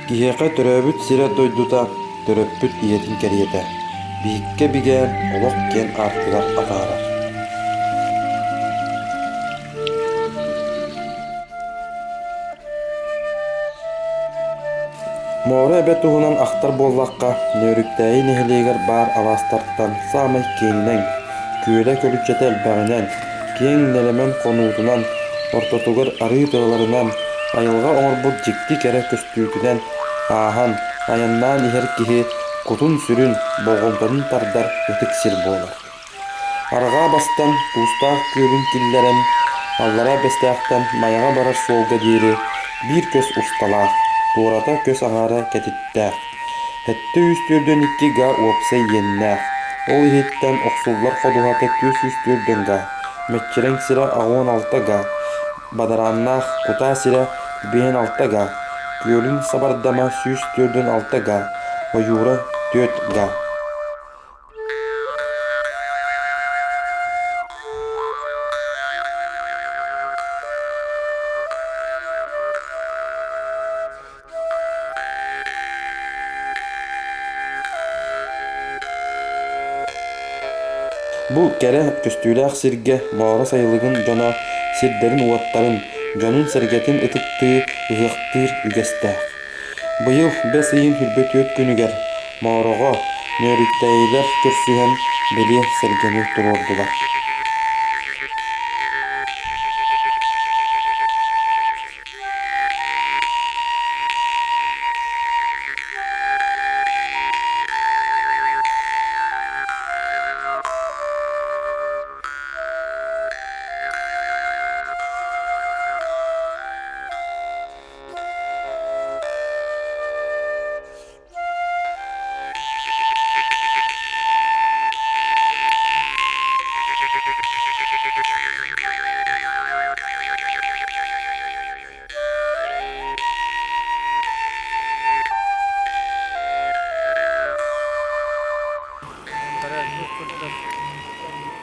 Киһиэхэ төрөөбүт сире дойдута төрөппүт иетин кэриэтэ. Биикке бигээн олох кен артыгар атаарар. Моора эбэ туһунан ахтар буоллахха нөөрүктэйи нэһилиигэр баар алаастартан саамай киэҥнэҥ, күөлэ көлүччэтэ элбэҕинэн, киэҥ нэлэмэн хонуутунан, ортотугар арыы тыаларынан, айылга оҥорбут дьикти кэрэ көстүүтүнэн, ааһан, аяннаан иһэр киһи кутун сүрүн болҕомтонун тардар ытык сир буолар. Арҕаа бастан туустаах күөлүн киллэрэн, аллара бэстээхтэн майаҕа барар суолга диэри биир көс усталаах, туурата көс аҥаара кэтиттээх. Хэтте үүстүөрдөн икки га уопсай иеннээх. Ол иһиттэн охсуллар ходуһата күс үүстүөрдөн га, мэччирэҥ сире аҕуон алта га, бадарааннаах кутаа сире биэн алта га, күөлүн сабардама сүүстүөрдөн алта га, ойуура түөт га. Бу кэрэ көстүүлээх сиргэ моора сайылыгын дьоно сирдэрин уоттарын, дьонун сэргэтин ытыктыы ыһыахтыыр үгэстээх. Быйыл бэс ийин хүрбөтүөт күнүгэр моорого нөөрүктэйилэр көрсүһэн били сэргэни туруордулар.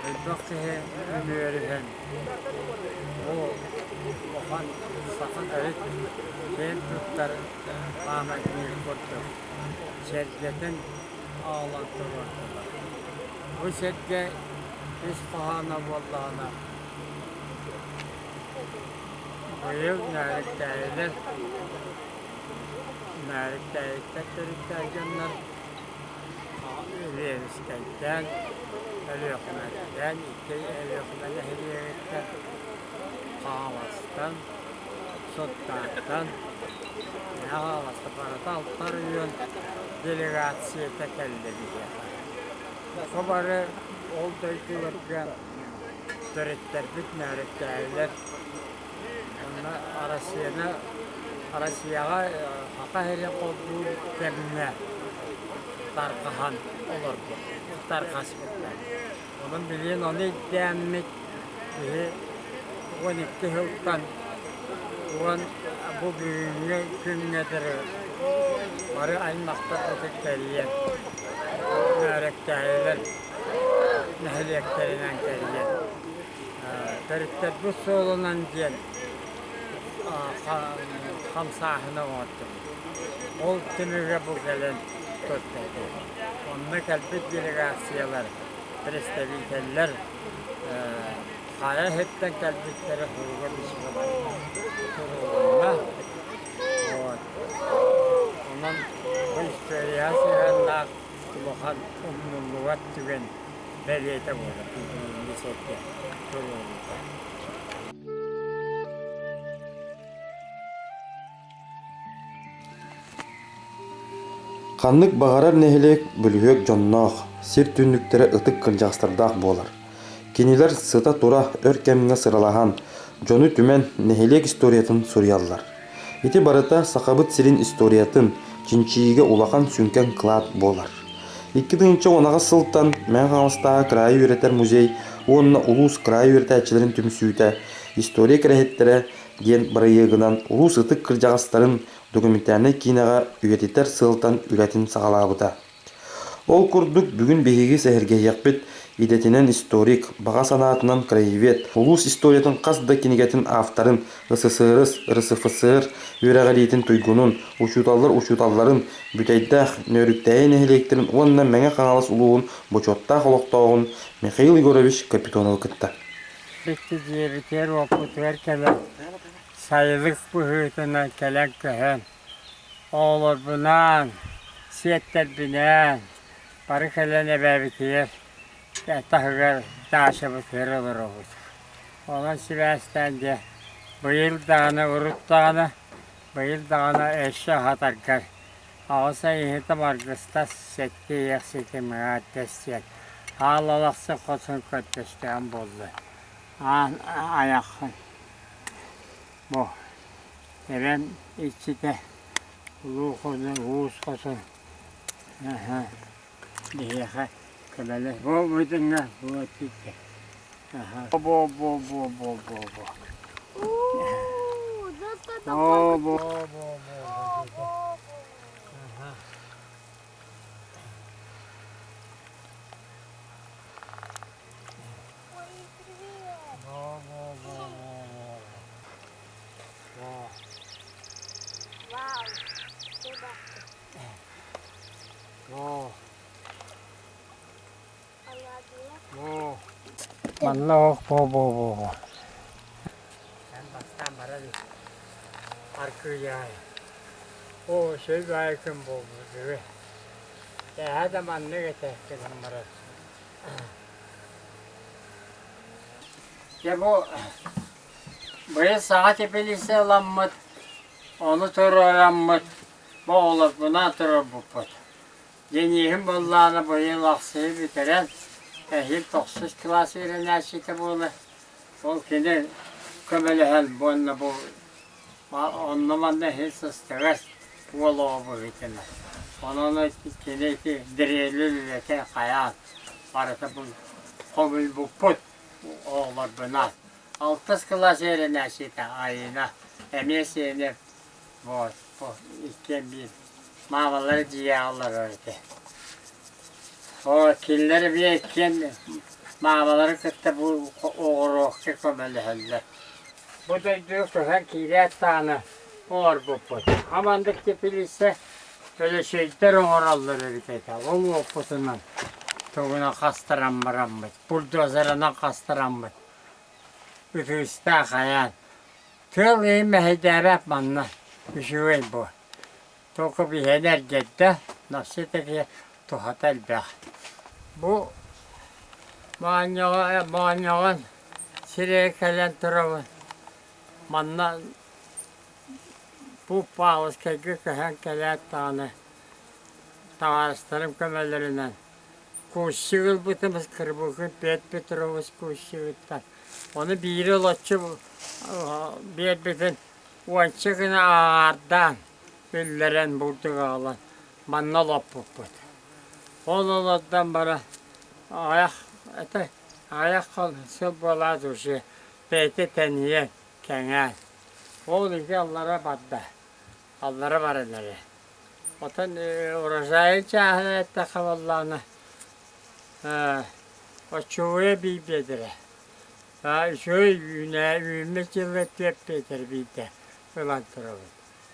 Elbette önerilen o okan sakın evet ben tuttar rahmetli kurdu. Şerketin ağlantı vardılar. Bu şerke İspahana vallahına bu yıl nerede Türklerdenler Üyeviskay'dan Ölüyokmen'den iki Ölüyokmen'e hediyelikten Kavas'tan Sottar'dan Kavas'ta parada altlar yön delegasiyete kellebilir. Sobarı olduğu gibi töretler bitmeyerek değerler. Onlar Arasıyağa haka heri olduğu temine tarkahan olur bu. Tarkasmışlar. Onun bilin onu iddiamek diye 12 yıldan bu büyüğüne günnedir. Varı aynı nokta tutuklarıya öğretmenler nehliyeklerine geliyor. Töretler bu solunan diyen kamsahına vardı. Ol tümüge bu gelen tutmadı. Onunla kalbi delegasyalar, prestabiliteler, kaya hepten kalbitleri hurga düşüyorlar. Kurulunla, onun bu istoriyası yanına kuluhan umnuluğat tügen belirte olur. Lisette kurulunla. Ханнык бағарар нэһилик бүлүһүөк дьонноох, сир түннүктэрэ ытык кырдьаҕастардаах буолар. Кинилэр сыта тура өр кэмҥэ сыралаһан, дьону түмэн нэһилик историятын суруяллар. Ити барыта сахабыт сирин историятын чинчииге улахан сүнкен кылаат буолар. 2 тыынча онаҕа сылтан мэн хаамастаага кырайы үөретер музей, уонна улуус кырайы үөретээчилэрин түмсүүтэ, история кэрэһэттерэ диэн барайыагынан улуус ытык кырдьаҕастарын документарны кинаға үгетитер сылтан үгетин сағалабыта. Ол курдук бүгүн биһиги сэһэргэйэкпит идетинен историк, баға санаатынан краевед, улус историятын қасда кинигетін автарын, ысысырыс, РСФСР, үйрәғалиетін туйгунун, учуталларын, бүтәйдәқ, нөріктәйін әхелектерін, онна мәңе қаңалас улуын, бочоттақ олықтауын Михаил Егорович Капитонов кітті. Bitti diğer oput verkeler. Sayılık bu hütüne kelek köhen. Oğlur bunan, siyetler binen. Barı kelene bebitiyer. Tahıgar taşı bitirir olur oğuz. Olan Sivas'tan de bu yıl dağına, Urut dağına, bu yıl dağına eşya hatarkar. Ağısa yihitim argıstas setti yaksiti müaddesiyet. Ağlalaksı kosun kötleştiğen boldu. Ayakın. Bu. Ben içinde ulu kosun, uğuz kosun. Diye kömeli. Bu bütünle bu ötüktü. Bu. Bu. Manlok bu. Sen bastan bana bir arkaya. O şey gayet bu gibi. Ya da manlı getirdim bana. Ya bu saat epelisi alanmıt. Onu törelenmit. Bu olur buna töre bu pot. Yeniyim bollağını bu yıl aksayı bitiren. Ehil 90 klas öğrenci böyle. O kendi kömeli hal bonla bu. Ondan da hiç istemez. Bu ola bu bitene. Onun kendi direli leke kayan. Arada bu komül bu pot. Olur buna. 6 klas öğrenci ayına. Emesini bu iki bir mavaları ciğerler öyle. O killeri bir kendi mağabaları kıttı bu oğurlukta kömeli haller. Bu da diyor ki her kiret tane oğur bu pot. Amandık tepiliyse böyle şeyler oğuralları bir tek. O mu potundan? Toğuna kastıran mı? Buldozerine kastıran mı? Ütüste kayan. Tığlayı mehedebep manna. Üşüvey bu. Toku bir hener gitti. Nasıl ki tuhatel beh. Bu manyağın sireye kelen tarafı manna bu pahalı keki kehen kelen tane tağırstırım kömelerinden kuşçığıl bütümüz kırbukun bet bütürümüz kuşçığıttan onu bir yıl açı bet bütün uançıkını ağırdan bülleren bulduk ağlan manna lopuk bu. Oğlanlardan bana ayak kalsın bola duruşu, beyte teniye kenar. Oğlu ki Allah'a battı, Allah'a varınları. Otan orası cahilette kavallarına, o çoğuya bir bedire. Şöyle yüme cılvet bedir bir de, ulan tarafı.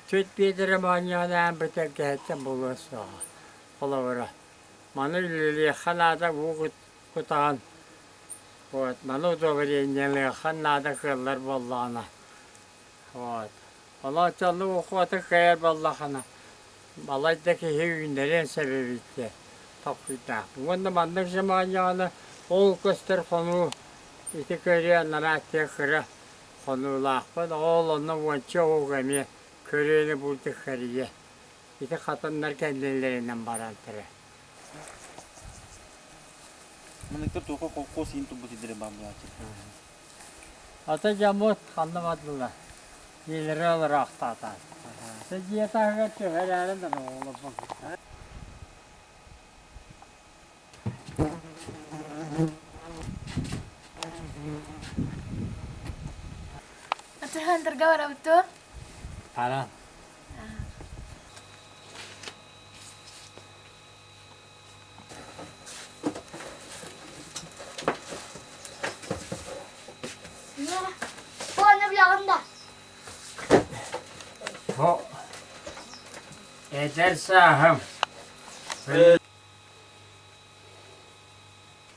Tüt bedire manyağına bir tek gehetten bulursa, olavura. Mana lili khanada bu kutan. Вот, mana doğrayınca khanada kırlar vallana. Вот. Allah canlı okuatı kayar vallahana. Malaydaki hüyünlerin sebebi işte. Takvita. Bunda mandık zamanı ol göster konu. İşte körüye naratya kıra. Konular. Bu oğlanın vançı oğlami. Körüğünü buldu kırıya. İşte kadınlar kendilerinden barantırı. Menekar tuh kok sintu buti dari bambu aja. Ata jamut kandamatlılar. Yeleri olarak tata. Sejiye takar ki herhalde de oğlu bak. Ata hantar gawar betul? Para. Bu eder sahım.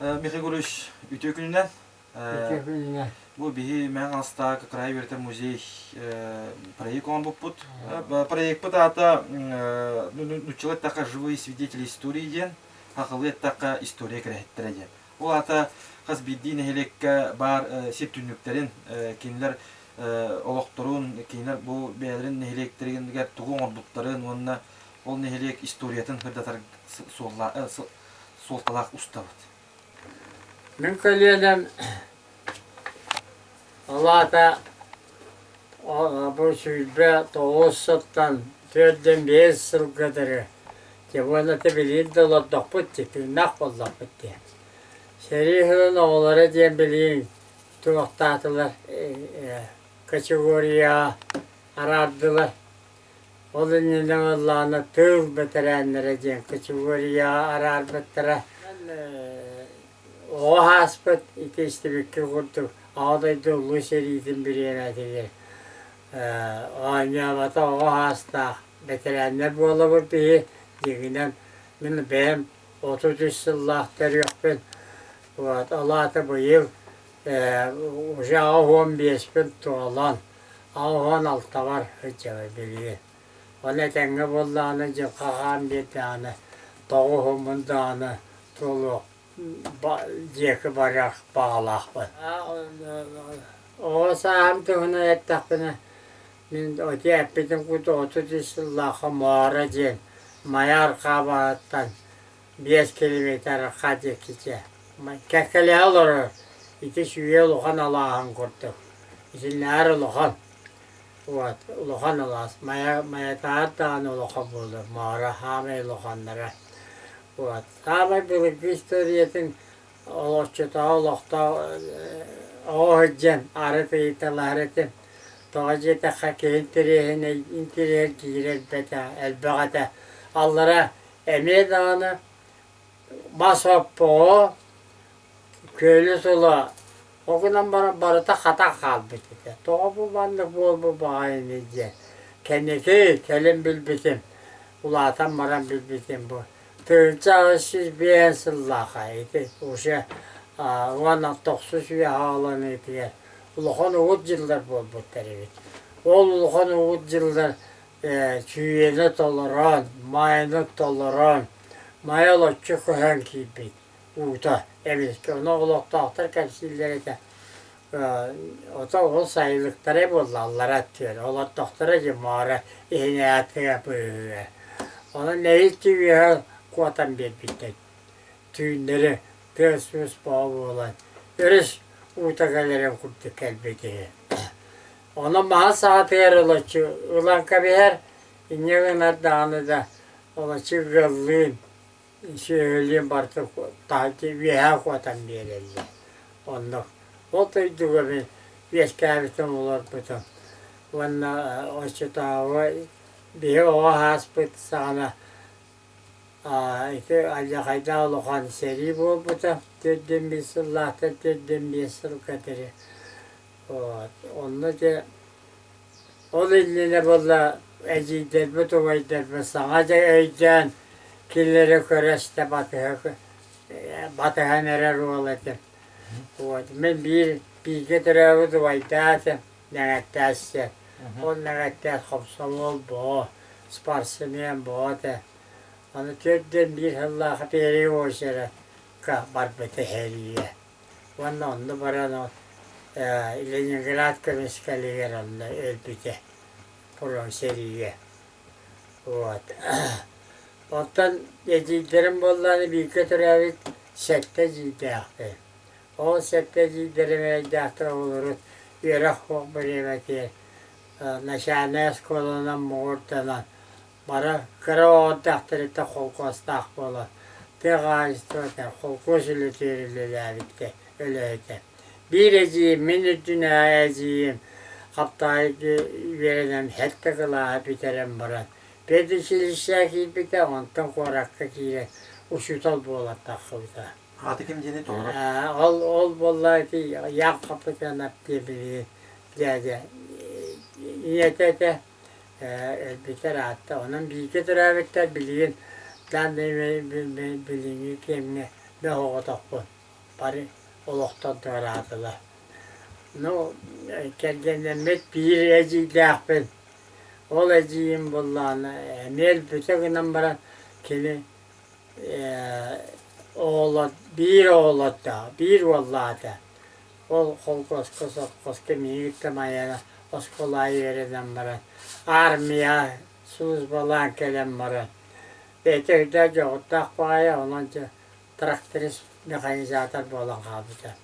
Михаил Гурьевич, үтө күнүнөн Bütün бу биһи мен аста край верте музей проект он буппут. Проект пытата нучылык така живые свидетели истории ден, акылы така история керехтер ден. Ол ата кыз биддин элекке бар септүнүктерин кинилер олокторун, кинилер бу бәлерин электеригендер тугун орбуттарын, онна ол нехелек историятын хырдатар солталак устабыт. ben söyleyeyim. Allah'ta bu şüphe doğusuttan 4-5 yıl kadarı Cevana tebilin dola dokput tipi nakbol dokput diye. Şerihinin oğulları diye bilin tuğaktatılar kategoriya arardılar. Onun yine Allah'ına tığ bitirenlere diye kategoriya arar bitire. O hasbet iki istibikki kurduk. Ağdaydı ulu şerifin bir yerine diye. Oynamata o hasta bitirenler bu olabilir bir yeginen benim 33 yıllıktır yok ben. Allah'ta bu yıl uşağı 15 bin tuğalan. 16 var hıcavı biliyor. O nedenle bullağını cıkağın bir tane doğuhumun tane tulu ceki barak bağlak var. O saham tuğuna ettik bana. Ben o diye bizim kutu 33 yıllıkı mağaracın. Mayar kabahattan 5 kilometre kaçı kiçe. Kekele olur. İti şüye luhan Allah'ın kurdu. İti nere luhan. Luhan Allah'ın. Maya taattan luhan buldu. Mağara hamay luhanlara. Hamay bilik historiyetin oluşçuta olukta oğucun arıtı italarıtı. Doğacı da hakeyin tirihine intirir girer beta elbağata. Allah'a emir dağını basıp o köylü sulu o günden bana barıta hata kaldı dedi. Doğu bu bandık bu bağını diye. Kendiki kelim bilbitim. Ulatan baran bilbitim bu. Tırcağı siz bir ensillahaydı. Uşa vana toksuz bir halanı diye. Uluğun uğut yıllar bu terevit. Uluğun uğut yıllar çüyeni toleran, mayını toleran, mayalı çıkıhan gibi uğuta. Evet ki ona uluğ tahtır kapsilleri de o sayılıkları hep Allah'a diyor. Allah tahtırı ki mağara ihniyatı yapıyor. Ona neyi tüyüyor kuatan bir bitti. Tüyünleri göğsümüz bağlı olan. Görüş uğutakaların kurdu kelbeti. Ona maha saati yer olaçı. Ulan kabiher İnyeğine dağını da olaçı gıllığın söyleyeyim artık takip viha kuatan bir yerinde. Ondan. O tüydüğü bir yeşkabitim olur bütün. Ona o çıtağı bir o hasbet sana işte acayda olan seri bu da dedim bismillah'ta dedim bismillah kaderi. Onunla da o eline valla ecider bu tuvayder bu sana da öğden killeri köreste batığa neler oladı. Ben bir getirevdi tuvaydadım negettesi. O negettes kapsamol bu sparsimen bu da. Onu tüydüm bir Allah'a beri o şere barbete heriye. Onu baran Leningrad komiskaliler onda ölbüte. Proseriye. Ondan yediklerim bollarını bir götürevit sette ciddiyaktı. O sette ciddilerime ciddiyaktı oluruz. Yürek hok bir emeti. Naşane eskolanan muğurtanan. Bara kara odaktırıkta kolkostak bola. Teğaçtırıkta kolkos ülütürülüler bitti. Öyleydi. Bir eciyim, minütüne eciyim. Kaptayı verenen hette kılağı biterim baran. Bedişilişler ki bite ondan korakka kire. Uşutal bola takıldı. Adı kim cennet olarak? Ol bolaydı yan kapıdan aptı biri. Dedi. Niyete de Elbiter hatta onun bir iki travekler bilin. Ben de bilin kimle ne hoğutak bu. Bari oluktan töradılar. No, kendimden met bir eciydik ben. Ol eciyim bullağına. Emel bütün bana kili oğlat, bir oğlat da, bir vallahi da. Ol kol koske mi gittim ayağına. Oskolayı vereden bana. Armiya, sus balan kelem bana. Betekte joğutak baya onunca traktörist mekanizatör bolan kabıda.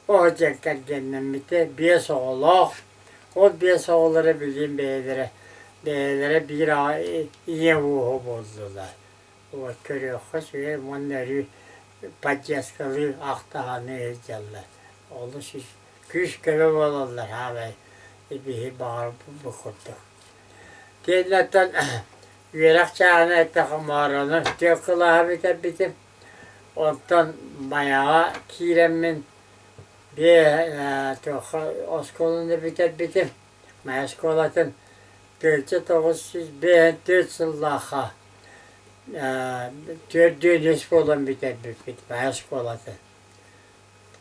O cekket kendimde bir oğlak. O bir oğulları bildiğim beylere. Beylere bir ay iyi vuhu bozdular. O körüyor hoş ve onları paçyaskalı aktahanı ezdiler. Oldu şiş. Küş köve olurlar abi. Bir bağırıp bu kurdu. Devletten yürek çağına ettiğim mağaranı dökülah bitim. Ondan bayağı kiremin bir oskolunu bitim. Meskolatın 1904 yıllaha Türdeniz olan bitim meskolatın.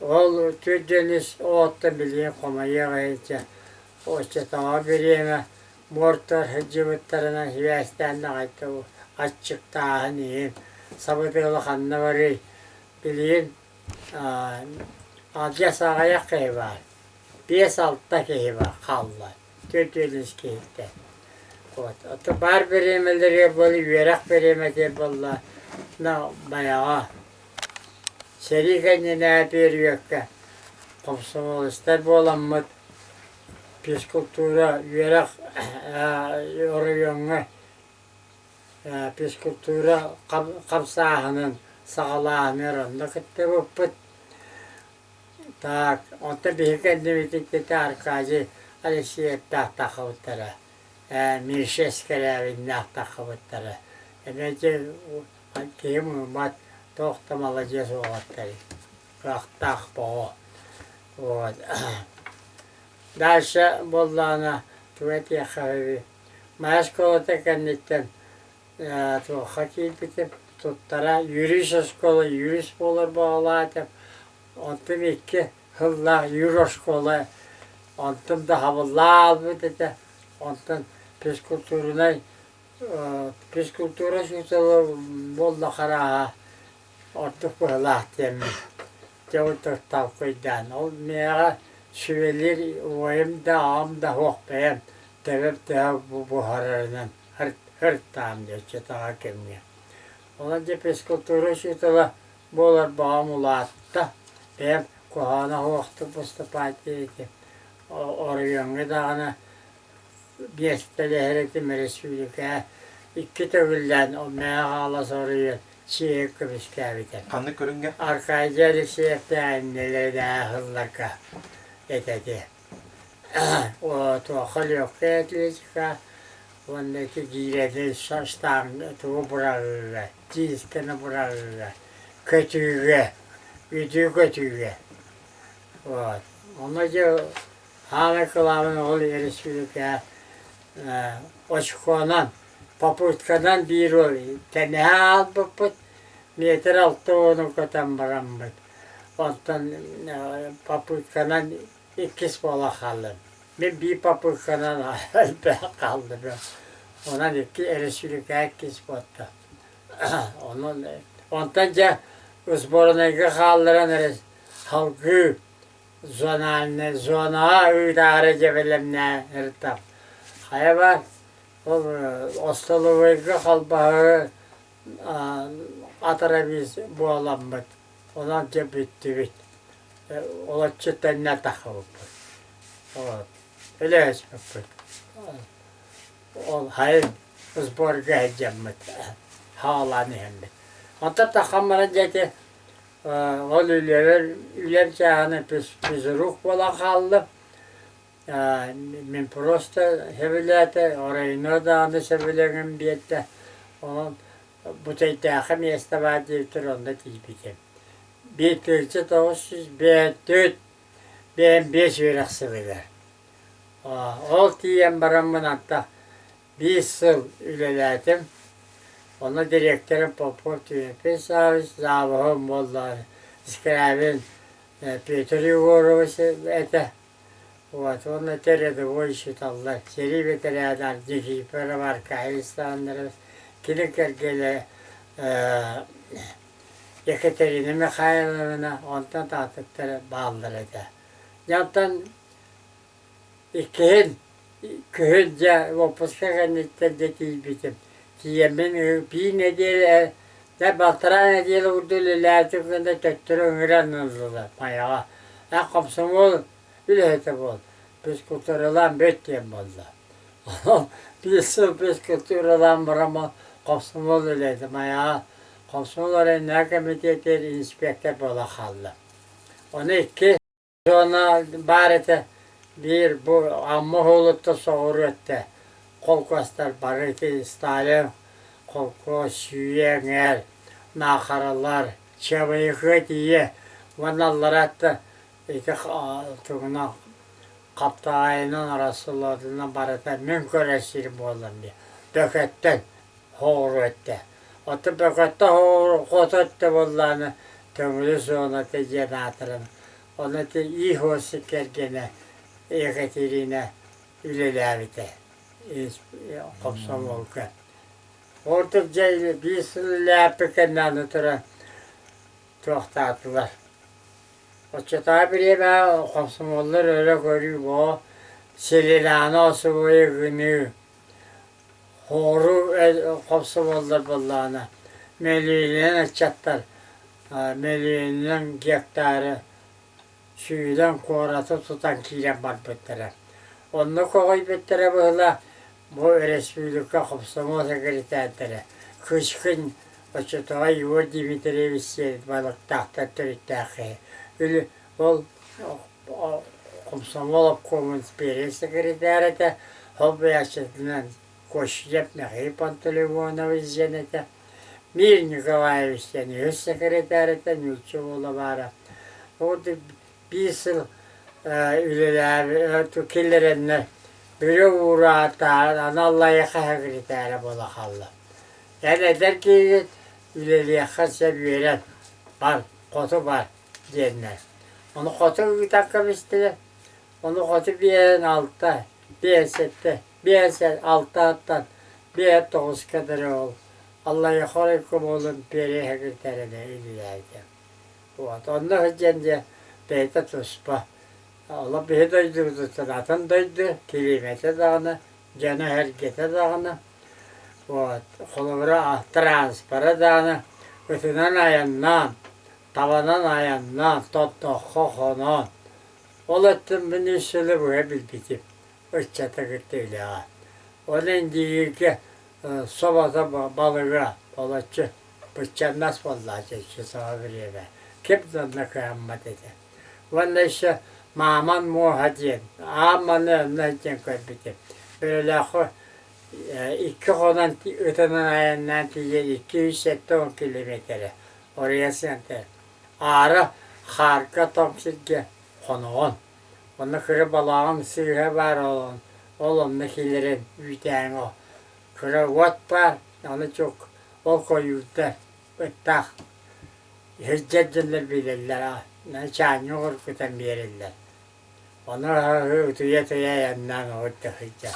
Ol Türdeniz oğutta bileyim komayı gayetçe. O çatağa biriyeme mortar hıcıvıtlarına hiveslerine kaydı o açık dağınıyım. Sabıdığı kanına varı bileyim. Alca sağaya kıyı var. 5-6'da kıyı var kallar. Türdeniz kıyıda. Otu bar birimeleri böyle yürek birimeleri valla. Bayağı. Seri kendine bir yok ki. Komşumuz ister bu olanmaz. Psikultura yürek yoruyorlar. Psikultura kapsağının sağlağını rında gitti bu pıt. Tak, onta bir kendimi dikti arkacı alışıyet tahtakavutlara. Mirşeskerevi tahtakavutlara. Bence kim mat tohtamalacağız o vatları. Raktak bu. Дальше боллана туэт яхави. Масколата кеннеттен то хакил битеп туттара юрис школа юрис болар bağlatып. Ondan iki hılla euro şkola. Ondan da havalar bitete. Ondan psikultura şutalı bolla kara. Artık bu hılla temi. Cevdet tavkıydan. Olmaya şüvelir oyum da am da hoş beğen. Tebep de bu hararından her tam diyor çatağa kemiyor. Ondan psikultura şutalı bolar bağımlatta. Benim kohana hoştu postapatiyeti. Orayonga da ana biesteli heretim resülüke. İki tövülden o meğala soruyor. Çiğ kıvış kavite. Kanlı körünge. Arkaya liseyette anneleri daha hızlaka etedi. O tohal yok etliska. Ondaki giredi saçtan tuğu bırakırlar. Cizkini bırakırlar. Kötüye. Yüzü kötüye. Ondan hava kılavın oğlu erişilirken oşkonan, paputkadan bir oluyor. Teneha al paput, metre altı onu kotan barambat. Ondan paputkadan ikiz bola kaldım. Ben bir paputkadan kaldım. Ondan iki erişilirken ikiz botta. Ondan uzborunayı kaldıran halkı zona idare cebelemne ertap. Hayvan ostalığı kalbağı atarabiz bu alanmat. Ondan bitti bit. Ola çıtan ne takılıp. Öyle esmek. Hayır uzborga hecemmet. Haalanı hemmet. Ondan takamara cete ol üler çağını biz ruh bola kaldı. Ben prosta hevilete orayı nodağını sevilerim diyette. Bu teytağım yestavatiyettir onda tiybikem. Bir tırçı doğuşsuz ben 4 ben 5 verak seviler. Ol tiyem baramın hatta bir yıl üleledim. Onu direktörüm Popov tüyepe sağız, zavahım bollar. İskrabin Peter Yugorov'u ete. Вот, он на территории считал, сери ветеринар, дикий перевар, Каистандров, Киликергеле, Екатерина Михайловна, ondan tatlıkları bağlıdır. Yaptan ikihin, kühünce, vopuska kanıtta dediği bitim. Kiyemin bir nedel, ne baltıra nedel urdu lülertükünde töttürü öğren hızlılar, mayağa. Ya kapsamol, bilhete bol. Püskültürülen bet diyem valla. Bilsin püskültürülen barama kapsamol öyleydi mayağa. Kapsamol oraya ne komiteti inspektör bola kaldı. Onu iki sonra barete bir bu amma holutta soğuru etti. Kolkostar bareti Stalin, kolkos süyenger, nakaralar, çabayıkı diye. Vanallar etti. İki tuğuna kaptağının arasılarından barete min köreşirim oğlum diye. Böketten hoğru etti. Atı bökette hoğru kotu etti vallahi. Tömülü sonra tecrübe hatırım. Onu da iyi olsun gene Ekaterina Ülelevite. Kapsam oldu. Orada bir sürü lepekenden ötürü çok tatlılar. O çatağı bile ben kapsamollar öyle görüyor bu. Selilana suyu günü. Horu kapsamollar ballağına. Meliliğine çatlar. Meliliğinin gektarı. Suyudan koratı tutan kiren var bettere. Onu koy bettere böyle bu Respublika Kapsamol Sekreterleri. Kışkın o çatağı Yuva Dimitrievich balık tahta türüttaki. Öyle ol Komsomol Komünsperi Sekreteri de hobi yaşadığından koşacak Mihai Pantelevonovich zenete. Mir Nikolaevich Hüs Sekreteri de Nülçoğlu var. Orada bir yıl ülkeler, Türkiye'lerin bir uğrata, Allah'a sekreteri bola kaldı. Yani der ki ülkelere karşı bir var, kutu var diyenler. Onu kutu bir takım istediler. Onu kutu bir yerin altta, bir yer sette, bir yer altta attan, bir yer 9 kadar ol. Allah'a korukum olun peri sekreterine ülkelerde. Ondan hıcınca beyte tuşpa. Allah bir doydu, zaten doydu. Kilimete dağına, canı harekete dağına. Koluvra transpara dağına. Ötünden ayağından, tavandan ayağından, totto kokonan. Olatın beni üstüne bu hep bitim. Uççata gitti öyle ha. Onun diyor ki, sobada balığa, olatçı. Bıçan nasıl vallahi çekişi sana veriyor be. Kim zanna kıyamet dedi. Valla işte maman muhacin. Amanı nacen koy bitim. Böyle iki konan ötenen ayağından diye 210 kilometre. Oraya sente. Ağrı harika tomsirge konuğun. Onu kırı balağın sığırı var olan. Olumdakilerin büyüten o. Kırı ot var. Onu çok ol koyuyorlar. Öttak. Hüccetçiler bilirler ha. Ne çağını korkutan verirler. Onu tüye yandan orta hüccet.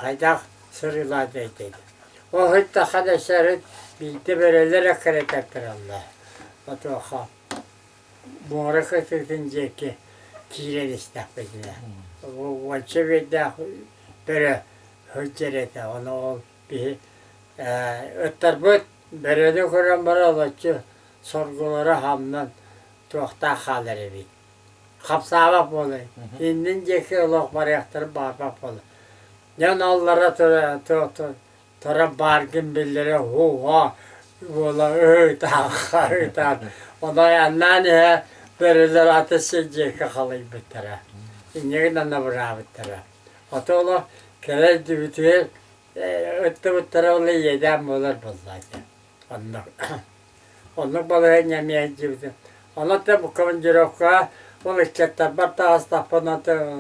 Acak sırılar dedi. O hüccet arkadaşlar bildi böyleler akaret ettirarlar. O toha. Bu hareket edince ki kiren istekbediler. O çevrede böyle hüccet eder. Onu ol bir ötter büt. Berede kuran baralatçı sorguları hamdan tohta kalır evi. Kapsabak bolu. İndince olak barayaktırıp barbak bolu. Yan allara tora bargın bildire hu ha. Bola öğütan. Ona yandan ya bereler ateşe ceka kalayı bittere. İnceğinden de bırağı bittere. Otoğlu kere dübütüye ötte bittere ola yeden bulur buzdaydı. Onluk balığı yemeğe cibdi. Ona da bu komandirovka, onu ketler, barta hasta panatı,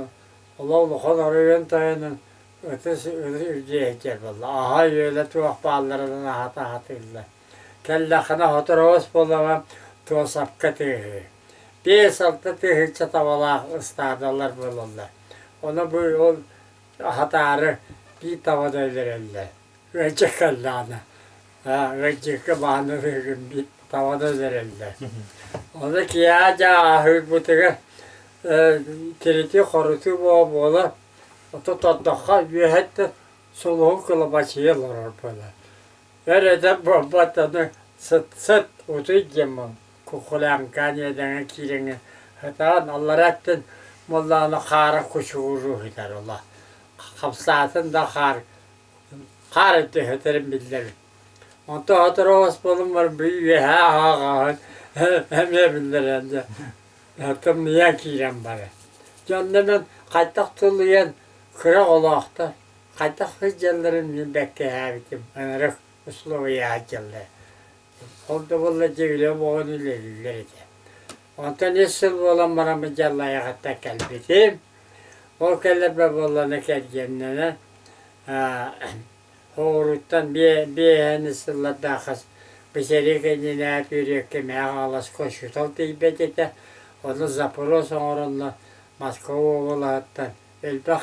Allah'u kadar öğün tayanın, Ötüs ürgeyecek valla. Aha öyle tuğak bağlarından hata hatırlar. Kellakına oturavuz bulamam. Tuğ sapka tühü. Bir saltta tühü çatavala ıstadılar bulurlar. Onu bu yol hatarı bir tavada öldürürler. Önce kellana. Önceki bağını bir tavada öldürürler. Onu ki ya ahır bu tühü tiriti korutu boğula. Oto tatlığa yühette soluğun kılıbaşıyorlar böyle. Nerede bu batanı sıt otu yemin. Kukulan kanyeden kireni. Hatta Allah ettin Molla'nı kara kuşuğu gider Allah. Kapsatın da kar etti heterim bildirir. Onta hatırı bolum var büyüye ha hem de bildirir. Hatım niye kirem bana. Canımın kaytak tuluyan kıra olakta. Kaytak hıcalların bekke habitim. Anarık usluğu yağcılı. Oldu valla cevile boğun ileride. Ondan nasıl olan bana mıcallaya hatta kalbitim. O kelebe bollana kelgenine. Hoğruttan bir henisilla dağız. Bişeri kendine yapıyor ki meğalas koşutal teybedete. Onu Zaporos oranla Moskova oğlattan elbaq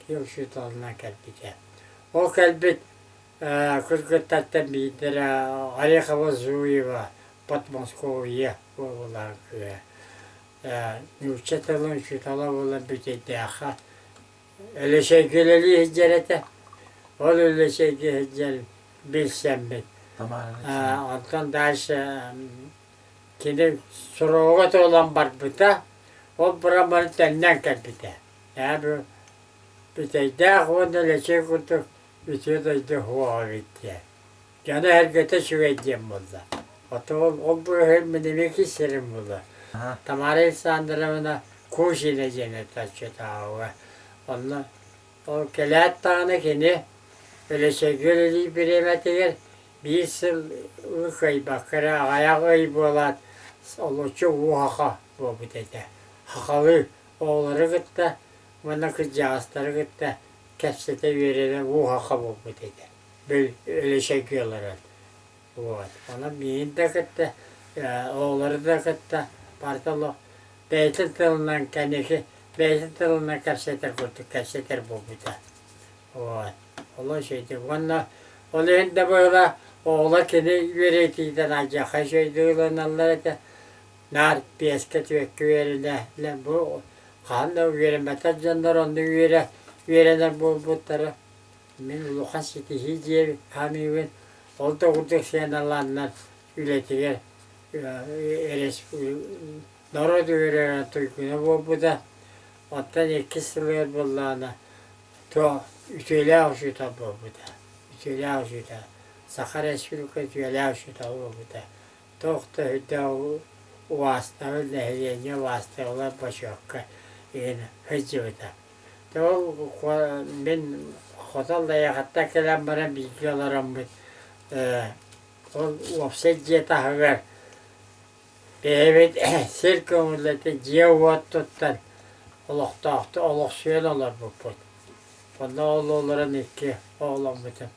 koşutalına kalbite. O kalbit Kırgıtat'tan bilir Arıkava Zuyeva Pat Moskova'ya oğlan köye. Nurçatalın şutala olan bütedi ağa. Öyle şey göleli hicrete. Öyle şey hicret bilsem ben. Ondan derse kendi soruğat olan var burada. O buramanı tenden kalbide. Ya bu bütede onu öyle şey kurduk. Bütede de hava bitti. Yani her gete şu edeceğim burada. O bu hem demek isterim burada. Tamare sandırımına kuş ile cennet açıyor tağı. Onunla o kelat tağına kendi öyle şey göreli bir emetiler. Bir sıl ıkay bakıra ayağı bolat. Oluçu uhaha bu bütede. Hakalı oğulları gitti. Bana kızcağızları gitti. Kepsete verilen uhaha bu bütede. Böyle öyle şey görüyorlar. Ona bir de gitti. Oğulları da gitti. Bartolo beytin tılından kendisi beytin tılından kepsete kurduk. Kepseter bu bütede. Ola şeydi. Onunla olayın da böyle oğla kendi veretiyden acaka şeydi olanlar da nar piesket ve küverine bu kanla veremete canlar onu verene bu taraf men ulukan siti hiç kamiven oldu kurduk sen alanlar ületiler eres norodu verene tuykuna bu da ottan ikisiler bullana to ütüyle avşuta bu da ütüyle avşuta Sakarya Respublika ütüyle avşuta bu da tohta hüda vasıta ve nehriye vasıta olan başokka yani hıcı da. To ben hotel hatta kelam bana bilgi olaram bu. O website haber. Evet sirke milleti civat tuttan. Allah tahtı Allah söylerler bu pot. Bunda oğulların iki oğlan bütün.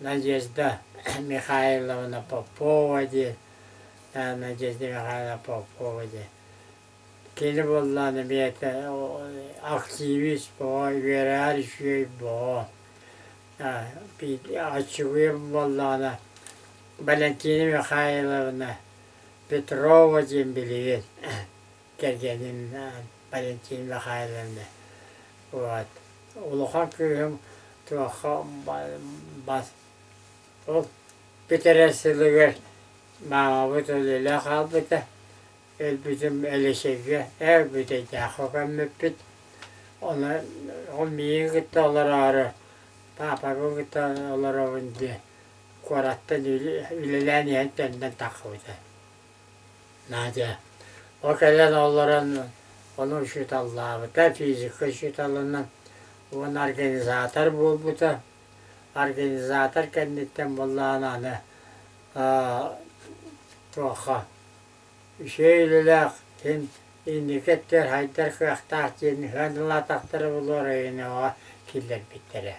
Nadezhda Mikhailovna Popova diye. Nadezhda Mikhailovna Popova diye. Kendi bollağını bir aktivist bu, her şey bu. Bir açıklayayım bollağına. Valentina Mikhailovna Petrova diye biliyor. Gergenin Valentina Mikhailovna. Вот. Ulukan köyüm tuğakam bas. O bitiresiliğer. Mağabıt öyle kalbıda. Elbütüm eleşeği. Elbüte dağıkan mübbit. Ona miyin gitti olar ağrı. Papakı gitti olar ağrındı. Kurattan ülelen yentenden takıvdı. Nade. O kellen onların onun şut Allah'ı da fiziki şut alanından onun organizatör bu da organizatör kendinden bollağına toğa şeyler indikatör haydar kıhtar için handla taktırı bulur yine o killer bittere.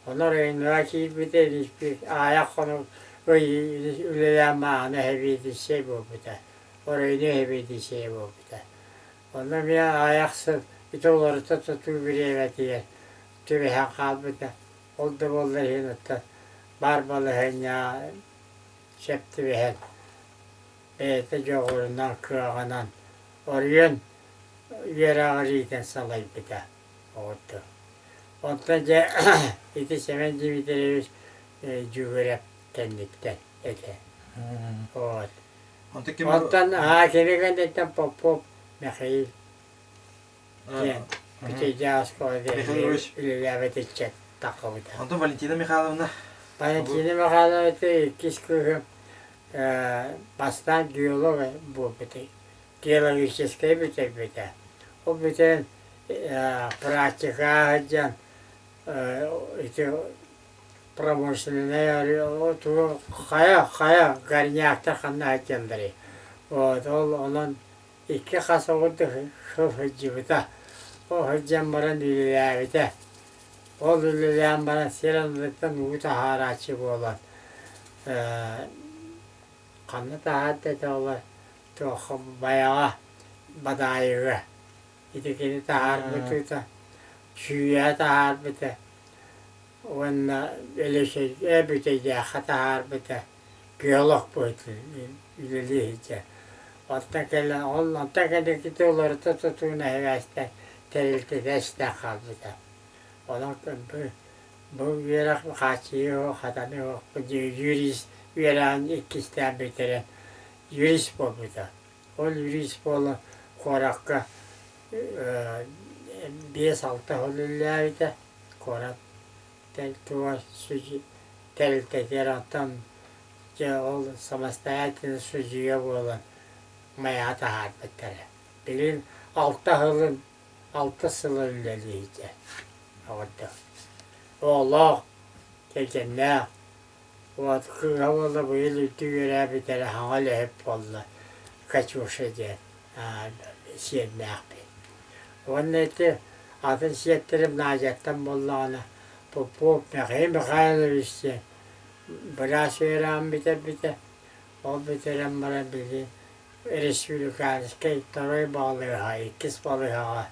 Onlar oyunluğa ki bitter hiçbir ayak konu ülelen mağına heviydi şey bu bitter. Orayı ne heviydi şey bu bitter. Onlar bir ayaksız bir doları tutup bir eve diye. Tüve kalbide. Oldu vallahi yine barbalı henya şepti ve hen. Beyte çoğurundan kırağından. Orayın yere ağrıyken salay bir de. Oldu. Ondan iti semenci bitiriyoruz. Cüvere kendikten. Ete. Oldu. Onta kim? Ondan kemikandetten pop Mikhail. Büteceğiz koydu. Ülelevet edecek takımda. Onta Valentina Mikhailovna. Valentina Mikhailovna ikiz kızım. Bastan diyalog bu bütün. Diyalogическое bütün. O bütün практика hocam промышленная o tu kaya garniyakta kanna hocamları. Onun iki kasa oldu hocamda. O hocam bana nülülevde. O nülüleven bana selamlıktan uğuta haraçı olan. Kanı da hatta da ola tohum bayağı badayı. İdikini de harbita, şüye de harbita. Onunla öyle şey, öbütece hata harbita. Biyolog boyutu, ilerleyince. Ondan tekrar gidiyorlar tutuğuna hevesle, terilti destek harbita. Onun bu yere kaçıyor, hatanı yok, yürüyüş. Veren ikisinden bitiren yürüyüş bu burada. O yürüyüş bolu korakka 5-6 olurlardı. Korak tuva sucu telte yarattan ol samastayatını sucuya bolan mayata harbetlere. Bilin 6 sılın ilerleyecek. Orada. Allah tekenler. Vakı havalı bu yıl ütü göre bir tane havalı hep valla kaçmışıcı. Şiir ne yapayım. Onun eti adın şiirlerim nacetten bollağına. Bu mekayım mekayını işte. Biraz öğren biter. O bitiren bana bildi. Respublikanske tarayı bağlıyor ha. İkiz bağlıyor ha.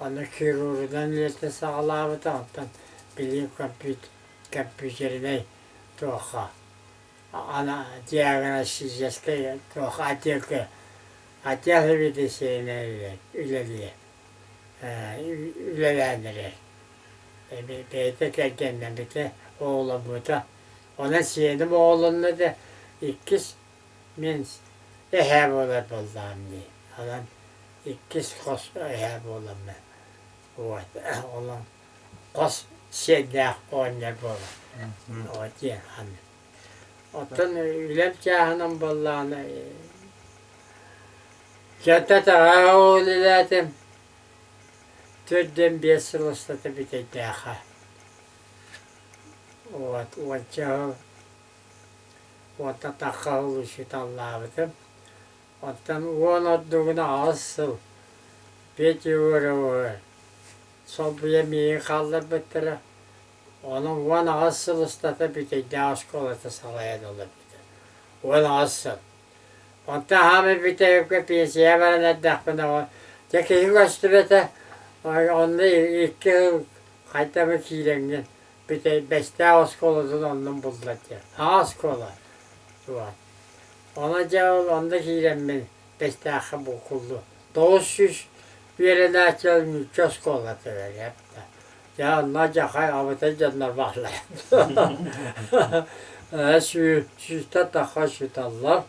Onu kirurdan ileride sağlığı tanıtan. Bileyim kompüterine. Тоха. Она диагностическая, тоха отделка. Отделка видесения üleliğe. Ülelendirir. Beyte kendine bitti. Oğlum bu da. Ona siyedim oğlumla da ikiz min eheb olur buldum diye. Olan ikiz kos eheb olur mu? Olan kos şeyde oynar bulur. O diye hani. Otun ülem çağının bollağına Kötü tağa oğlulatım. Türden 5 yıl ısladı bir de daha. O çağı Ota taqa oluşut Allah'ım. Ottan on odduğuna asıl. Peki uğru. Sol bu yemeği kaldır bitir. Onun on asıl ısladı bir de daha şkolata salaya dolu bir de. On asıl. Ondan hamı bir de yok piyasaya veren edakbına o. Teki gösterete. Onda 2 yıl kaytamı kiylengin. Bir de 5 daha skoladan ondan buldular diye. Ha skola. Ona cevap onda kiylem 5 daha bu kullu. 900 bir yere açalım 3 skola tever yaptı. Ya nacakay avata canlar baklar. Süsta daha sütallar.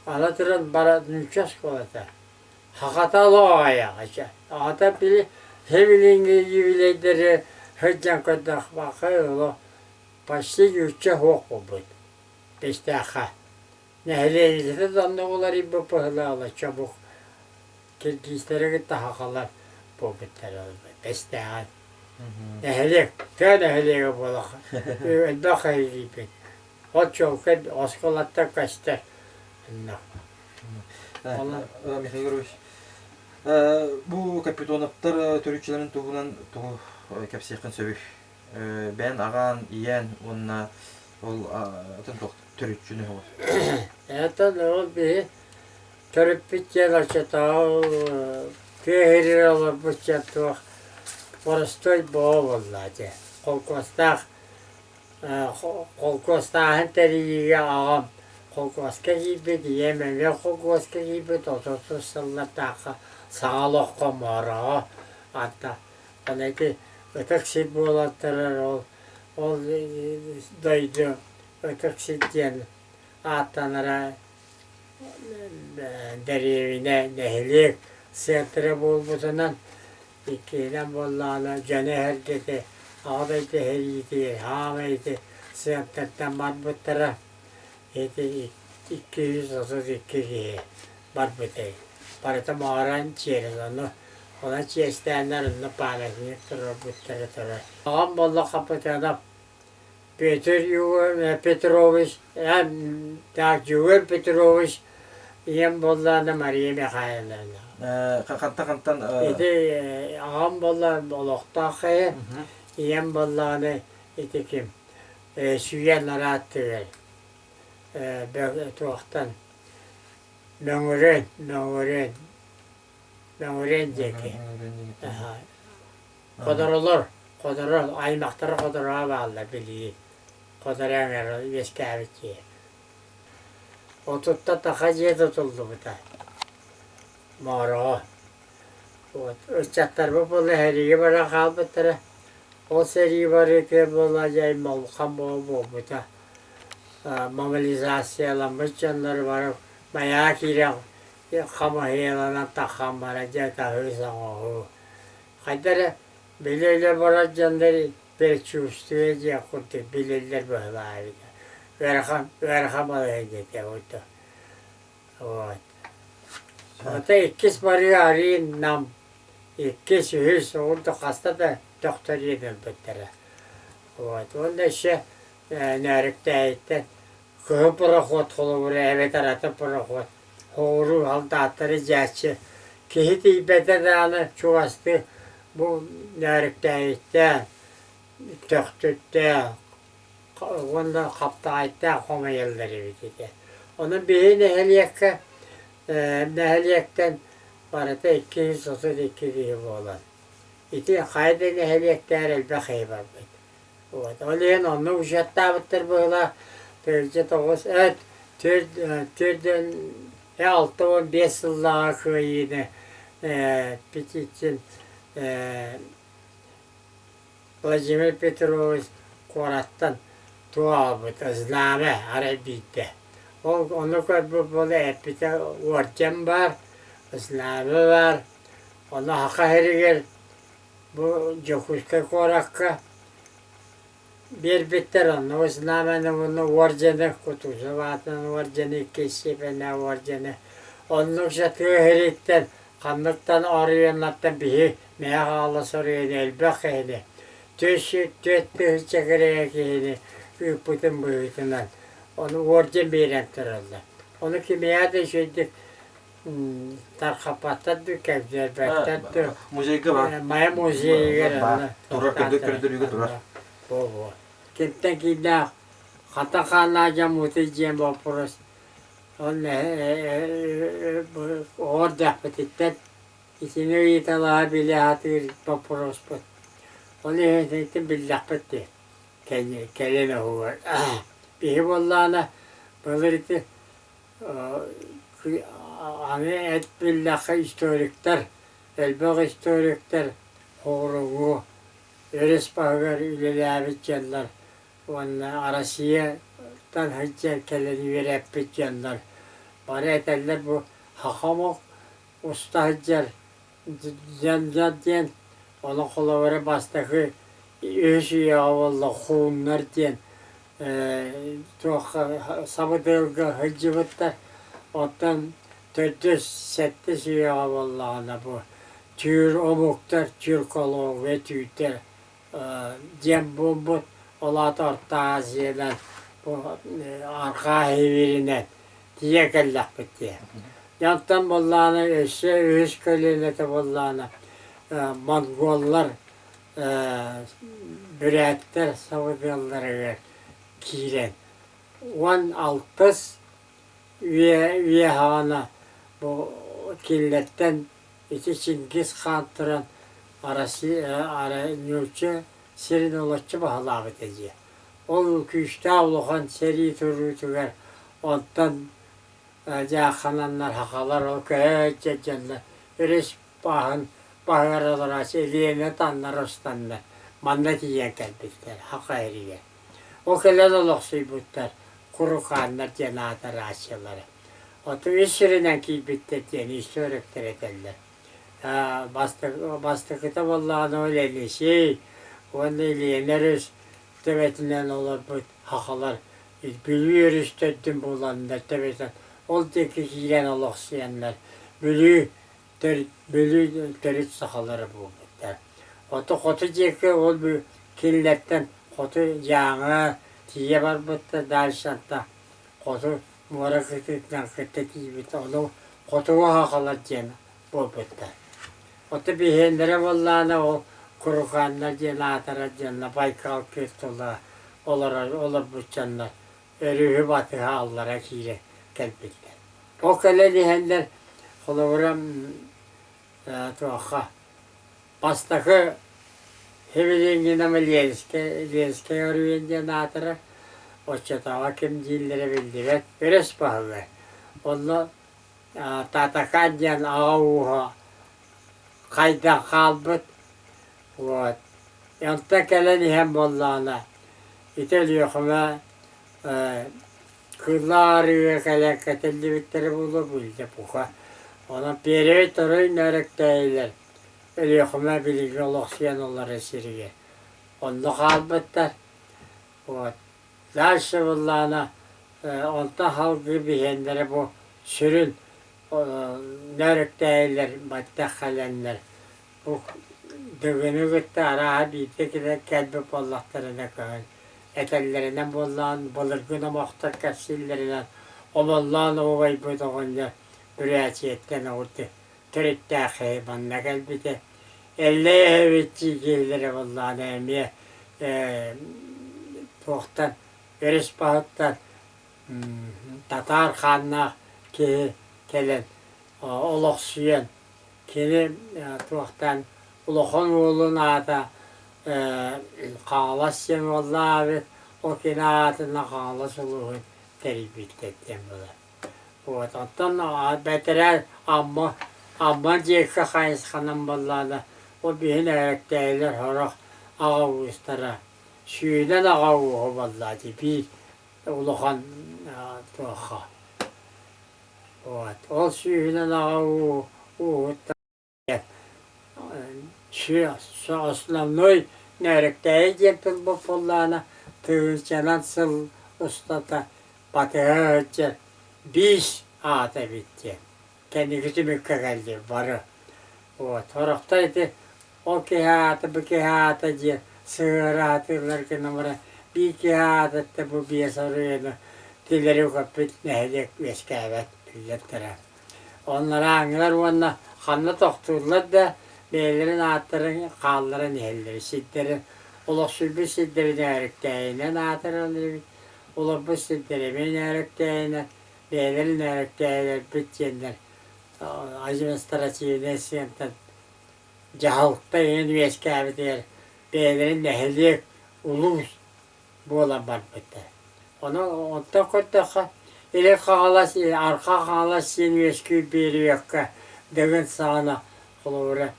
Anlatırın bara 3 skola tever. Hakata loğaya açar. Ata biri hevilingi yivilediri hıcan kadar bakıyor. Başlı yüce hok bu. 5 daha. Nehirlerde zanlıqlar bu pıhlı çabuk. Kirgistlere gitti hakalar bu bitler oldu. 5 daha. Nehirlik. Tüy nehirliğe bulak. Elbaka yiyip. O çok oskolatta kaçtı. Mikhail Yorovich, bu kapitonaптар төрүчүлөрүн тугунан кепсиякын сөбү. Ben ağan iyen onunla ol atın törüçünü olur. Это ну би törüpütçe çatağı tehiriyorlar bu çatağı. Простой boğuladı. Kolkostak teriye ağam. Kolkoska gibi diyemem ve kolkoska gibi 30 yıllarda sağlık komara hatta ona ki öteksi bulattırır ol daydı öteksi diyen attanara derevine nehlik sentre bulbusundan ikiden bollana canı herkese ağdaydı her yedi hamaydı sentreden marbutlara 232 barbute. Parata maran çeyrezanı. Ona çeşitlenlerin paylaşını tırır. Ağam bolla kapatana Petrovich, hem Jugal Petrovich, yem bollana Maria Mikhailovna. Kantan Ağam bolla olukta yem bollana kim? Süyenler attı. Tuğaktan Möngüren deki. Kodurulur, aymakları kodurluğa bağlı biliyi. Koduran verir, veskavit yer. O tutta takaciye tutuldu bu da. Mağara. Uçaklar bu bulu heriyi bırak albıtırı. O seriyi bırakır bulacağım malkam bu da. Mobilizasyonlanmış canları var. Bayağı kiren kamu heyelanan takam var. Ceta hırsan oğu. Kadar bilirler var canları bir çuştuğuya kurdu. Bilirler böyle abi. Verham alaya gitti orada. Orada ikisi barıyor arayın nam. İkisi hırs orada hasta da doktor yedin bittere. Onda işte nörükte köy parahot olur, evet arada parahot. Hoğru halda atları cahçı. Kihiti bededanı çuvastı. Bu nörükte töktütte, onda kaptayda koma yılları bitdi. Onun bir neheliyekten barata 232 yıl olan. İti kaydı neheliyekler elbette var. Oleyen onu uşatta bitir böyle Türkçe dokuz evet Türk'den 6-15 yıllığa kıyıydı için Vladimir Petrovich Korat'tan tuğa bu İslam'ı Arabiyde. Onu böyle hep bir de orcam var, İslam'ı var. Onu haka heriger bu Cokuşka Korak'a bir bitter onu, İslam'ın onu orcanı kutusu vatının orcanı keşifine orcanı. Onun şatığı heritten, kanlıktan arıyorlardan biri meye ağlı soruyordu elbette. Tüttü çekireye kiyini, bütün boyutundan. Onu orcan bir turuldu. Onu kimeye de şeydi, tarkapattadı, kevzerberttadı. Muzeyge var. Maya muzeyi var. Durar, kördür durar. Bu. Kimden kimden Katakanlarca muhtecem vaporos. Orada petitten içine yitalaha bile hatır vaporos bu. Onu hezmetin billah petti. Kelene huvar. Bir vallana böylece hani et billahı historikler, elbette historikler, horuğu, öres bağır ilerleyip canlar. Onunla arasıdan hıccar kelleni verip bitcanlar. Bana eterler bu hakamok usta hıccar can diyen onun kulaları bastığı öşü yavallı huğunlar diyen sabıdılgı hıccı bitler. Ondan 400-700 yavallağına bu tür omuktar, tür kolu ve tüyter cem bombut olat orta şeyler bu arka hevirine diye kellak bitti. Yantan bollağına öz kölelete bollağına Mongollar Büretler savıdılları kiren. 16 üye hana bu killetten iki Çingiz Han turan nürçü serin olatçı bahalı edeceği. Ol küçte avluğun seri türütüver ondan jahananlar hakalar o köçecenler. Öres baharalar eliyene tanlar ostanlar. Mandat yiyen kalbitler, haka eriye. O kelen olaksuy butlar, kuru kanlar cenahata rahatsızları. Otu işirinden ki bittet yeni işi örektir ederler. Bastıkıta vallahi öyle şey, onu eleyeneriz, tebetinden olur bu hakalar. Biliyoruz töttüm bulanlar, tebeten. Ol teki giren olaksuyanlar, bülü törüt sakaları bu bitler. Otu kotu ceki ol bu killetten kotu yağı tiye var bıttı dalşanta kotu mora kıtıktan kıtık bit onu kotu hakalar cena bu bıttı. Otu bihenlere vallahi o kurukanlar cena atara cena Baykal kırtıla olur bu canlar. Örühü batı hallara kire kelbitler. O kale dihenler kulavuram tuaha bastakı hevelengin ama lenske örüyence natara o çatava kim cillere bildiret veres pahalı. Onu tatakancan ağuha kayda kalbıt vat. Yanta keleni hem bollana İtalya kama kılları kalakatelli bitleri bulabildi buka. Ona peri torun nörekteyiler. Ölüyokuma bilgi olaksiyan onlar esirge. Onda kalbetler. Dersi bullana onda halkı bihenleri bu sürün nörekteyiler, batta kalenler. Bu dövünü gitti araha bitti ki de kelbi bollaklarına koyun. Etellerinden bollan, balırgına muhtar kapsillerinden o bollan o vay bu doğunca üretiyetten oldu. Türütte hayvanla kalbide. Elle evitçi geliri vallahi emiye tohtan, veris bahattan Tatar kanına ki kelen olak suyan kini tohtan ulakon oğluna ata Kağlasın vallahi abi o kinaatına kağlas oluğun terbiyet ettim böyle. Ondan betere amma cekse kayıskanın vallahi o bihin erekteyiler horak ağavuzlara. Suyundan ağavuğu vallahi bir uluğun tuğha. O suyundan ağavuğu şu основной nörekteyi cepil bu pullana tığırcanan sıl ustata batığırca 5 ağda bitti. Kendi kütümükke geldi varı. Toraktaydı o kihata bu kihata diye sığır atırlar numara bir kihata da bu bir soruyordu. Dilleri kapıt nehedek veskavet billettere. Onlara anılar onunla kanlı doktorlar da beylerin atların kalların elleri sidderin ulaşılmış sidderin erekteğine atırın ulaşılmış sidderin erekteğine beylerin erekteğine bitkenler acımıstaracı nesiyenden cahalıkta yeni bir eski abi der beylerin nehirlik ulus bu olan var bitti. Onu ondan koydaka ile kağalas arka kağalas yeni eski bir yakka dağın sağına kulavuğra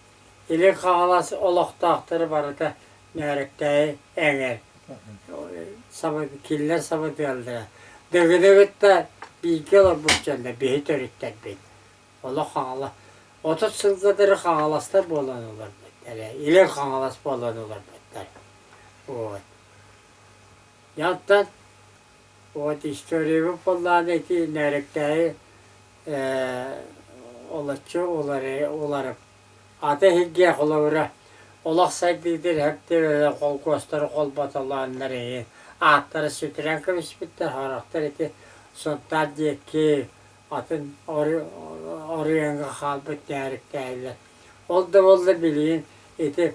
İli kağalas olaktaktırı barıda nörekteyi eğer. Killer sabı değildir. Dıgıdıgıt da bilgi olur bu cende, bihi törütten bil. Ola kağalas. 30 sılgıdırı kağalaslar bolan olur bitler. İli kağalas bolan olur bitler. Yantan istoriyi bollaneti nörekteyi olatçı olarım. Ata higge kulavuğra olak saydıdır hep de böyle kol kostları kol batalanları yiyin. Atları sütüren kıvış bitti harakter eti sontar diye ki atın oruyanga kalbet değerlik değerler. Oldu bilin eti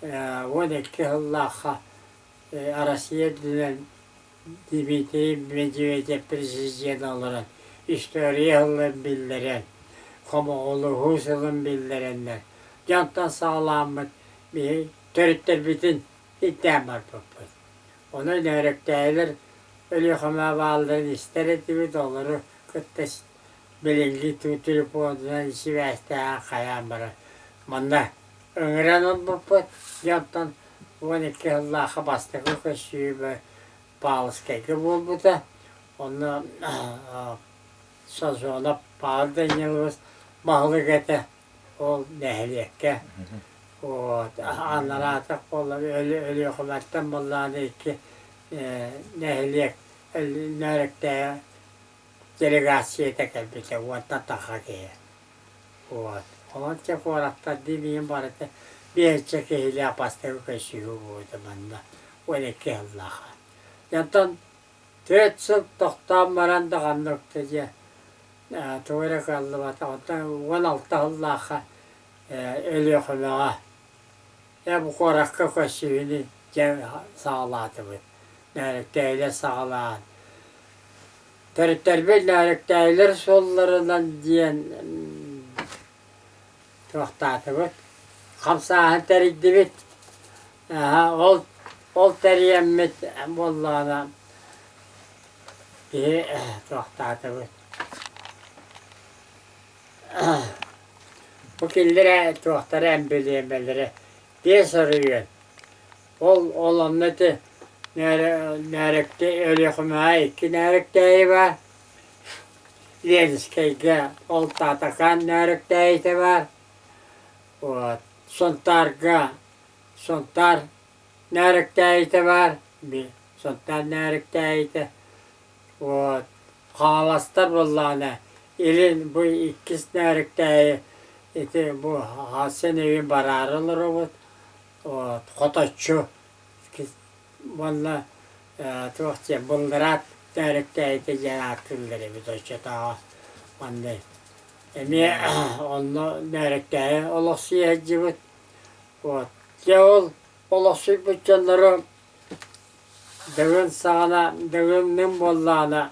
12 yıllaha Arasiye dünen Dimitri Medvedev prezident olarak İstoriye yılın bildiren, Komoğlu Husul'un bildirenler. Cantan sağlamlık bir törüttür bütün iddiam var bu. Onu nörükteyilir, ölü koma bağlıların ister etimi doluru kıttas bilingi tutulup olduğundan işi ve isteyen kayan var. Manda öngören ol bu. Cantan 12 yıllaha bastığı köşüyü ve bağlıskayı bul bu da. Onu sözüne bağlıdan yılımız bağlık ete ol nehliyeke. O anlara atak oldu ölü hükümetten bunlardan iki nehliyek nörükte delegasiyete gelbite vata takakeye. Onun çok olarakta demeyeyim bari de bir çekeyle yapastığı köşüğü bu zamanda. 12 yıllaha. Yandan 4 yıl doktan varan da kanlıktı diye. Doğru kaldı vata. Ondan 16 yıllaha ölü hükümete. Ya bu korakka köşüğünü sağladı bu. Nörükteyle sağladı. Terbiye nörükteyler sollarından diyen tohtadı bu. Kamsahan terikdi bit. Ol teriyemmet bollağına bir tohtadı bu. Bu killere tohtarı embeliyemmeleri diye soruyor. Olanları nörükte ölü hükümete iki nörükteyi var. Lenskayga ol tatakan nörükteyi var. Sontar nörükteyi var. Bir sontar nörükteyi de. Halastar bollağına. İlin bu ikisi nörükteyi bu Hasan evin bararılır o. Kotaççu. Valla tuhçe buldurat nörükteyi de cenatılları bir doçça daha. Valla. Emi onu nörükteyi olasıya cıvıt. Yağıl olası bütçenleri dağın sağına, dağının bollağına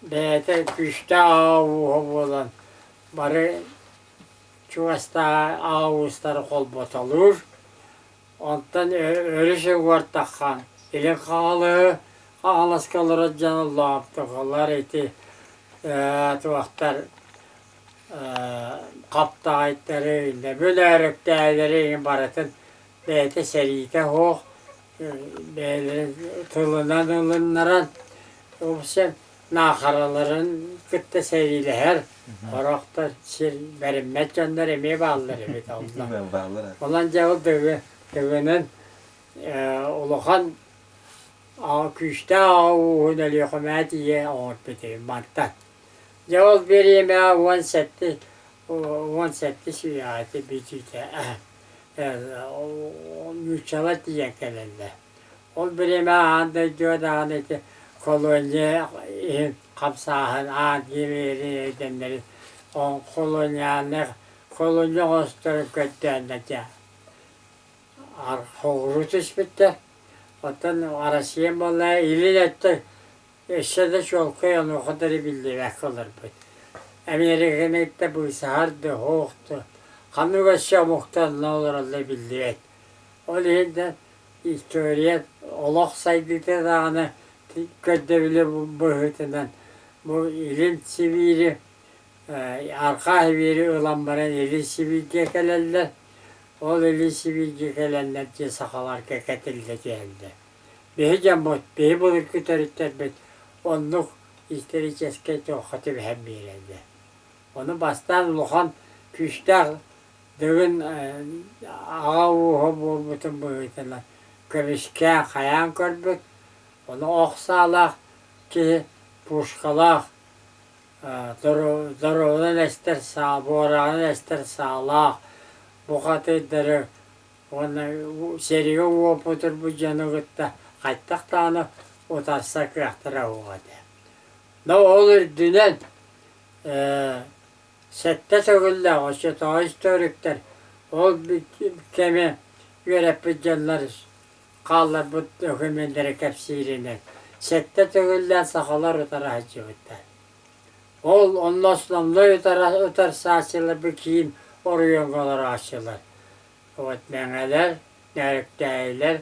beyte güçte avu olan bari çuvasta avuzları kol botalır. Ondan ölüşü var takkan. İlin kalı, ağlaskaları canı tıkırlar eti. Tuğaktar kapta ayetleri, böyle değerleri ibaretin beyte seriyete hoğ. Beylerin tılından ılınların sen nakaraların kıtta seriyle her oraktar sir verilmek gönder emeği bağlıları bir Allah. Olan cevap dövünün ulukan küçte ağuğun ölü hükümetiye ağırt bitir mantan. Cevap vereyim ya 17 süyahati bitüte. Müçalat diye gelirler. Ol birime anda diyor da hani kolonya kapsahan ağır gibi edenleri o kolonya gösterip götürdüğünde Hoğrutus bitti. Otan arasıyım vallahi ilin etti. Eşede çolkuyan o kadarı bildi ve kalır bu. Amerika'nın etti bu sahardı, hoğdu. Kanı başa muhtar ne olur Allah bildi et. O yüzden historiye olak saydı da dağını götürebilir bu hıtından. Bu ilin siviri, arka eviri olan bana ilin siviri gekelerler. O ilin siviri gekelerler diye sakalar keketildi geldi. Bir cemot, bir bulut kütürükler bet. Onluk isteri keske tohati bir hem birinde. Onu bastan luhan küçler dövün ağavuhu bütün bu hıtından. Kırışken kayan körbük. Onu oksalak ki puşkalak. Darı'nın ester sağ, bora'nın ester sağlak. Bu katıdırı. Onu seriye uğupudur bu canı gıtta. Kayttak da onu utarsak yaktıra uğadı. Ne olur dünen sette sögülle, o şey ta historikler. O kemi görep canlar kallar bu hükümendere kapsirine. Sette tügüller sakalar utara hacı öter. Ol onun aslamlı öter saçılır bir kiyim oruyon kadar açılır. Evet meneler, nerikdeyler,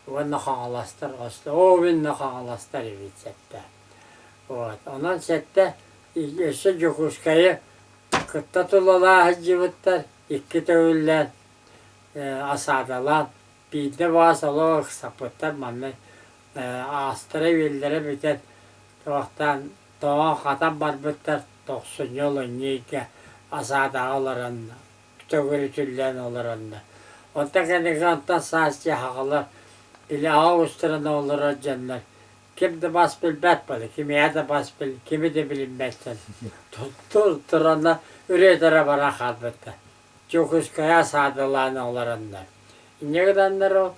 ve nakağalastar aslı. O bin nakağalastar evet sette. Evet, ondan sette işte Cukuşka'yı kıtta tulala hacı öter. İki tügüller asadalar. Bir de vasalı sapıtlar manne. Astıra villere biter. Toğtan Doğan hatan var biter. 90 yılın neyke asada alırında. Tügürü tüllen alırında. Ondan kendi kantan sahisi haqılar. İli Ağustos'ta olur canlar. Kim de bas bilbet böyle. Kimi de bas bil. Kimi de bilinmezsen. Tutturana üretere bana kalbette. Çok üskaya sadılarını alırında. Ne kadarlar o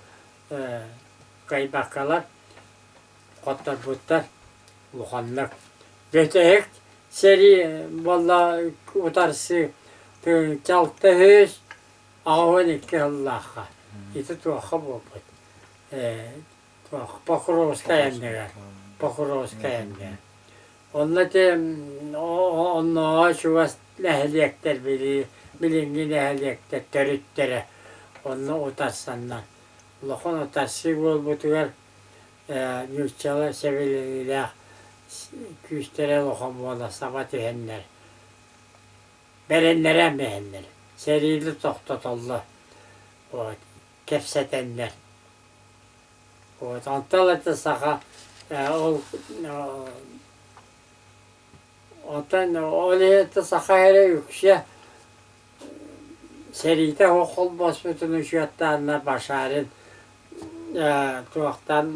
kaybakalar. Kotlar butlar. Luhanlık. Götehek seri valla utarsı çaltı hüz ağın iki Allah'a. İti tuğha bu bud. Pokrovska yendiler. Pokrovska yendiler. Onunla de onunla şu lehliyekler bilingi lehliyekler törütleri. Onunla utarsanlar. Luhan utarsı bol butular. Yurtçalar sevilir. Küstere lokum valla sabat ehenler. Berenlere mehenler. Serili tohtatollu. Kepsetenler. Antalya'da saha ondan oluyette saha hele yükse seride okul basbutunu şu yattanlar başarın tuğaktan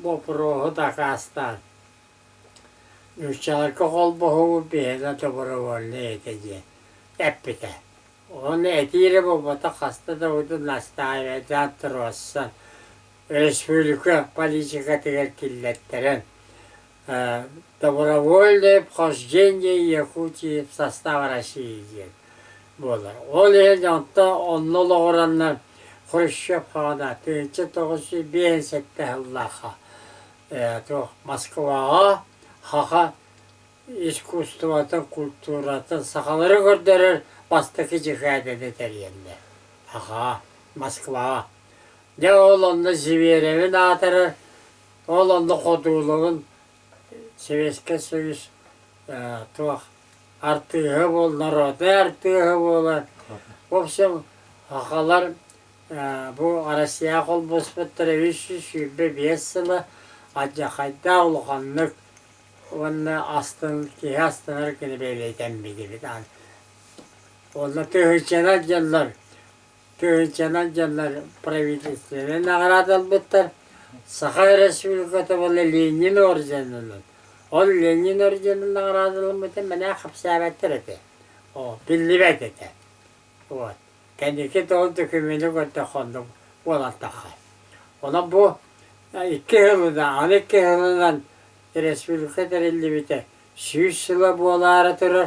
Bopuru da kastan. Yuşçalar kokol bohu bihena toburu volle edeceği. Hep biter. Onu etiri bu bota kasta da uydu nastayı zattır olsan. Respublika politika teger killettiren. Добровольное вхождение Якутии в состав России. Ол елде оннол ораннан Хрущев хана түйінші тоғысы бейін сәтті Аллаха. Москваға хаға искусствоатын, культуратын, сақалары көрдерер бастықы жихады детер енді. Хаға, Москваға. Не ол онды жіберевін атырыр, ол онды қодулығын Советский Союз артығы бол, народы артығы болар. В общем, хақалар bu Россия қол боспыттыр 305 жылы Аджахайда ұлғанлық оны астыныр күні бейлейтен бейді. Оны түйіншенат жаллар правительствені нағырад албыттыр. Сақай Республикаты бұл Ленин орденінің. Ол Ленин орденінің нағырад албыттыр, мәне қапсабәттір еті. Білді бәт еті. Kendiki doğru dökümünü gördü kondu olan takay. Ona bu 2 yılından, 12 yılından Respublika terilli biter. 100 yıla bu olayı durur.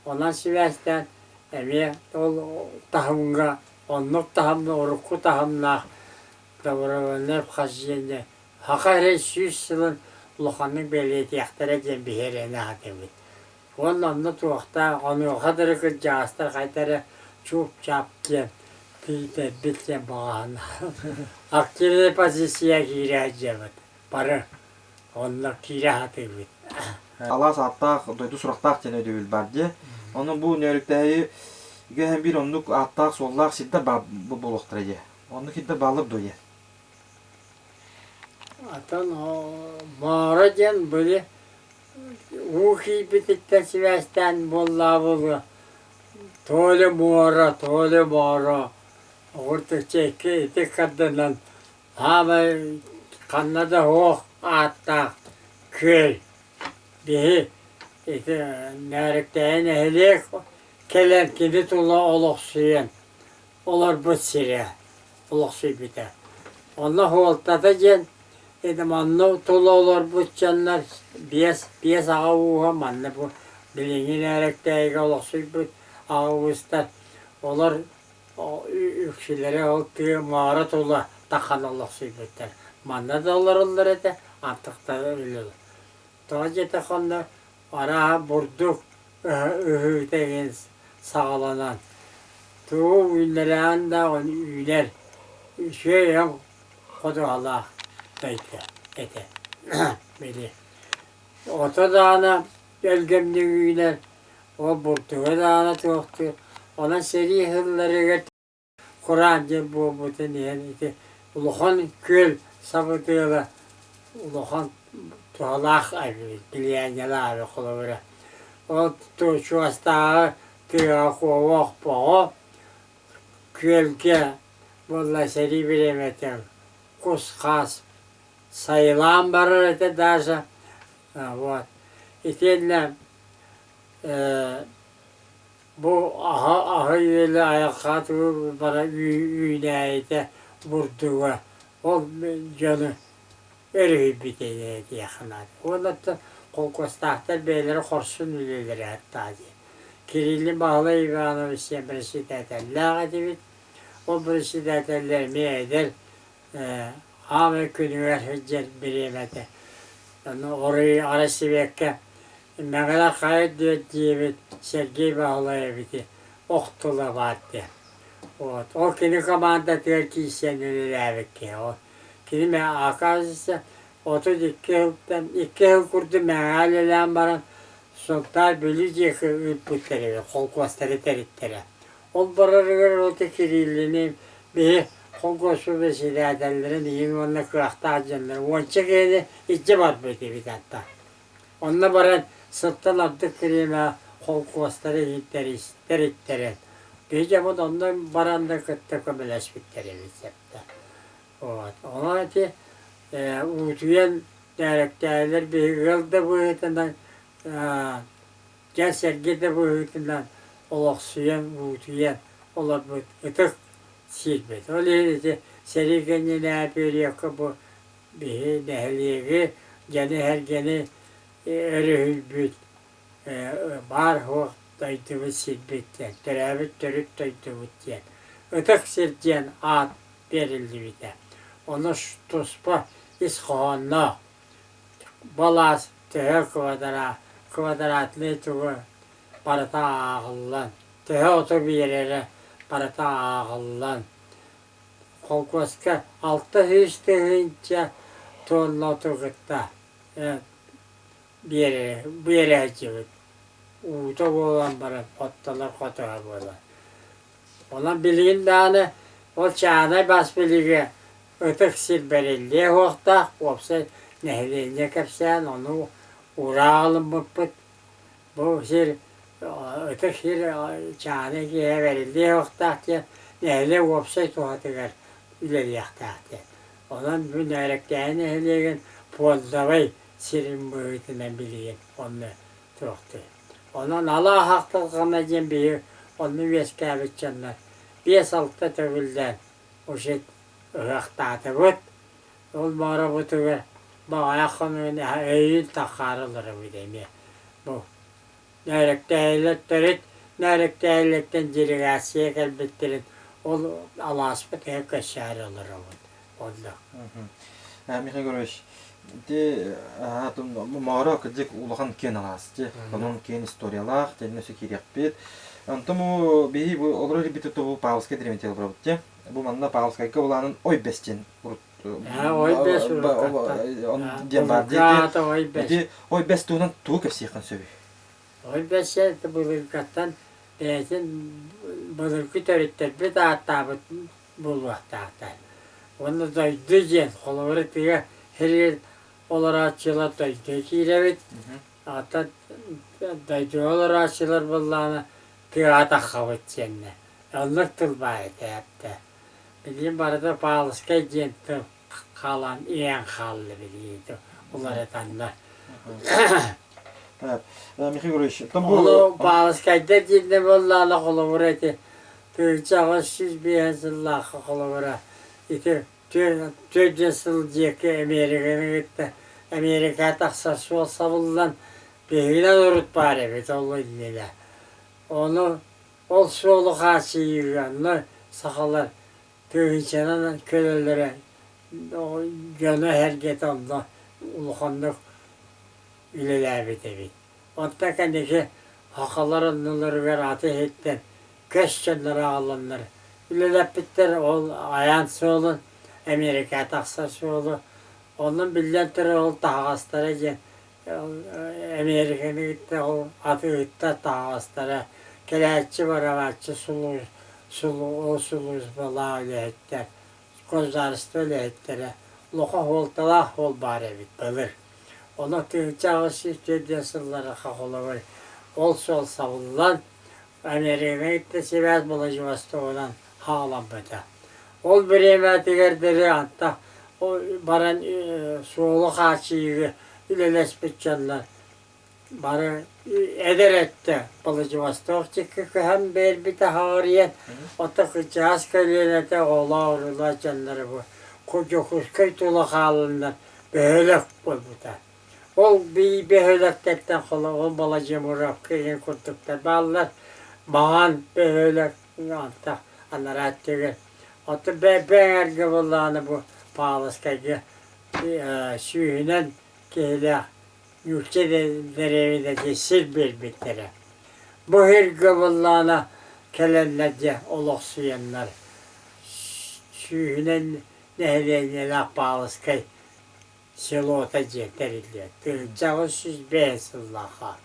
Ondan Sivas'tan emi tahımga, onluk tahımla, orukku tahımla davranlar khasiyende. Hakayret 100 yılın Luhan'ın belirti yaktara cembihirene hatemit. Ondan da tuğakta onu o kadar kırcağızlar kaytarı çok çapken, bitti bağına. Aktive pozisiya gireceğim. Para, onunla kirahatı bit. Alas attaq, doydu suraqtaq tene ödül bardi. Onu bu nörükteyi hem bir onluk attaq sollaq sidde bu buluqtırıcı. Onu kidde balıp doyu. Atan o mağaracan böyle uhi bitikten Sivas'tan bolla bulu. Tole mağara. Orta çeki eti kadından. Ama kanada hoğ attaq, köy. Bihi nərikdəyin əhlik kələn kedi tulla oluq suyan. Olar bu sirə. Oluq suy bitər. Onlar hoğultada gen. Edim anlı tulla olar bu canlar. Biyas ağa uğa manlı bu. Bilingin nərikdəyiga oluq suy bit. Ağa uğustar. Olar Ükşilere o ki mağara tola takan Allah söylüyorlar. Manna da olur ete, artık da öyle olur. Daha jete kanda ara burduk öhüteğin sağlanan. Tuğ ünlerin de on üler. Şey yok, kodu Allah dayıtı, ete. Beli. Ota dağına gölgemli üler. O burtuğa dağına tuğuktu. Ona seri hılları get. Kur'an'cı bu teniyeti. Uluhan köl sabıtıyla. Uluhan tuğalak abi. Bileyen yala abi kulağıra. O şu hastağı tuğak ovak bağı. Kölge. Vallahi seri bilemedim. Kuskas. Sayılan barır ete daşa. Вот. İtenle bu aha yöyle ayakatı bana üyneyde vurduğu o canı örüyü biteydi yakınadı. Onda da kolkostaktar beyleri korsun üleleri hatta diye. Kirillin bağlı İvanovich birisi dedeller edibit. O birisi dedeller mi eder? Ahmet Günüver Hüccel bilemedi. Yani orayı arası bekke Mağala kayıt diyebit Sergey bağlayabiti. Oktula battı. O kini kamanda Türkiye senelere ki o. Kini me akazısı 32 yıl kurdu meğalelen baran sultan bölücek ülpütleri, kolkosları teritleri. O bararılar o tekiriliğini bir kolkosu ve silahlarların iyi onunla kırakta acınları. O çekeydi içi var böyle bir hatta. Onunla baran sırttan attık kirime kolkosları teritleri. Gece bu ondan baranda kıttı kömeleş bitleri bizde. Ona ki uğutuyen değerler bir yılda bu hütünden gel sergide bu hütünden olaksuyen, uğutuyen ola bu ıtık silbet. Öyleyse seri gene ne yapıyor yakı bu bir nehliği gene her gene örühülbüt bar hoğ daydığı silbetten terabit törüp daydığı diyen ıtık sildiyen at verildi bir de. Onu tospa iskoğanla balas tühe kvadratlı tuğu parata ağıllan tühe otur bir yere parata ağıllan kolkoska altı hiç tühünce tonla oturgutta bir yere hacıvıt uğuta boğulan bara ottalar kotağa boğulan olan bilgin dağını o çağına bas bilgi ötük silberilliğe hoğda, opsa nehliğine kapsayan onu urağalım bıpıt. Bu sir ötük sir çağına giye verildiği hoğda ki nehliğe opsa tuhatıgar ileri yakta. Onun bu nehlikleyen nehliğin pozdavay sirin boyutundan bilgin onu tuhattı. Onun Allah hakkılığına cembiyi onu veskabit canlar. Bir saltta tövülden o şey Öğretmen'de bud, ol bara butuver, bağaya kanun eğil takarılır bu demi. Bu nerede eğilettirit, nerede eğiletten dirigasiye gelbettirin, ol alasbet hep kaşar olur o. Oldu. Mikhail Gorovich, de bu mağara kıcık ulakan ken alasçı, onun ken istoriyalar, tenisi kiriyakbet. Antomu behi bu olur bir bu Pavlovska diremetel bravutçı. Bu manda Pavlovskayka olanın oy besçen urut. Oy bes urut. On dembar dedi. Oy bes tuğundan tuğu kapsiyakan söbü. Oy bes ya bulurkattan besin bulurku törüttür bir dağıtta bulvak dağıtta. Onu da düzen kolları diye her yer olarak açılar da kirevit. Hatta da olarak açılar bullağına kıyata kavut cennet. Onluk tılbaydı yaptı. Bildiğim barada Pavlovska gentim kalan, en kallı biliydi. Onları tanıdı. Evet. Mikhail Gorovich, tam Onu Pavlovska'da gentim Allah'la kolu vuraydı. Tüyçağı siz bir yazılla kolu vuraydı. Tüycesıl diyeki Amerika'nın gitti. Amerika taksası olsa buldan bir urut bari bir dolu dinle. Onu ol solu karşı yığınlı sakalar tığınçanan kölelere o gönü her get onda ulukanlık üleler bitebi. Otta kendiki hakalar onları ver ateş etten köşçenlere alınır. Üleler bitter ol ayansı olun Amerika taksası olun. Onun billetleri ol tahastara gen. Amerika'nın gitti o atı gitti tahastara. Keletçi var avatçı sulu bala öyle etler. Kozarıstı öyle etleri. Loka holtala hol bari bit balır. Onu tığıncağı şirket kakolu var. Ol savunulan Amerika'ya gitti Sivas bulacı bastı olan hağlan bıda. Ol bir emetiyerdiri hatta o baran soğulu kaçıyı üleleş bütçenler. Bana eder etti balıcı bastı. Çünkü hem bir de hariyen otak cihaz kalıyla da oğla canları bu. Koca kuşkay tula halından böyle bu da. Ol bir höylekten kola ol balacı murakkiyin kurtuklar. Bağlar mağan höylek anta anlarattığı. Otu ben erge vallahi bu pahalıskayı şühünen kehle yurtçe derevide kesir bir bittere. Bu her gavallana kelenlerce oluk suyanlar. Şühünen nehirlerine laf pahalıskay silota ceteriliyor. Tığıncağı süz beğensillaha.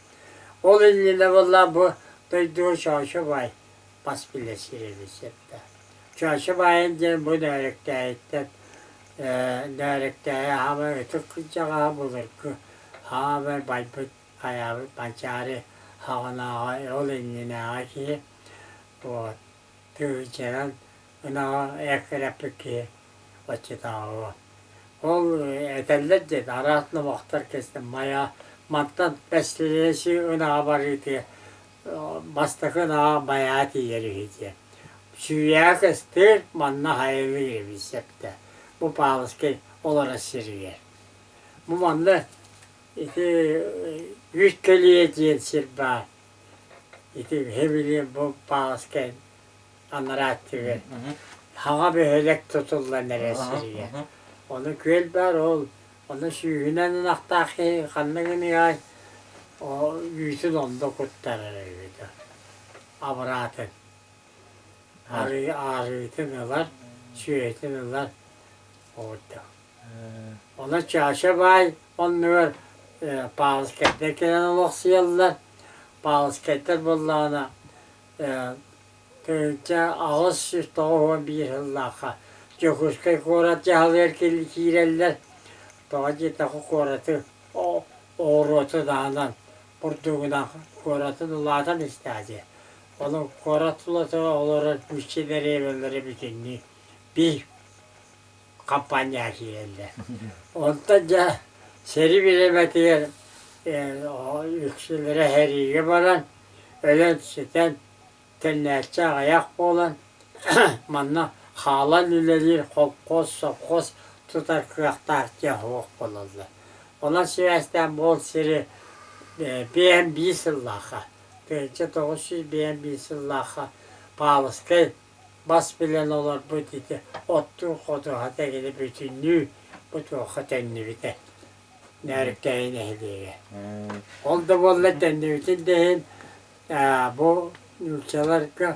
Ol eline valla bu duyduğu şaşı vay. Bas bile sirimiz hep de. Şaşı vayınca bu nörükte nörükte ama tıkıncağı bulur ki. Haber baypıt ayağı bançarı havana ol eline aki. Bu tığıncağı ona ekreplik ki açıda o. Ol eteller dedi, aratlı vaktar kestim, maya mattan besleyesi ona haberiydi, bastakın ağa bayatı yeriydi. Şüya kestir, manna hayırlı gibi septe. Bu pahalıskı olarak sürüyor. Bu manna yüz kölüye diyen sirba. Hevili bu pahalıskı anlattı. Hava bir hölek tutullar nereye sürüyor. Onu köl bar ol. Onu şühünen aktaki kanlığını yay. O yüzün onda kurtarır evde. Avratın. Ağrıtın alar. Şühütün alar. Orada. Ona çarşı bay. Onlar bağlısketlerken oluksuyallar. Bağlısketler bullağına tığınca ağız süstü o bir hıllaka. Çokuskay koratı haber kireliler. Bağcı takı koratı o rotu dağından burduğundan koratı dağdan istedi. Onun koratılatı olarak müşterileri evleri bütünlüğü bir kampanya kireliler. Ondan seri bir emetiler o yükselere her iyi baran ölen süten tennetçe ayak olan manna halan ülelir, kopkos, sopkos tutar kıyaktar cehvok bulundu. Ona süreçten bol siri bir sıllaka. Tığınca 900 bir sıllaka pahalıskı bas bilen olur bu dedi. Ottu kodu hata gidip bütünlüğü bu tuğu tenli bite. Nerikteyin ehliye. Oldu bolla tenli bitin deyin bu ülkeler ki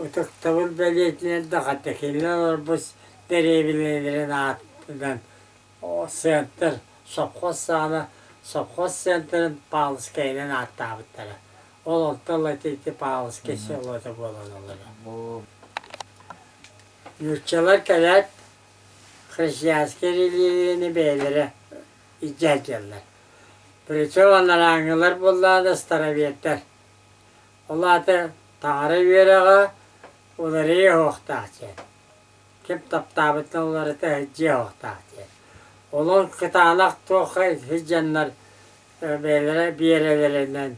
Utaktabıl belediyeler de kattekiler var bu derevilerin altından o sentr sopkos sağına sopkos sentrın pahalıskayla hatta bittere. Olantala teti pahalıskayla olata bulan olur. Yurtçalar kadar Hristiyanskeriliğini beylere icacırlar. Britovanlar anılar bunlar da staraviyetler. Allah da Tanrı yüreğe onları yok tahtı. Kim taptabıtlı onları da hıccı yok tahtı. Onun kıtanak toğu hıccanlar beylere bir yerlerinden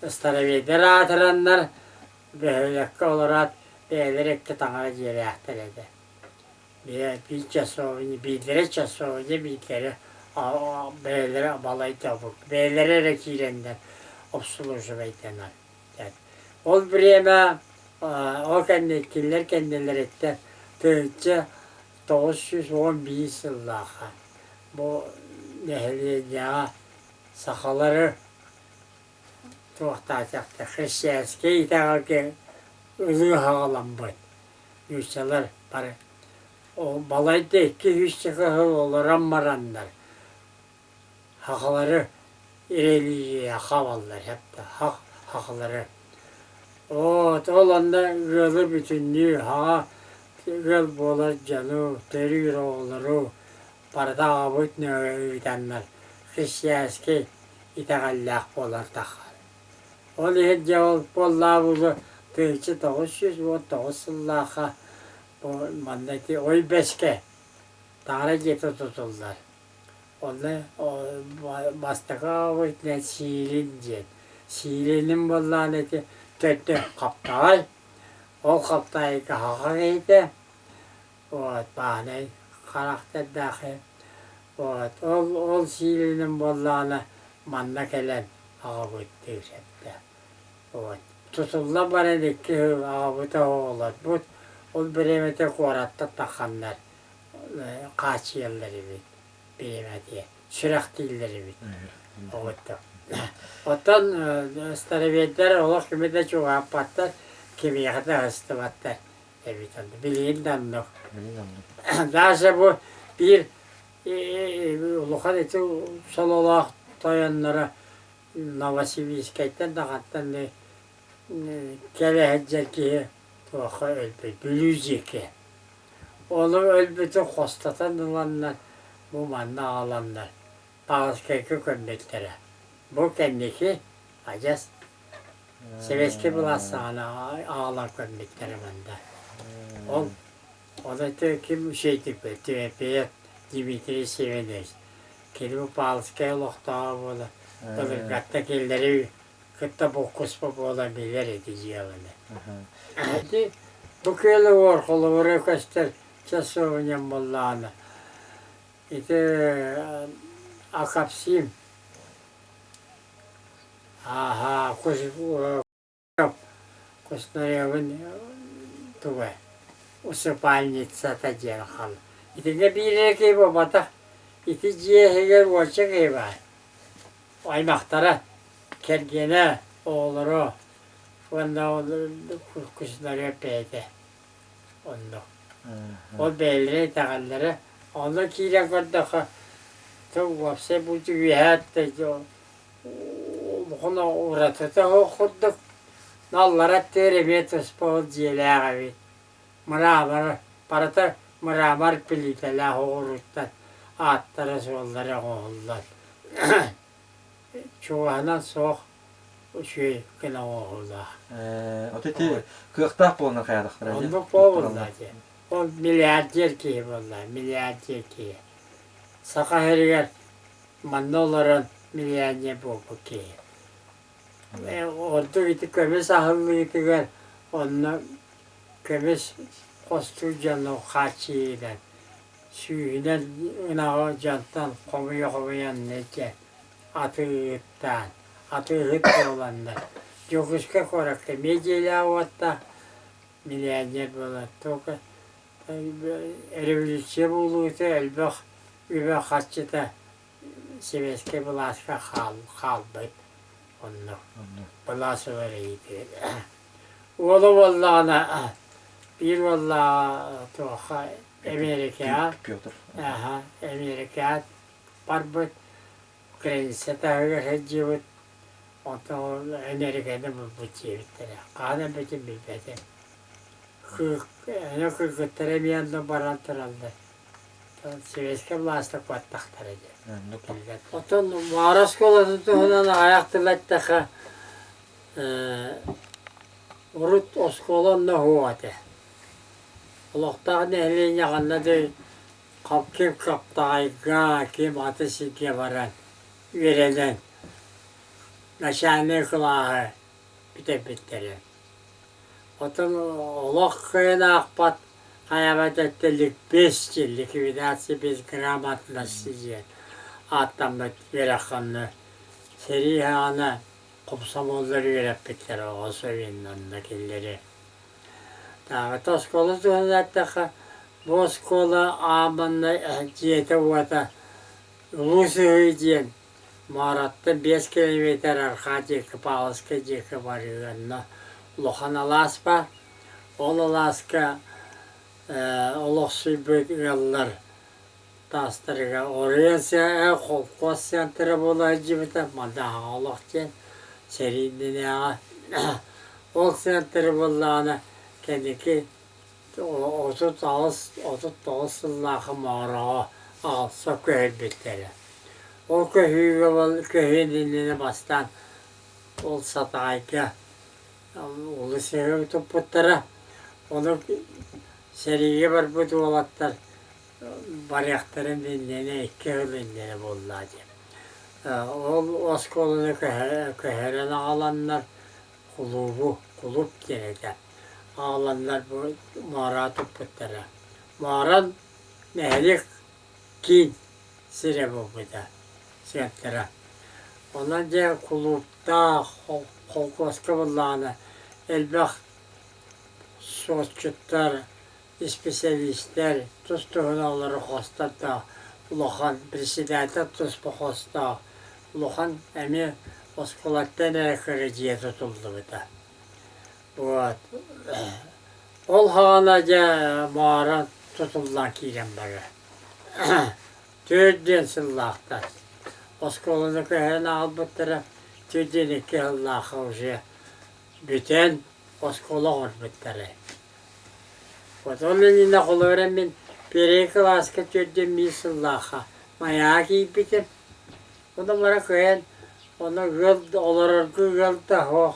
ıstaraviyetler atıranlar böylelikle olarak beylere kıtanak yüreğe edi. Bir çasovunu, bir çasovunu bir kere beylere balayı tavuk, beylere rekilenden obsulucu beytenler. Ol birime O kendileri etti. Tığıtçı 911 yıllığa. Bu nehliye sakaları tuğtacaktı. Hristiyanske itağı ılığı hağalanmış. Yuşalar para. O balayda 2-3 çıkığı olur ammaranlar. Hakaları ireliye havallar hep de hakaları. O olanda yolu bütünlüğü ha yol bolar canı deri oğulları parada abut ne öğrenler. Hristiyanske itagallak bolar takar. O lehçe ol bolla bulu tığçı 909 yıllaha o mandaki oy beşke tara geti tutuldular. Onu o bastığa ne Şiirince. Şiirinin bollağındaki töttü kaptay. O kaptay kahakaydı. O bahane karakterdaki. O Şiirinin bollağına manda gelen ağabey tevşetti. Tutuldu bana dikki ağabey oğlan. O biremete koratta takanlar. Kaç yılları biremete. Sürekli dilleri bit. Otan starabiyetler ola kimi de çok apatlar, kimi kadar hasta batlar. Evet, bileğinden de. Daha bu bir ulukan eti sol olarak dayanlara Novosibirsk'ten de hatta kere heccer ki tuğha ölbü, bülücü ki. Onu ölbütü kostatan olanlar, bu manda ağlanlar. Bazı kekik kömbekleri. Bu kendiki acas. Seveski bulasana ağlan kömbekleri manda. O da kim şeydi böyle, tüvepeye Dimitri Sevenir. Kelime Palskaya loktağı böyle. Böyle gatta kelleri kıtta bokus bu olabilir edeceğini. Hadi bu köylü orkulu oraya göster. Çasovunyan bollağını. Akapsiyim. Aha, куснаевын тугай. Усыпальница та дерхал. Итинге биреки бабата. Ити жиехегер очак эйба. Аймактара келгене оолору. Онда куснаре пейде. Ондо. Ол бейлere тагallere. Onda kire kodaka. Tu vapse bu tüvihatte jo. Buna uğratata o kudduk. Nallara terebetus pol jilavi. Maramar parata maramar pilitela horuttan. Attara sollara oldular. Çoğana soğuk şey kına oldu. O teti kırktak bolna kayadıktır. Onda oldu. O milyarder ki vallahi milyarder ki. Saka heriger mandoların milyarder bu ki. Orada gitti kömüş ahıllı gittiler. Onunla kömüş kostu canlı kaçıyla. Suyuna ınağı cantan komuyan nece. Atığıttan. Atığıt olanlar. Yokuşka korakta. Meceli avatta milyarder bolar. Toka revolüsiyon bulduğu elbak übe kaçıda Seveske Bulaska kaldı. Onu Bulası var iyiydi. Oğlu vallağına bir vallağı toka Amerika'ya Amerika'ya barbut kraliçete hıcıvıt ondan Amerika'da bu çevirtleri. Kana bütün bilmedi. Ne kırkıttıramayan da barantırandı. Seveske Bulas'ta kuattaktarıcı. Otan varas kolası tuğunan ayaktılattaka urut oskolan ne huvate. Allah'ta nehlin yakınladı kim kaptayga kim ateşi kevaran vereden naşane kılahı biteri. Otan Allah kıyına akbat hayabat ettilik 5 yıl likvidasi biz gramatlasıcı. Atlamak verakhanlı seri ana kopsamolları verip bitler o soyunlarındakileri. Тоскола туһунаттаха боскола аманна жете уата лусуй диен маратта 5 километр арқа жекі палыска жекі барыганна улахан аласпа ол аласка олықсуй бөтіңаллар тастырыға ориенция қолқос центрі бола жібіті мандаға олық ден серейденеға ол центрі болағына кәдекі 39 жыллағы мағыраға алса көйбеттері. Ол көйігі бол көйденені бастан ол сатайға олы сеуі тұппыттары. Оны серейге бар бұты олаттар баряқтарын дендені 2 жыл дендені болды. Ол осколыны көйерін ағаланlar құлып денеді. Ağlanlar bu mağara toputları. Mağara nehlik kin sire bu da. Siyatlara. Ondan kulüpta kolkoska bullağını elbaq sosçutlar, spesyalistler tustuğunaları hasta da ulahan presidenta tuspu hasta. Ulahan emi oskolatten ekariye tutuldu bu da. Вот. Ол хағанаja мағара тұтылдан кейлен бары. 4 жыллақтар. Осколыны көйін албыттыры 4 жыллақы уже бүтен осколы ғыр бұттыры. Вот ол еліне қолы өрен мен перей класқа 4 жыллақы мая кейіп бітім. Оны бара көйін, оны оларырғы ғылды хоқ.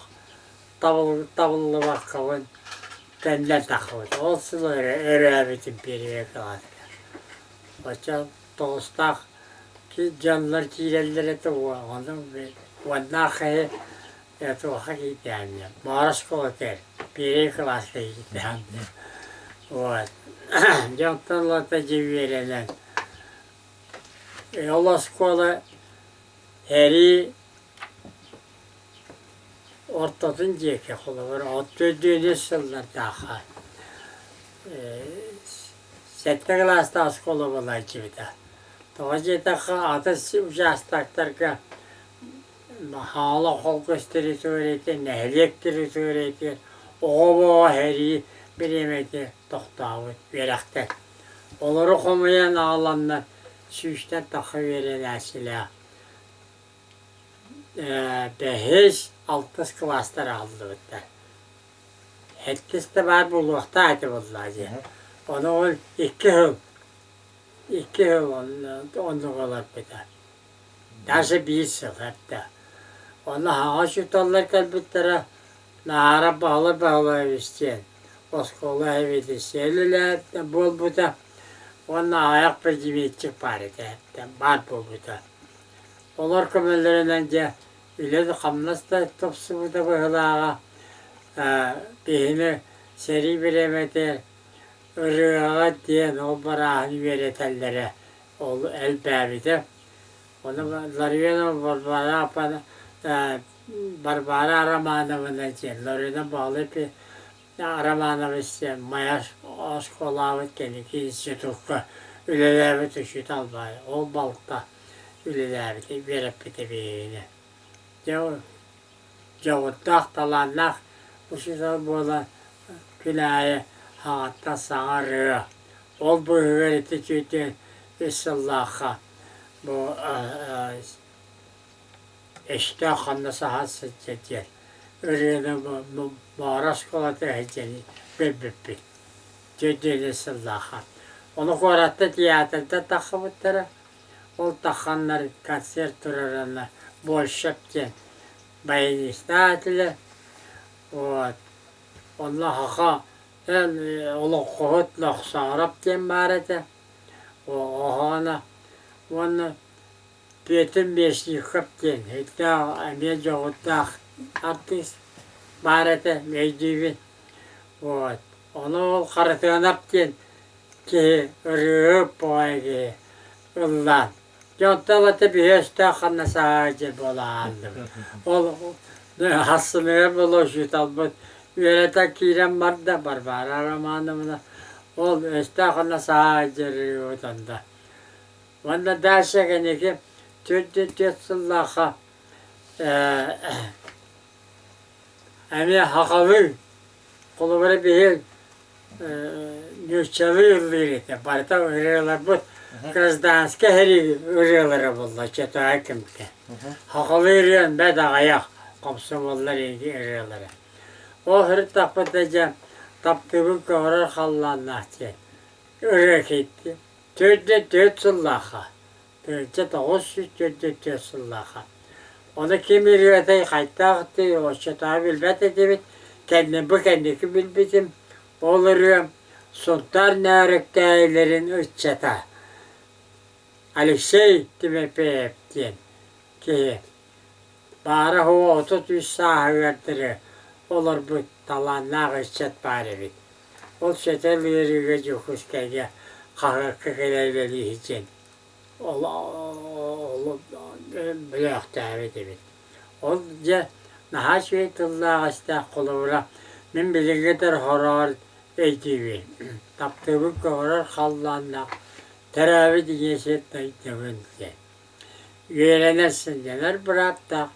Табылы баққауын тәнлер тақауын. Ол сыл өрәбетін переве қалады. Бача тоғыстақ жанлар кейлелер еті оның онна қайы еті оқа кейті әміне. Мараш қолатер, переве қаласқа кейті әміне. Жантан лата жеверенен. Ол осколы әрі ortadan jeke kolu var. 34 жылдардағы. 7 klasta askolu bolay jibida. Toğa jetaqı ata jastaqtarga hala kol gösterisi öğreti, nehlektirisi öğreti, oğu heri biremeti toxtavı veraktar. Onları komayan ağlanlar süyüşten tağı veren asila. 5-6 klaslar aldı bitti. Hetkisi de var bu luqta aytı buldular. Onu 2 yıl. 2 yıl onu olar bitti. Даже 1 yıl hatta. Onu hağa şutallar kalbitleri nara bağlı isteyen. Oskolu evde selüler bol buda. Onu ayak bir cimetçik var idi. Var bol buda. Onlar kömellerinden de üle de kamnasta topsu buda bıhılağa. Bihini seri bilemedi. Irığa diyen o barahını veretellere. O el bäbide. Onu Larivena Barbara Aramanova diyen. Larivena bağlı bir Aramanova isteyen. Mayaş aşkolavut kendiki institutka. Ülelerimi tüşüt albay. O balıkta ülelerimi verip bite beyine. Cavuttak talanlak. Bu şuta bola külahı hatta sağırı. Ol bu hüveriti tütün Allah'a. Bu eşte xannası hasıcı diye. Örüğüne bu mağaraş kolatı heceli. Bebebbi. Tütün Allah'a. Onu koratta tiyatrda takıbıtları. Ol takhanlar konser turarına bol şöpken. Bayın istatili. Allah haqa. Ola qohut laqsarab diyen barete. Oğana. Onu betin beşli kıp diyen. Hatta emye joğuttaq artist barete mecdibin. Onu ol qaratığanap diyen. Ki ırıp boğayı. Ulan. Jontalatı bir höste xanna sağacı bola aldım. Ol hasılıyor bolo şut albut. Üyelete kirem var da Barbara romanımda. Ol östahına sağa geliyor otanda. Vanda derse ki Türk sıllaha emi hakalı kulubları bir nüçalı yılları parta örüyorlar bu Kızdanska heri örüyorlar bunlar çeto hakimke. Hakalı yürüyen be de ayak kapsamalar örüyorlar. O her tapıtacağım taptığı kavrar hallanlahtı. Örek etti. Türk sıllaha. Türkçe doğusu Türk sıllaha. Onu kim yürüyete kaytaktı, o çatağı bilbet edibit, kendiki bilbitim, olurum, sultan nörükteylerin üç çata. Alexey Timofeyev diyen ki, bari hova 33 saha verdirir, olur bu talanlar üç çat bari bit. O çatal yürüyge cukuskaya, kahır kıkılayları için. Allah bilek davet edin. Olca naha şey tıllah asta kulura min bilgeter horar eytivi. Taptığı korar hallanla teravi diyeset taytavınca. Üyelenesin dener bırak da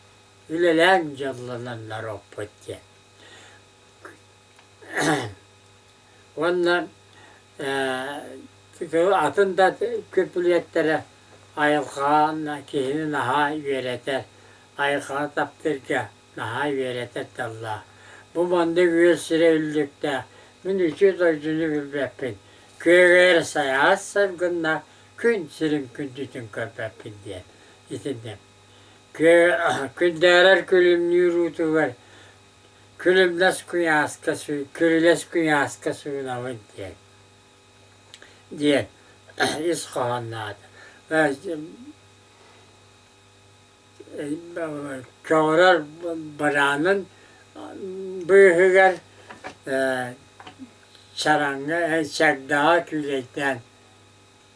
ülelen canlananlar opatya. Ondan atında köpüliyetlere ayılkan kihini naha üyereter. Ayılkan taptırka naha üyereter Allah. Bu banda güzel süre öldükte min 300 oyuncunu bilbepin. Köye sayas sargınla gün sürüm kündütün köpepin diye. İtindim. Künderer külüm nürutu var. Külüm nas kuyaskası, külüles kuyaskası unavın diye. Diye. İskanladı. Ve kavrar baranın büyüğüger çaranga çakdağa külekten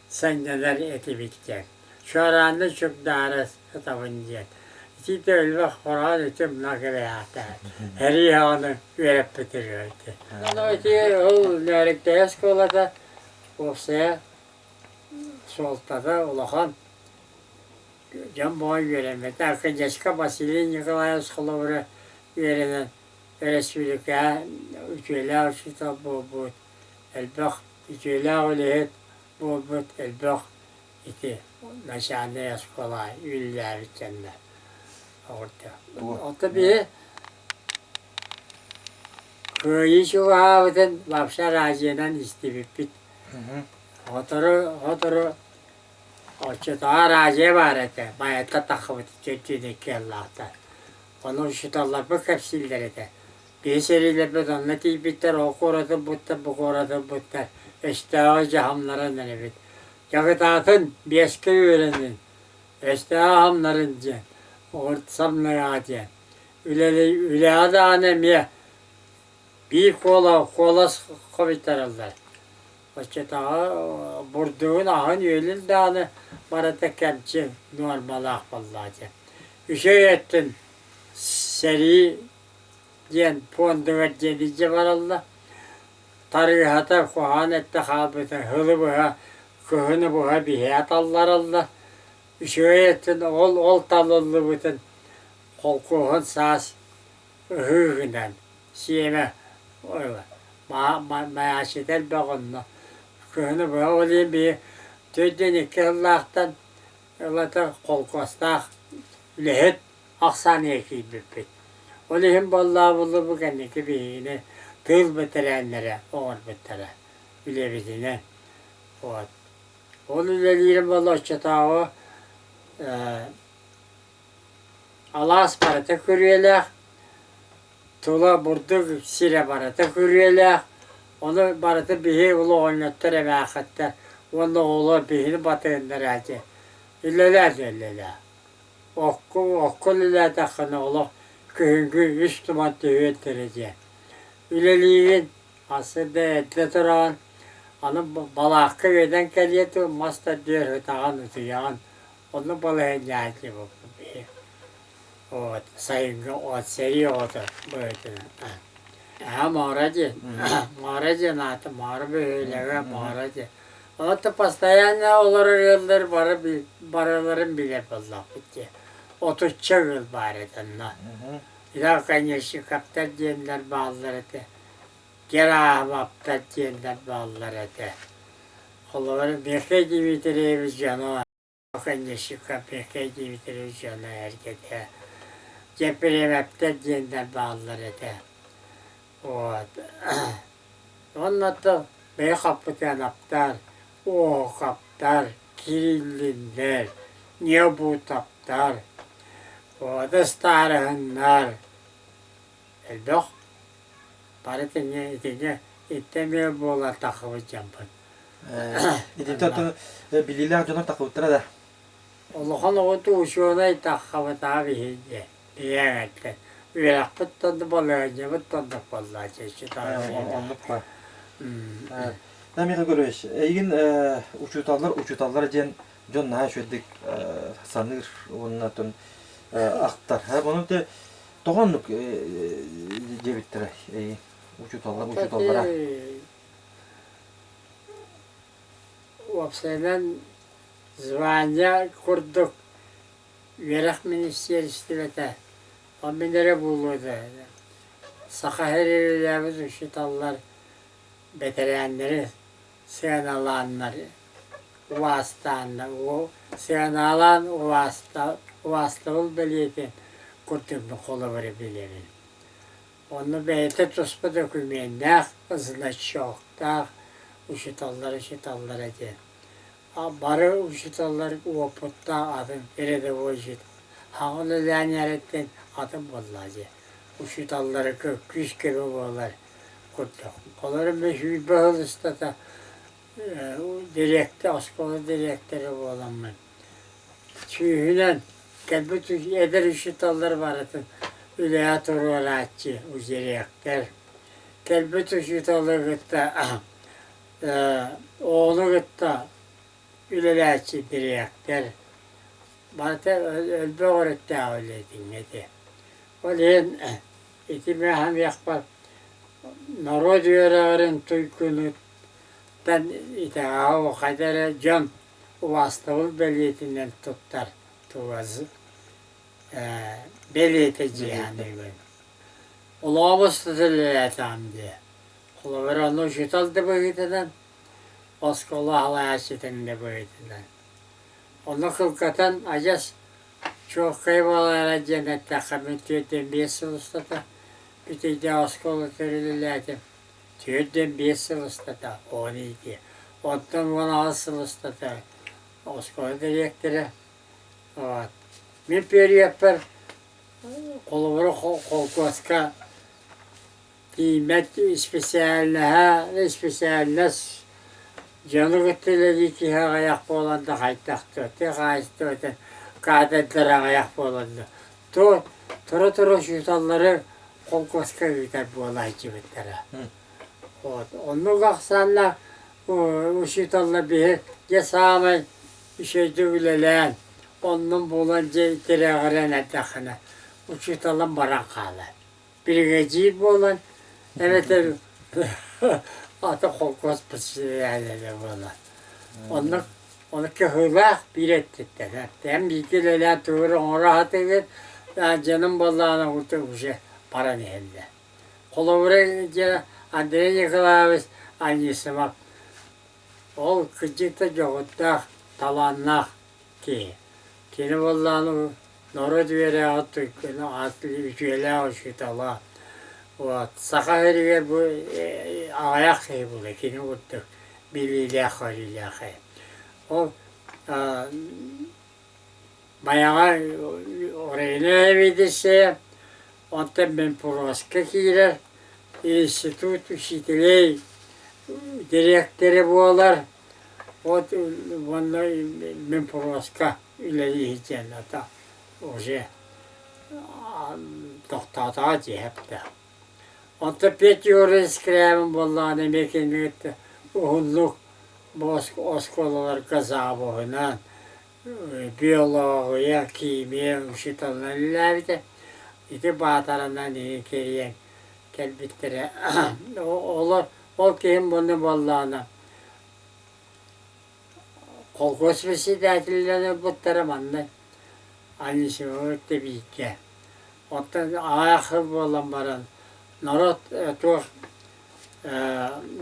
sendeler eti bitken. Şu aranda çok daha satavınca. İşte öyle Kur'an için nakile yaptı. Her yağını verip bitiriyordu. O nörükte eskolada olsaya soltada olakan can boy veremedi. Arkadaşka Vasily Nikolaevsko'la verilen Respublika üçüyle uçta bu elbak üçüyle oleyet bu elbak iti naşanlı eskola üller içinde orada. O tabi köyü şu havadın Vapşa Raciye'den istibip bit. Otoru o çıtağı Raciye var ete. Bayatta takıbıtı çöktüğündeki Allah'ta. Onun şutallar bu kapsilleri de. Bir seriyle bir donlatı biter, o koradı butta, bu koradı butta. Eştağı cahamların ne bit. Yakıtatın bir eski öğrendin. Eştağı hamların diye. Ortamlara diye. Üle adı anemiye. Bir kola kovitarırlar. O çıtağı burduğun ahın yölün dağını barata kemçi normal ahvallaca. Üşey ettin. Seri diyen ponduğa cedici var Allah. Tarihata kuhanette habıta hılı buha, kuhunu buha bihiyat Allah. Üşey ettin ol talıllı bütün. Kol kuhun sas hıhından. Siyeme öyle. Mayaşetel bağınla. Kuhunu buha olayım bir tüydün iki Allah'tan Allah'tan kol kostak lehet aksaniye ki bipit. Olayım vallahi bu kendiki bir yine tıl bitirenlere, oğul bitire. Bilebizine. Onu dediğim vallahi çatağı Allah's parata kürüyeler. Tula burduk sire parata kürüyeler. Onu parata bihi ulu oynattır eve akattır. Onu oğlu bihini batığındır acı. İlleler. Okkul ile takını olu. Köyünkü üç tuman tüyüttürece. Üleliğin aslında etle duran, onun balakı veren keliyeti masta diyor hıtağın utuyan, onun balığın geldi bu. O sayın o seri oldu böyle. Ha mağaracı. Mağaracı natı. Mağara böyle mağaracı. O da постоянно olur yıllar baraların bile vallahi bitti. 30 yıl bari tanına. Ya kanyışı kaptar diyenler bağlılar ete. Gera vaptar diyenler bağlılar ete. Onların bekle gibi televizyonu. Kanyışı bekle gibi televizyonu herkese. Cephere vaptar diyenler bağlılar ete. Ondan da bey kapıdan aptar. O kaptar. Kirillinler. Niye bu taptar? O da starhınlar. Elbette. Bari tenne itemiyor bola takıvı campın. İdimte bililer canlar takıvıttıra da. Allah'ın o tuğuşuna takıvı tabi hediye. Diyemekler. Üyerakpıt tondu balığınca bu tondu balığa çeşit tabi. Onluk var. Damiqa görüş. Egin uçutallar jen jon naha şöydük sanır onlardan aktar. Ha bunu da toğanlık cebittire. Uçutallara. Vapsaydan zvanya kurduk. Üyerak ministeristivete. O binlere bulurdu. Sakaherilerimiz uçutallar. Veteranları sığınalanları vasıtanlar o sığınalan vasıtalı belirtin kurtulma kolu verebilirim. Onu beyte tospa dökülmeyenler hızına çokta uşutallar diye. Barı uşutallar o putta adım verede o uşut. Hağlı lanyaretten adım vallahi. Uşutalları küş gibi olar. Onların meşhur bağlısta da askolu direktörü olan ben. Tüyünen, kelbet eder ışıtallar vardı. Üleyat Orvalatçı, o direktör. Kelbet ışıtallar gıtta, oğlu gıtta, Ülelatçı direktör. Bana ölbe orada öyle dinledi. Öyle, itime hem yakbar. Народюрарын туйкунуттан итаға о қадары жан уастығыл белетінен тұттар туғазы белеті жиғаны көн. Ұлағымыз тұтылы әтамды. Құлы бір оны жұталды бұғытыдан, осқолы ала әшетінді бұғытыдан. Оны қылқатан ажас çok kaybalara cennette kabintiyeten bir sılыстата. Büteyde oskolu törülülerdi. Tüyden bir sılыстата. O neydi? Ondan bana sılыстата. Oskolu direktörü. Evet. Ben böyle yapar. Kolumuru kolkoska. Kıymet spesialine canı gıttıledi ki ayak bolanda kaytaktı. Tek ayıstı. Kadetler ayak bolanda. Tora şutalları kolkoska gider bu olay gibitlere. Onu kalksanlar o şutallar bir cesamet bir şey dövüleyen onun bulanca direğaren etakına o şutallar baran kalır. Bir geceyip olan evet atı kolkos pısırıyla olan. Onu kehılak bir ettiler. Hem bilgilerle tuğru onu rahat edin. Canım balığına kurtulmuşa para neydi. Kolavura Andrei Nikolaevich annesi bak. O kıcıkta yoğurttak, talannak ki. Kini balığını noru düvere attık. Atlı üçüyle hoşu tala. Saka heriver bu ayak şey buldu. Kini kurttuk. Biliyle haliyle şey. O bayağı oraya ne evidiyse ondan ben Provazka girer. İnstitut işitileri direktörü bular. Ondan ben Provazka ileri hicen ata. Oje doktorda cihette. Ondan pek yoruz kremim vallahi mekanlıkta. Oğulluk oskolalar gazabı'ndan biyoloğuya, kimya, ışıtallarıyla bir de iti bağtarından iyi keriyen kelbittere. Ol kim bunu bollana. Kolkos presidentliğine buttarım anne. Annesi öğretti bir iki. Ondan ayakı bolan baran.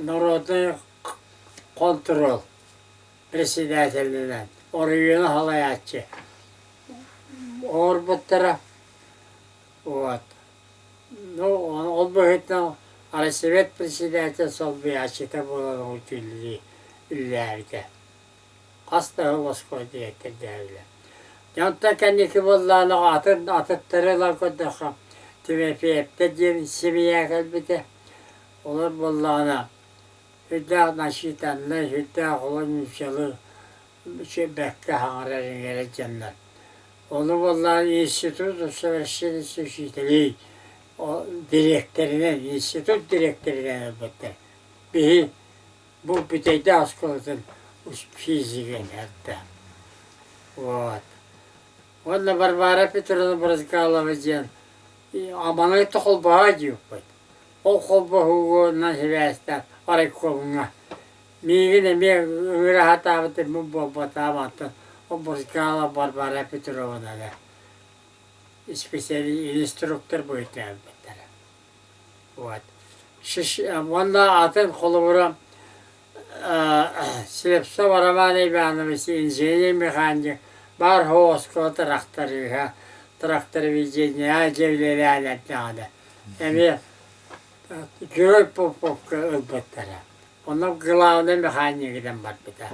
Narodu kontrol presidentliğinden. Orayını halayatçı. Or buttara. Вот. Ну, он бы это, а совет председателя солбияч, это было учили иллерде. Hasta olası diyektir derler. Yanta kendisi vallahi atıttırırlar kodaka. TVP'de diye seviye kalbide. Olur vallahi. Hüdda naşitanla, hüdda olan müşalı. Bekle hangarların geleceğinler. Onu vallahi institut severşini suçiteli. O direktörüne, institut direktörüne elbette. Bu büteyde askolotun fiziğin hatta. Вот. Onunla Barbara Petrovna Brazgalova Aman это kolbağa diyor. O kolbağı nasıl arayıp koluna. Migine mi öyle hata bitti bu batamattı. O Brazgalova Barbara Petrovna da. Spesiyeli instruktör boyutu elbette. Вот. Onunla atın kolubura Сlepsa Varamani Ivanovic inженер механик бар хоско трактор везения девлеряне надо. Эми Герой Поповка ылбыттара. Onun главный механикден бар бите.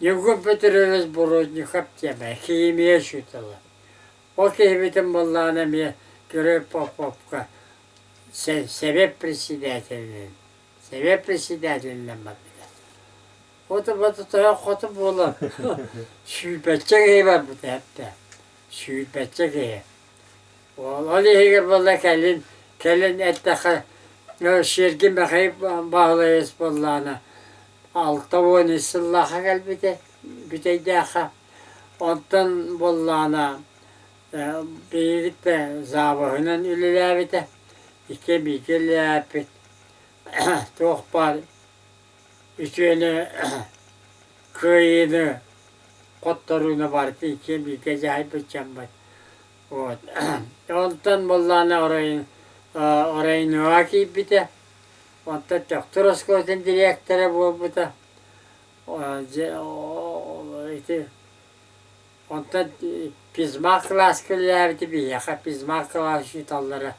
Его Петрович Бородников тема химия шутала. O kıymetin bunlarına bir Герой Поповка sebep presidentinin. Sebep presidentinin bak. O da batı kotu bulur. Şüphecek iyi var bu da hep. Şüphecek iyi. Oğlu hiçbir bulda kelin ettaka şirkin bakayıp bağlayız bullarına. Altı on ısıllaha gel bir de daha. Ondan bullarına birlikte zabıhının ülüler bir de. İki bilgiler bir. Tohbar. Üçüne kıyını kotlarına vardı, iki bir gece haypıçam var. Ondan bunlarla orayı nüvaki bir de. Ondan doktoroskolun direktörü bu da. Ondan pizma klas kıllardı bir yaka, pizma klas şutalları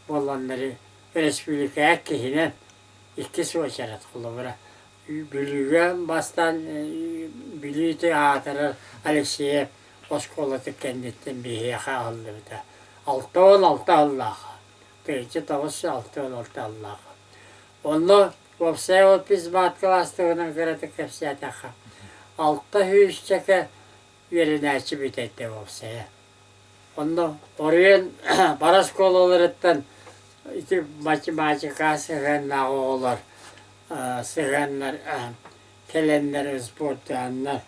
olanları Respublika'ya kihinen iki soğuşarat kullanır. Bülüğe bastan bülüğü ağatırır Alexey'e oskolatı kendinden bir yaka aldı bir de. Altı Allah'a. Gece tavası altı Allah'a. Onu vapsaya o pizmat klastığına göre de kapsaya takı. Altı hüyüşçeke yerine bitetti vapsaya. Onu oraya paraskolalarından matematika sığınnağı olur. Sığınlar, kelenler, ızbortanlar,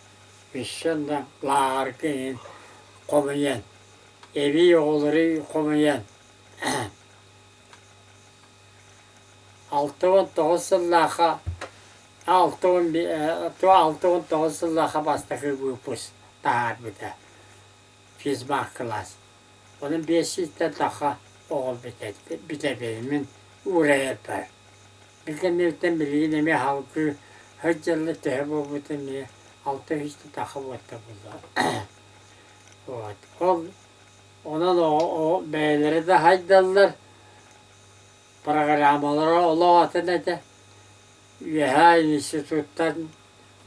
vişşanda lağarkın, komuyen, evi oğulları komuyen. 6-19 yıllaha bastığı bu pus daha bir de fizmak klas. Onun 5 yılda daha oğul bir de benim uğraya yapar. Bir kendinden bildiğin mi halkı hıcırlı tehbu bütünlüğü 6 yılda daha vatta bulur. Onun o beyleri de haydalılar. Programları olavatına da Yeha instituttan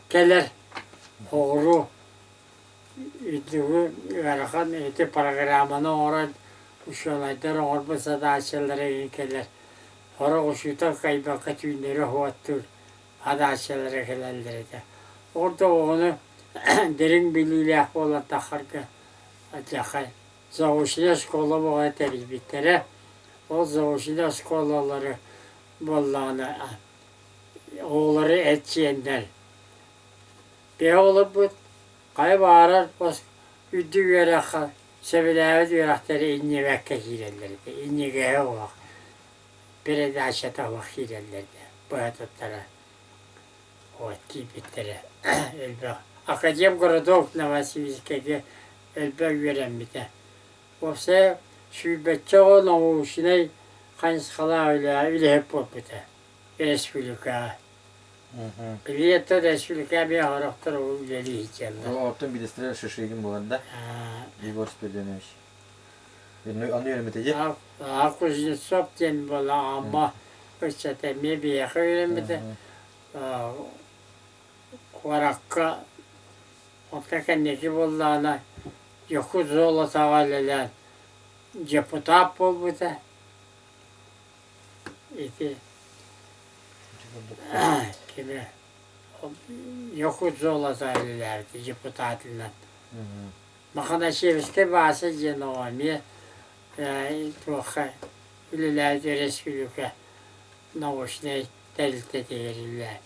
gelir. Oğru Yarıkan eti programını orada uşalaydır. Orada sadaşçılara gelir. Orada uşuta kaybaka tüyünleri huvattır. Adaşçılara gelirler. Orada onu derin bilgiyle olan takarka acakay. Zavuşlu skola boğa terbiyetlere. O zavuşlu skolaları bollağına oğulları etçiyenler. Bir oğlu bu kaybarar, üdü verakı, sevilevi verakları inni vekke hireleri, inni gehe oğak. bir de aşağıda vakillerdi. Bu hatatlara. O tipitleri. Elbette. Akadem Gorodok Novosibirsk'e elbette gören bir de. Oysa şubetçi olan o işine kanıskala öyle hep o bir de. Respublika. Biliyette Respublika bir haraktır o ileri hikâyende. O ortam bilistire şaşırgın bolanda. Igor Spirdonovich. Anlıyorum öteki. Kuznetsov diyen bola ama öçetemi bir yakıyorum bir de. Kuvarakka otakendeki bollağına yokuz zola tavaleler deputat bol bir de. İti kimi yokuz zola tavalelerdi deputatından. Makanaşevski bahsi cenovami trocha ülelerde Respublika nauşnay delte değerliler.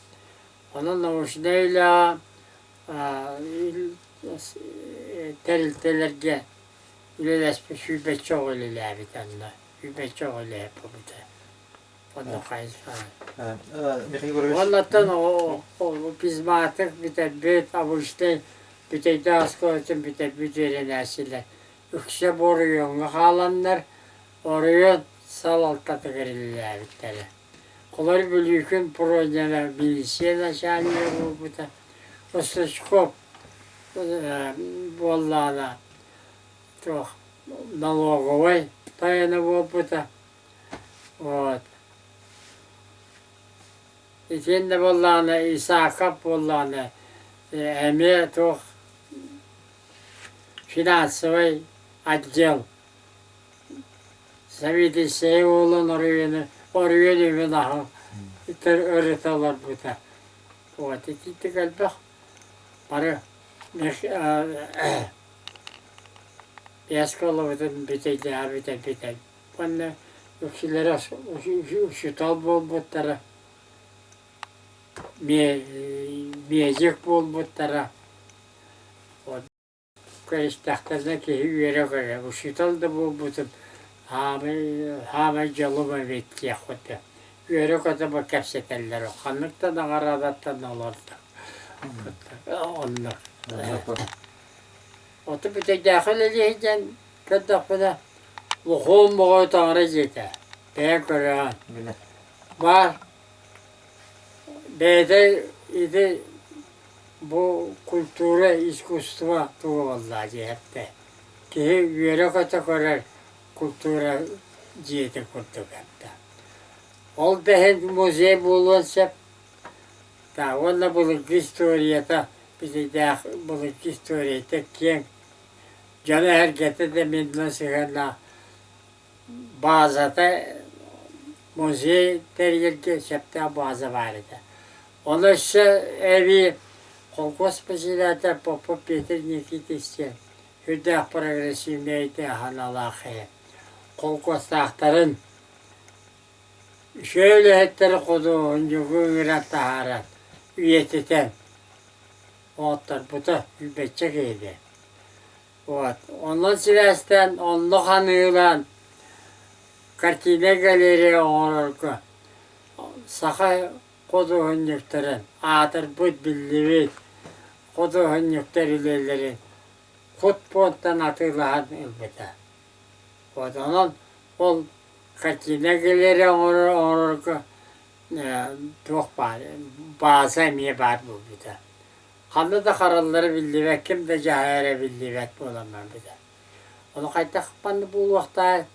Onun nauşnayla deltelerge ülelespe şubetçi oluyorlar bir tane. Şubetçi oluyor hep bu bir de. Onu kayız falan. Mikhail Gorovich. Ondan o pizmatik bir de büyük avuştay bir de daskotin bir de bütüre nesiller. Yoksa boruyon halanlar oraya salalta tıkırırlar bir tane. Kolay bölükün projene bilisiyen aşağıya bu da. Ostoskop bollana çok налоговой тайны опыта. Вот. И тем не bollana İsakap bollana эме çok финансовый отдел. Совет Сейол'un oraya dövüyor öğretiyorlar bu da. O tetikte kalbak. Para Yaskolov'un biteydi abi de bitey. Bana yoksilere şu tal bol butlara. Miyecek bol butlara. O karıştaklarına ki üyere göre. O şu tal da bol butum. Hama calıma bitti yakıtı. Üyere kadar bak kapseteller o. Kanlıkta da aradattan olurdu. Onlar. Otu bir tek dahil edeceğim. Kadak bu da. Vuhum boğu tanrı zeyte. Ben Kur'an. Var. Beyde idi bu kültüre, iskustva tuğu vallahi hepte. Ki yere kata kadar kültüre zeyte kurtuk hepte. Ol behen müze bulunsa da onda bulık istoriyata bize de bulık istoriyata kim canı harekete de midna sigara bazı da müze tercih septa bazı vardı. Onun için evi kolkos peşilerde popo Peter Nikitisi hüddah progresivneydi hanalakı kolkos tahtarın şöyle etleri kodu önce gürat taharat üyetiten otlar bu da hübetçek idi. Ondan sivesten onlu hanıyla kartine galeri olurdu. Saka kodu hünnüklerin atır bud billivit kodu hünnükler ilerlerin kutpontan atırlahan elbette. Onun ol kartine galeri olurdu. Çok var. Bazı emiye var bu bir de. Kanlı da kararları bildi ve kim de cahire bildi ve bulamam bir de. Onu kayda kapandı bu vakta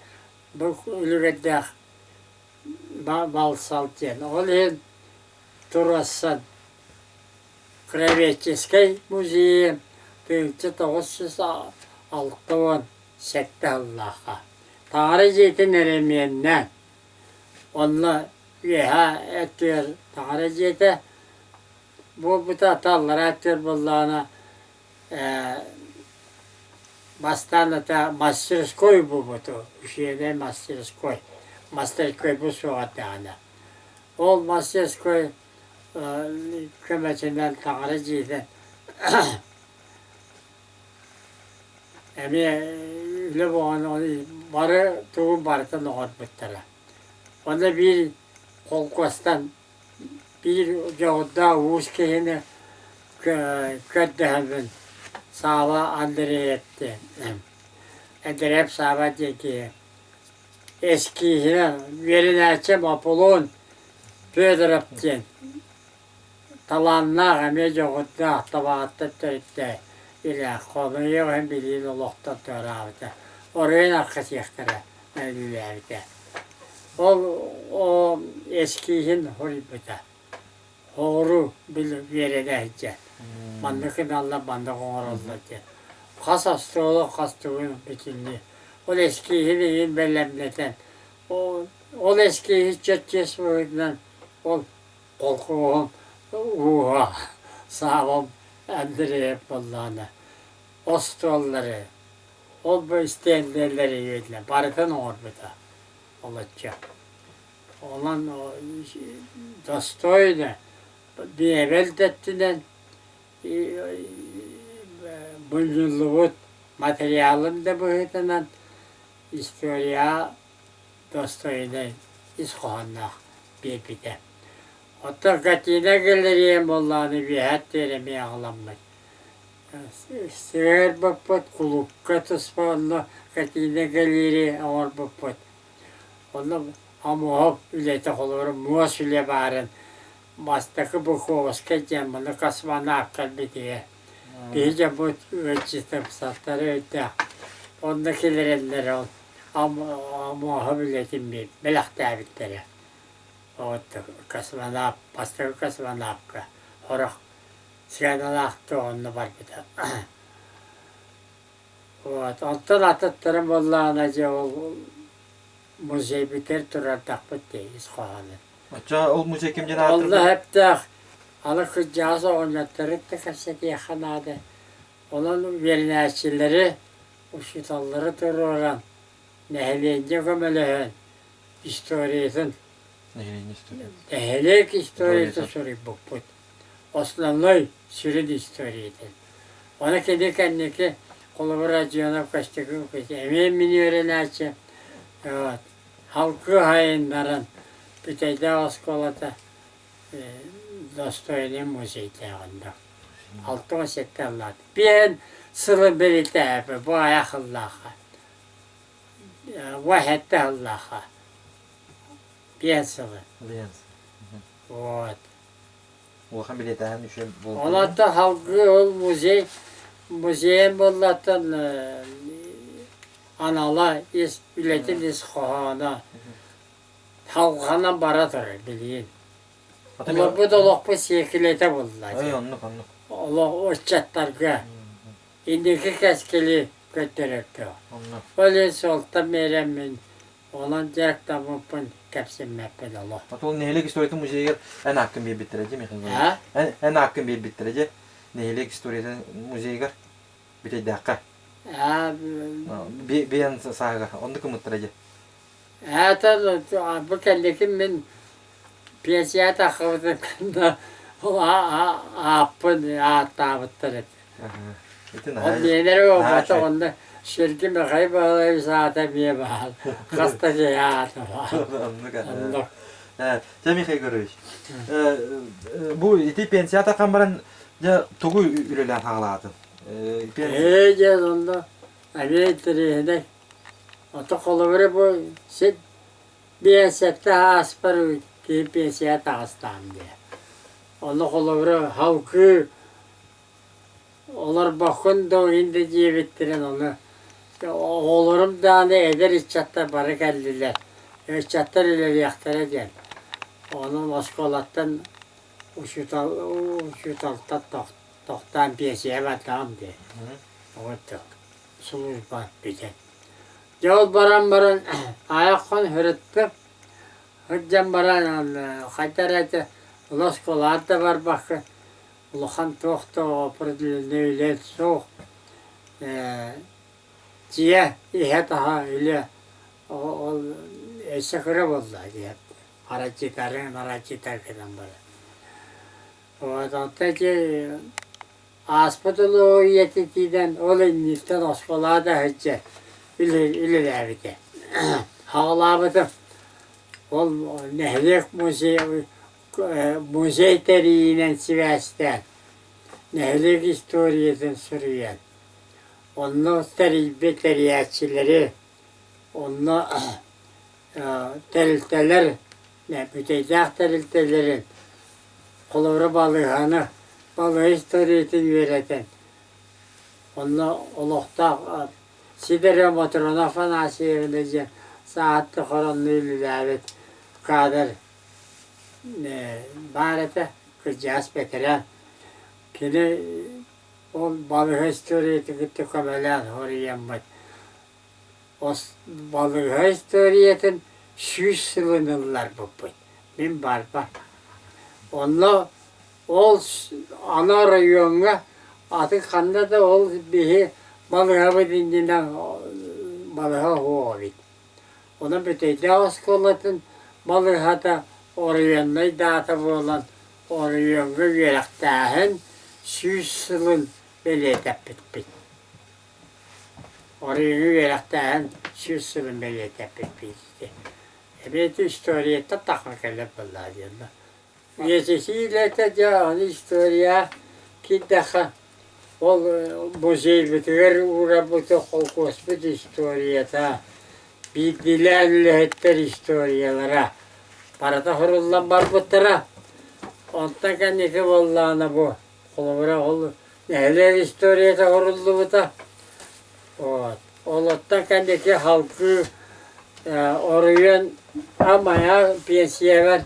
bu ülkede bal salt yani. Onun Turassan Kravetçiskay Müziği 1906 Allah'a. Tanrı Zeytin Eremiyen'den onunla üyeha ettiyor Tanrı Zeytin. Bu da atallar ettiyor Allah'ına bastana da Masterskoy bu. Şeyde Masterskoy. Masterskoy bu soğatağına. O Masterskoy kümesinden Tanrı Zeytin öyle bu onu barı tuğum barıda nohut bittire. Onda bir kolkostan bir yolda uğuz kehini köddüğümün sağla andırı etti. Hep sağla dedi. Eskihine verinerçem Apollon Pödröptün. Talanlar hem yolda tabahatta törtte. İle konuyu hem bilin olukta töravda. Oraya arkası yaktara. Mevlülerde. O eskihin horibita. Horu bil veredeyce. Bandıkın Allah bandık oğralladı. Kas astrolog hastığın bütünlüğü. O eskihin iyi bellemleten. O eskihin çetçes boyundan. O korkuğum uha sağlam endire Allah'ına. Ostrolları. O bu isteyenlerleri yediler. Barıkın orbita. Olacak. Olan o Dostoy'da bir evvel dettilen bunculluğut materyalım da bu hıtınan istoriya Dostoy'da iskohannak bir de. Hatta katine geliriyem Allah'ını bir hat veremeye ağlanmak. Sığır bakpat kuluk katıspanla katine geliri ağır bakpat. Onu ama hop ülete olurum muas üle barın. Bastaki bu kovaska cemini kasmana akkal bitiye. Bihice bu ölçüsü satları öte. Ondakiler ol. Ama hop ületim bir melak davetleri. O kasmana bastaki kasmana akka. Horak. Sıradan aktı onunla var bir de. Ondan atıttırım Allah'ına cevap. Muzey biter turar takbet deyiz kohanı. Aça ol muzey kimden hatırlı? Allah hep de alık cihazı oynattırıp da kaseti yakanadı. Onun verinlerçileri, uşutalları tururan, nehleyince gömeleğin, historiyetin, nehleyik historiyeti soruyor bu put. Osmanlı sürü historiyeti. Ona kendi kendine kolaborasyona kaçtık, emeğin bini öğrenerçi. Evet, halkı hayınların büteyde oskolata Dostoyev'in müzeyde onda. Altı o sette Allah'ı. Bir sılı birlikte yapı, bu ayak Allah'a. Vahette Allah'a. Bir sılı. Evet. Oğan bileten düşen buldu. Ona da halkı ol müzeyin bollatan analar ületin iskohana. Halkana baradır bilin. Ama bu da lokpa sekilete buldular. Ay onluk. Allah o çatlarga. İndiki keskili götürürdü. Onluk. Öyle solta meremin. Olan direkten mümkün kapsın meppel Allah. Atol nehlik historiyeti muzeyger en hakkın bir bitirece mi? Ha? En hakkın bir bitirece. Nehlik historiyeti muzeyger bir dakika. Ha, Bir yan sahiga. Onu kumutturece. ha tabii bu kendikim ben piyasaya takıldım da o apın tabittırıp. Bütün O neleri o Ha, batı şey. onda şirkin mi kaybağlayıp zaten bir bahal. Hasta hayatı var. Anlık. Evet. Cemil görüş. Bu iti pensiya takan baran ya togu ürelen hağladı. İyice onda. Amerika'da o kolları bu sit bir sette hasper ki pensiya takastan diye. Onu kolları halkı onlar bakın da indi diye bittiren onu. Oğlurum da ne eder içatta barı geldiler. İçattar ileri yaktara gel. Onun oskolattan uşutalta toktan piyasaya batam diye. Oğuttu. Suluşban bize. Yol baran ayakon hürüttü. Hıccan baran kaytaracı. Oskolatta var bakın. Uluhan tohtu opurdulunu öyle soğuk. Ciye ihe daha öyle o eşekere bozdular diye. Aracı tarafından böyle. O da ki aspatılı o yetitiden olun niften oskolağı da hıcca. Üle evde. Hağlabıdım. Ol Nehlek muzey tarihiyle Sivas'tan. Nehlek istoriyasını sürüyen. Onun teriyatçileri, onun terilteler, müteyzak teriltelerin kolları balığını, balığı istoriyasını öğreten. Onun olukta sidere motoruna falan seyirleyeceğim. Saatte koronlu ilülevet kadar barete kırcağız betiren. Kini o balığı istoriyeti gitti kamelan horiyen bak. O balığı istoriyetin şu sılınırlar bu. Min barba. Onunla ol ana rayonga atı kanda da ol bihi balığa bidinden balığa hoğabit. Ona büteyde oskolatın balığa da orayonla dağıta olan orayonga gerektahen şu sılın böyle tepit. Orayonga gerektahen şu sılın böyle tepit. Evet, istoriyette takmak ele vallahi diyorlar. Geçişiyle de can istoriya ki daha ol muzey bitirir ura butu kolkos bit istoriyata bir dilerle etler istoriyalara parada horullan barbuttara ondan kendisi vallahına bu kolumura olur neler istoriyata horuldu buta olottan kendisi halkı oraya amaya piyasaya ver.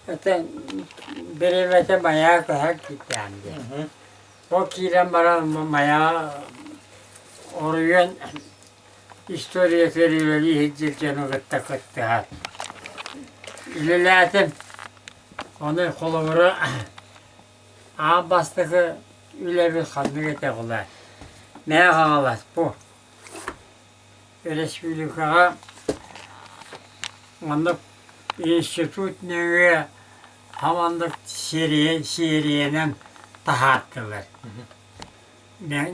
Zaten beremete maya kahak gitti amca. O kiren bara maya oraya istoriya verileri hicret canı kıtta kıtta. İlerledim. Onu kolumura ağ bastığı üle bir kanlı getirdiler. Ne ağalar bu? Respublika onda İnstitut neye havandık Suriye'nin tahakkılar.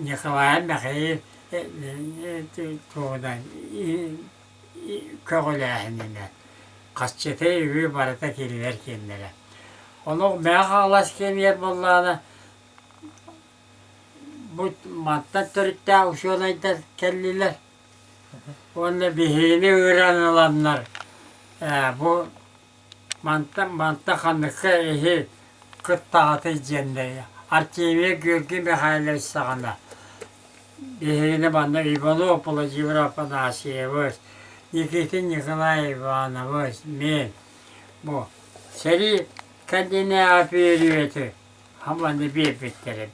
Nikolay Mekhiyev tuğdan köğülahininden kaççete evi barata kelliler kendilere. Onu meyhalas kemiyer bollağına bu madde törükte uşuğunayda kelliler. Onda bihini öğrenilenler. Bu mantta kanıkı ehi kıt dağıtı cendeye. Arkemiye gölge mehayler sağına. Bihini bana İvanov Pula Civrapa Nasiyevuz. Nikitin Nikolay Ivanovuz. Men. Bu. Seri kendine apiyeriyeti. Hamanı bir bittere.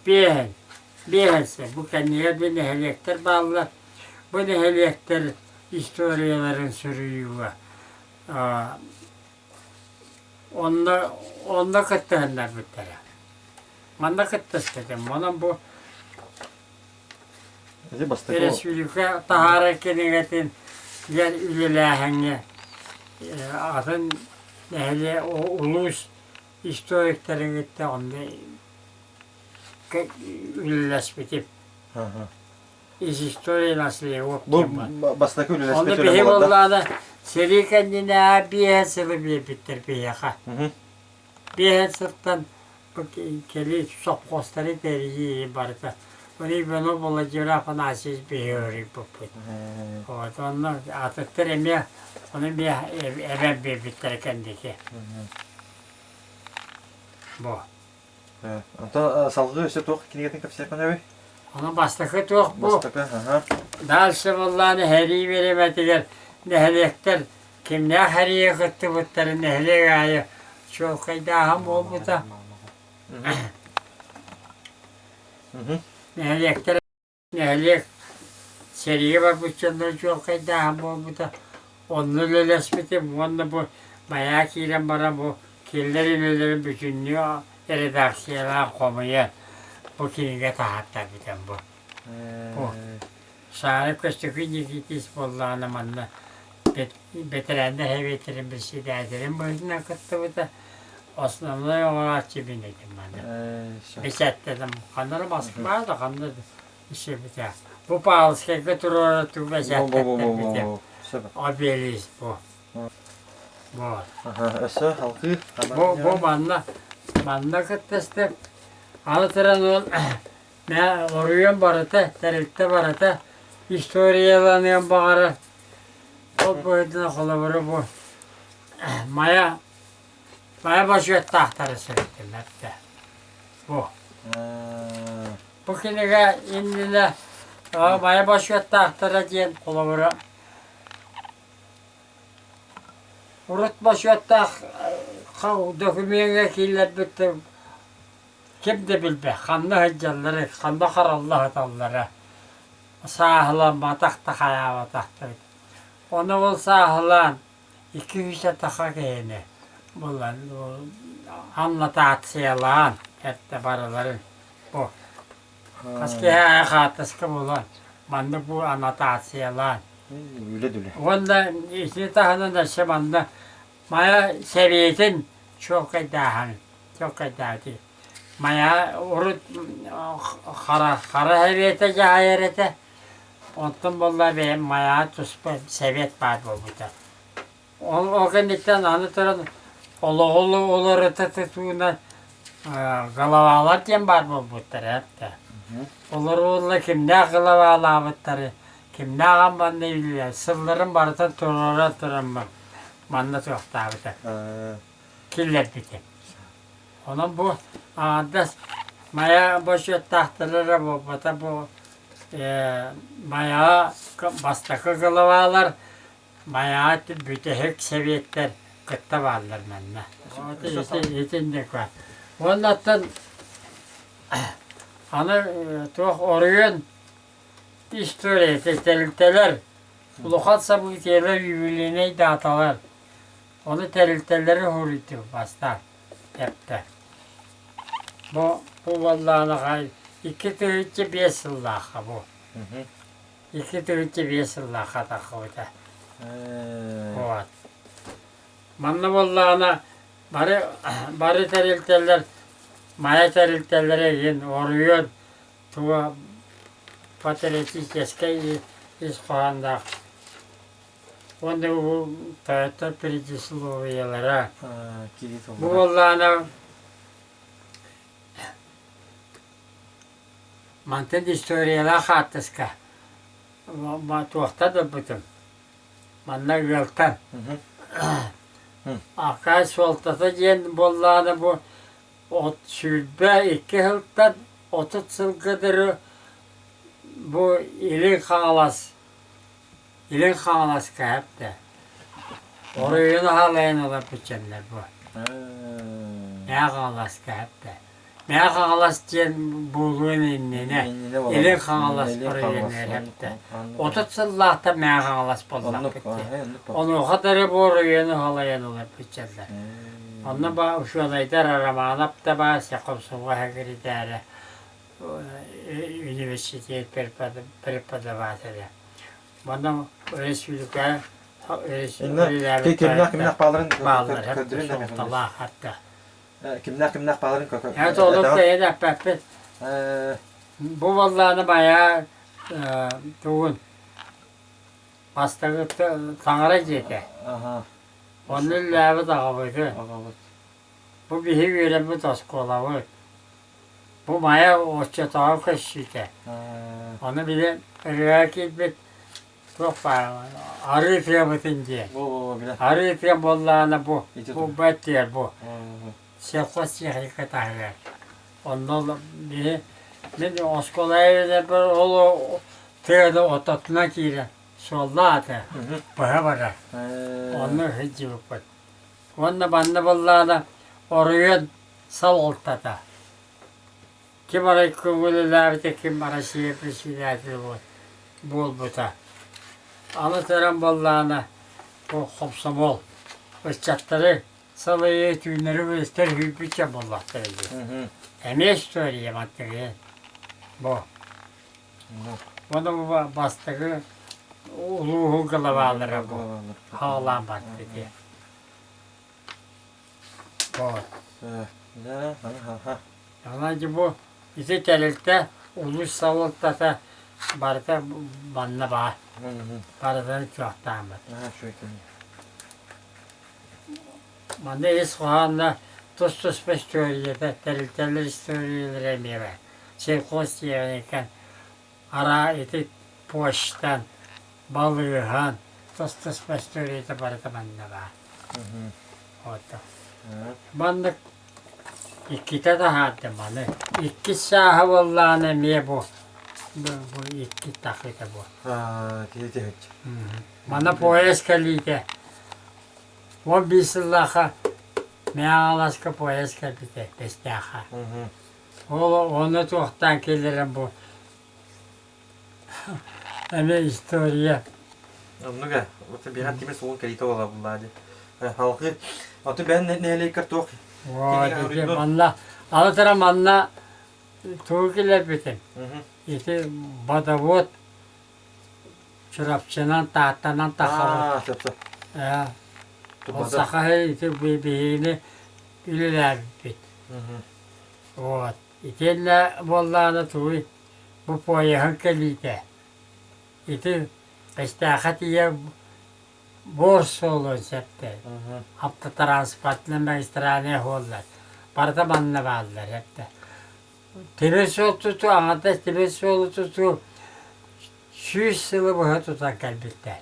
Bihense. Bu kendine bir nehelektir bağlılar. Bu nehelektir istoriyaların sürüyüyor. Onda kıttığınlar bittere. Onda kıttıs dedim. Onun bu Respublika tahara kenigetin yer ülelahenge atın nehli o ulus historiklerin gitti onda üleleş bitip iş historiyi nasıl yok. Bu bastaki üleleşme Onu töreni benim oldu. Allah'ına seri kendine bir sırrı bir bitir bir yaka. Bir sırttan bu keli çok kostları teriyi barıta. Bunu ben o bulacağım falan aşız bir yürü bu. Onu atıktır emiye onu bir eve bir bitir kendiki. Bu. Anta salgı üstü toq kinigetin kapsiyek bana abi. Onu bastıkı yok bu. Bastaki aha. Dalsı vallahi heri veremediler. Nehlekler kimler heriye kıttı butları nehlek ayı. Çok kaydahım oldu da. Nehlek seriye var bu çındır çok kaydahım oldu da. Onu lölesmedim. Onu bu bayağı kiren bana bu kirlerin bütünlüğü redaksiyalar komuyor. Bu kinige tahatta biten bu. Şahane köstükü nikitis bollağına manna. Beterende hevetirin bir şey derdirin. Bu yüzden kıttı bu da. Osmanlı olarak cebindeydim ben de. Beşet dedim. Kanları baskı var da kanları bir şey biter. Bu pahalıska götürür tu beşet dedim. O beliz bu. Bu. Aha, ösö halkı. Bu banda kıttıstık. Anlatıran ol, ne oruyun barıta, terlikte barıta, historiyalanıyan bağırı. O boyutuna kolaboru bu. Maya başı tahtarı söyledim hep de. Bu. Bu kiniga indine maya başı tahtarı diyen kolaboru. Urut başı dokümenge killer bitti. Kim de bilbe, kanlı hıccaları, kanlı karallı hıtalları. Sahılan batakta kaya batakta. Onu bul sahılan, 200'e taka geyini. Bunlar anlatatsiyalan, hep de baraların. Bu. Kaski haya katıskı bulan. Banda bu anlatatsiyalan. Öyle döyle. Onda iki tahının da şemanda maya seviyetin çok edahan, çok edadi. Maya urut kara heviyete cahayerete ondan bolla benim maya tuspa sevet var bu burada. O kendikten anlatıran oğlu tutuğuna galavalar diyen var bu burada hep de. Olur kimde galavalar bitleri, kimde gamban ne biliyor, sırların barıtan turan var. Manda çok daha biter. Killer biter. Onun bu adas maya boşu tahtaları bu bata bu maya bastakı galavalar maya bütehek seviyetler kıtta varlar bende. O da yetinlik var. Ondan ana çok oruyun istoriye tetelikteler ulukat sabıktiyeler birbirine dağıtalar. Onu terilteleri huriti bastar. Hep de. Bu vallahi hay 2 tığıcı 5 yıllaka bu. 2 tığıcı 5 yıllaka da koyda. Evet. Manna vallahi bari terilteler maya teriltelere yin oruyor. Tuva patereti keske iz koğanda. Onda bu Toyota Prius'lu oyalara. Bu vallahi mantık historiyalar hatıska. Ma tuğta da bütün. Manna yıltan. Akaş voltata diyen vallahi bu sülbe 2 yıldan 30 yıl kadar bu ilin kağalas. İlin kağalas ka hep de. Orayını halayan olap biçenler bu. Ne kağalas ka hep de. Ne kağalas diyen bulduğun inline. İlin kağalas orayını hep de. 30 yıllahta ne kağalas bollak bitti. Onu o kadarı bu orayını halayan olap biçenler. Onu ba şu adaylar aramanap da ba Sekopsuğa hagiri dere. Üniversiteye perpada vasere. Bana resülüke Kimnak bağların bağlar hep soltalar hatta. Kimnak bağların Evet olup da yedek pepet. Bu vallahi bayağı doğun. Hastalık tanıra gidi. Onun lülevi dağılıydı. Bu bir hivire bu taskolavı. Bu maya oçça tağı kaşıydı. Onu bile rüyakit bit çok var. Arı fiyatın diye. Arı fiyat bollağına bu. Bu bet yer bu. Sekos yahika tahver. Ondan bir ben oskolaya da bir olu tığda otatına kire. Sollata. Baya bara. Onu hiç yok bak. Onda banda bollağına oraya sal oltada. Kim arayı kuvvetli kim arası yapışıydı bu bol buta. Anlatıran bollağına bu kopsamol. Işçatları salayı tüyünleri ve ister hüpüçe bollaktırdı. Emeğe söyleye maddeye. Bu. Bunu bu bastığı uluğu kılavaları bu. Hağlan baktı diye. Bu. Yalancı bu. İki telikte uluş savulta da barda bana bağ. Barda çok damat. Bana İsfahan'da tuz istoriyede, teller istoriyeleri mi var? Çeykos diyorken, ara eti poştan, balığın, tuz istoriyede barıda bende var. Orada. Bana iki de daha de bana. İki saha vallahi ne bu? Bu iki takıda bu. Kedi Bana poes kalite. O bislaha mealaska poes kalite destaha. Onu tohtan gelirim bu. Ama istoriya. Onnuga, otu bir antime soğuk kalite ola bunlardı. Halkı, otu ben neyle kartok. O dedi manla. Alatara manla tuğkiler bitim. İşte badavot çırapçınan tahtanan takavut. Sap sap. O sakahı iti bebeğini ülüler bit. O itenle vallahi tuğu bu poyahın kalite. İti pestahatiye borsa olur septe. Hafta transportla magistrane oldular. Parada manla vardılar hep de. Tebessol tutu, anlatıs tebessol tutu. 100 yılı bu tutan kalbitte.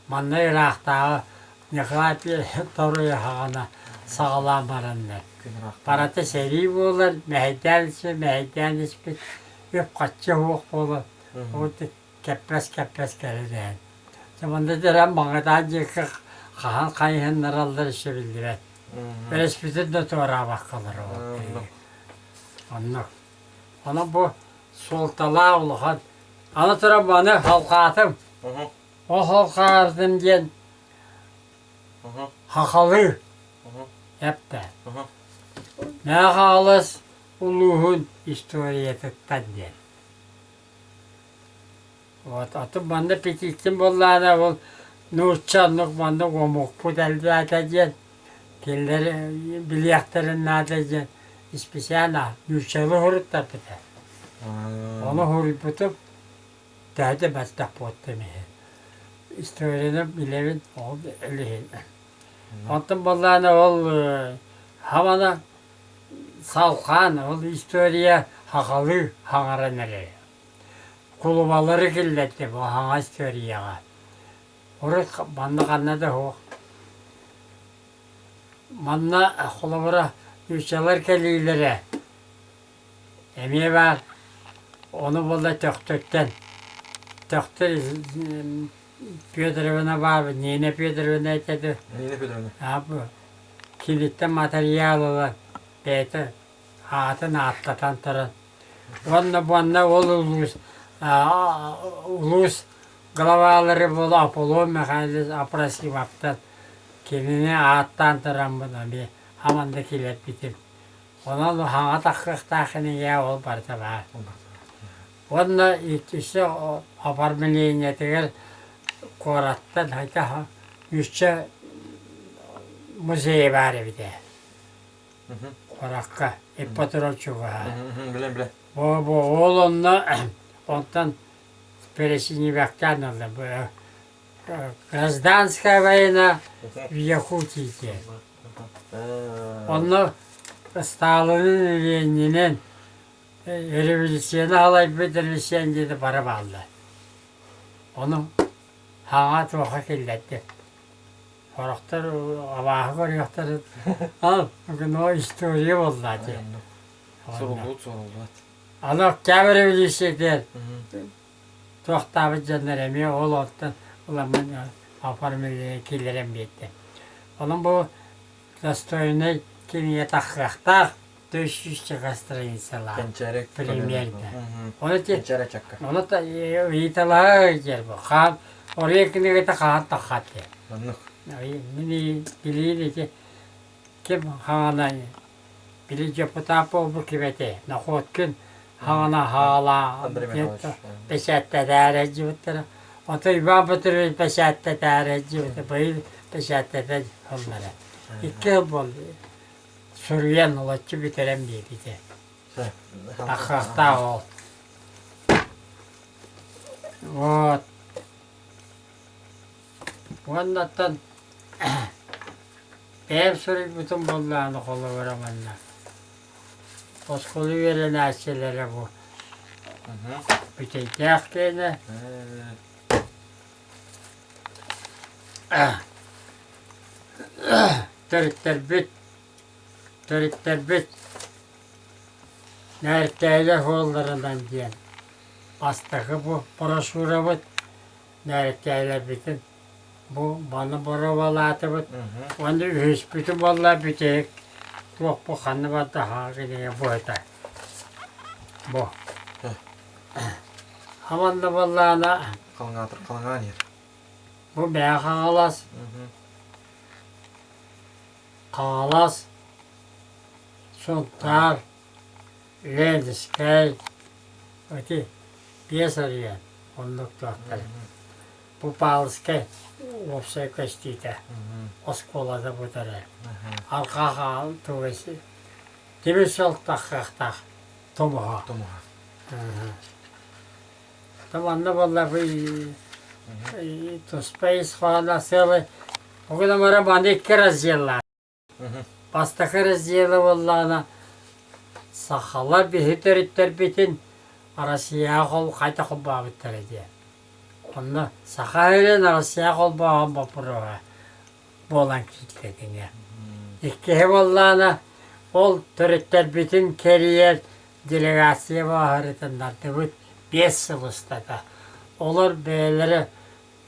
Manla Irak'ta ne kadar bir toruya hağına sağlam baranlar. Parada seri olur, mehdensi bir hep kaçça hoğuk olur. O da kepres gelir. Zamanda deren bana daha cekik kahan kayınlar alır işe bildiler. Respitin de torağa bakılır o. Anlık. Ona bu soltalığa uluğun. Anlatıram bana halkatım. O halkatım diyen hakalı. Hep de. Ne halis uluğun istoriyetinden diyen. Atım bana petiktim bollana bol. Nurçanlık bana gomuk pudeldi atacan. Kelleri bilyakların atacan. İspesiyana yuşalı hurut da pide. Onu hurut butup daha da bastak pottum. İstoriyonu bilevin oldu elihin. Atım bollana ol havana salkan ol istoriya hakalı hangaranları. Kulubaları killetti bu hanga istoriyaga. Orada bana kanada o. Manna kulubara yuşalar kelilere. Emiye var. Onu bulda töktükten. Töktür Piyodor'una var. Nene Piyodor'una etedi. Neyine Piyodor'una? Ha bu. Kilitten materyal olan. Beyte atın atlatan tarın. Onunla oluruz. Ulus glavaları bolu Apollo mekaniz aprasi vaptan. Kendine ağıttan tarın buna bir. Hamandakiler bitim. Ona da hanga takık takını ya ol parça var. Onunla işte apartmaniyetiler korattan hatta yüzce müzeye var bir de. Korakka, ipatron çuva. Bilen. Bu oğlunla ondan peresini baktan oldu. Grazdanskaya vayna в Якутии. Onu Stalin'in yeğeninin revolüsyonu halay bitirmişsen dedi para bağlı. Onu hanga toka killetti. Koraktır, avahı koruyaktır. Al, bugün o istoriye oldu hadi. Soruldu. Allah kâme revolüsyonu tohtabı canlar emiyor, oğul ottan. Ulan ben aparmaya killerim bitti. Onun bu Dostoyevni kimye takıqta döşüş çıkastıra insanlar. Kençerek. Premierde. Onu ki, Kençerek çakka. onu da yitalağa gel bu. Kan oraya kine de kan takatı. Anlık. Mini biliydi ki kim hana bilici putapo bu kibete. Nahot gün hana hala. Peşette derece bittere. Oto İvan Batur'un peşette derece bittere. Bayıl peşette de onlara. 2 yıl oldu. Suriyen olatçı bitiren bir bize. Akakta ol. Вот. Ondan Benim sürekli bütün bollağını kolu veremenler. Oskolu veren açıları bu. Bütün yaklarını. Törükler büt. Nerede kollarından diyen. Astakı bu, broşura bu. Nerede bütün. Bu bana brovalatı bu. Onda üç bütün vallahi bütek. Çok bu kanı var daha gidiyor bu ete. Bu. Aman da vallahi Kalıngan yer. bu beyaz ağlas. Ağlas. Suntar. Lendiskay. Öte. Piyes arıyor. Onluk doktor. Bu palskay. Opsay kaçtıydı. Oskolada bu tarafa. Arka hal tuvesi. Demir sol tak. Tomuha. Tamam da vallahi bu Туспейс falan сели. O kadar mara bana iki razdiyalla. Bastaki razdiyalla vallahi sahalar bir hüteritler bitin. Arasıya kol kayta kubba bittere diye. Onda sahayla arasıya kol bağım bapura. Bolan kitledin ya. İki vallahi ol töritler bitin keriyer delegasya baharatından da 5 yıl ustada. Olur beyleri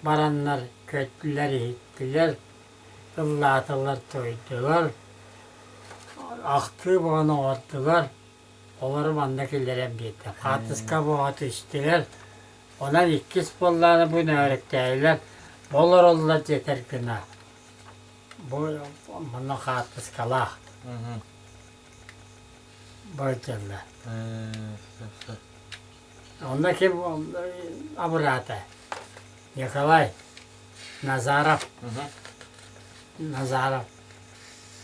baranlar, kötüler, hittiler, ıllatılar, toydular, aktı bana ordular, olur bandakilere bitti. Katıska boğat üstüler, ona ikiz bollarını bu ne öğretteyler, bollar oldular yeter günah. Bu bana katıskalar, böyleler. Ondaki Aburata, Nikolay, Nazarov,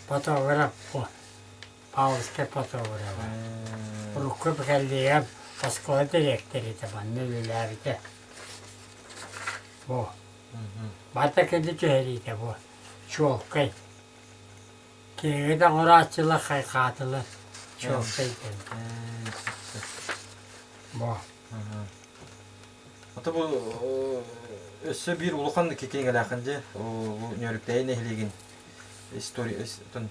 fotoğraf bu. Pavlovski fotoğraf. Rukup geldiğim Moskova direktörü taban nelilerde. Bu. Bata kendi çöheriydi bu. Çok kay. Köyde orasçılık katılı. Çok kay. Bu. Ata bu össe bir ulukan keken gelakınca bu nörükteyi nehlegin istori ton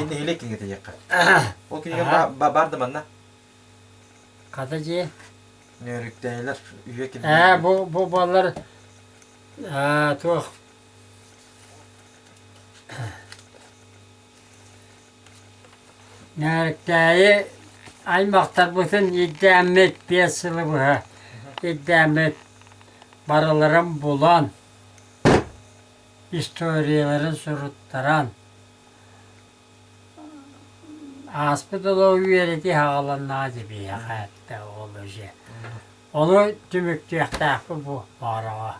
nehlekin getecek. O kinen bardı manna. Kadıcı. Nörükteyler üye ki. Bu ballar tuh. Nörükteyi ay maktar bütün iddiamet piyasılı bu ha. İddiamet baralarım bulan, historiyaları surutturan, hospital üyeleti hağalanlar gibi ya hayatta olacak. Onu tümüktüyekte bu mağarağa.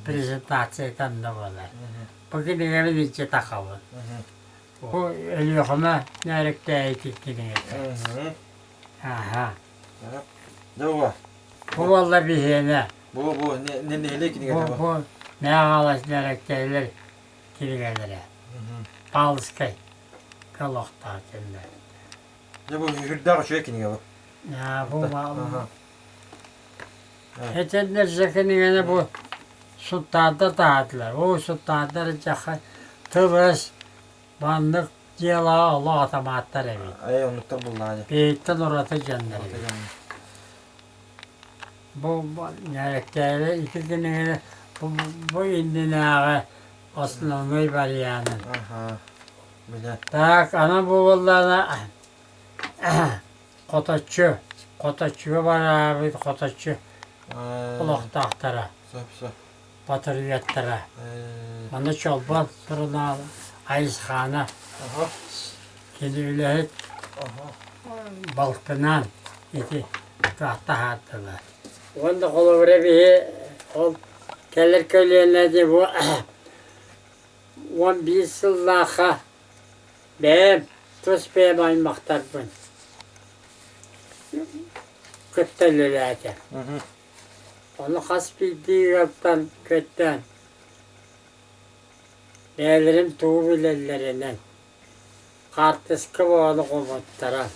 Prezentasyondan da var. Bugün de bir takavun. Bu ölüyokuna nerede eğitikini. Aha. Ne bu? Bu vallahi bir hene. Bu ne nehlekin getecek. Bu ne ağalas nerekteler kiligelere. Palskay. Kaloktar kendine. Ne bu hürdağ şöyle kini bu. Ya bu Etenler zekini bu sultanda dağıttılar. O sultanları caka tıbız bandık cila Allah atamatlar evi. Ay onlukta bulladı. Beyitten orata canları. Bu nerekteler iki günü bu indinağı aslanmayı var yani. Aha. Bile. Tak ana bu vallahi kotaççı var abi kotaççı. Kulak tahtara, Sap. patırıyattara. Bana çolpan soruna ayızhana. Aha. Kedi öyle hep balkınan iti tahta hattılar. Onda kolu bir ol keller köylerine bu 11 yıllaha ben tuz beyim aymaktar bun. Kıttalılacak. Onu has bildiği yoldan kötten Beylerim tuğu bilellerinden. Kartıskı boğalı komuttara.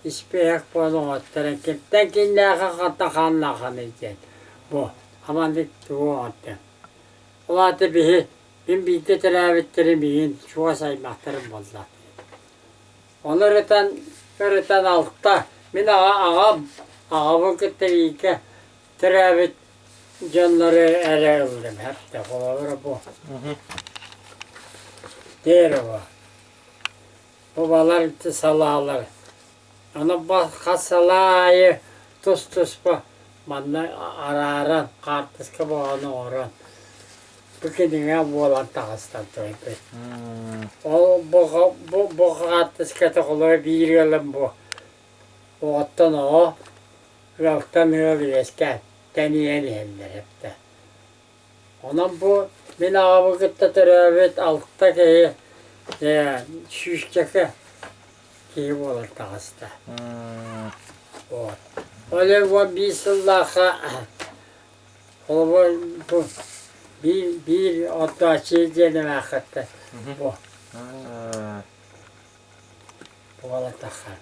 İspeyek boğalı komuttara. Kimden kinlaka katta kanlakan için. Bu. Hamandık tuğu attı. Ola da bihi. Ben bildi teravitlerim yiyin. Şuğa saymaklarım bolla. Onu öğreten altta. Ben ağamın kıttırıyken teravit canları ere öldüm. Hep de kolavura bu. Der o. Babalar itti salağlar. Ona bak salayı tuz bu. Bana araran kartıska bağını oran. Bu kedine bu olan tağıstan toydu. O bu kartıska takılıyor bir yılın bu. O ottan o. Yoktan öyle esken. Deneyen eller hep de. Onun bu ben ağabey gitti teravit altta ki şüşkeke ki olur tağısta. O. Öyle bu bismillah'a bu bir otta çizdiğini vakitte bu. Bu ola takar.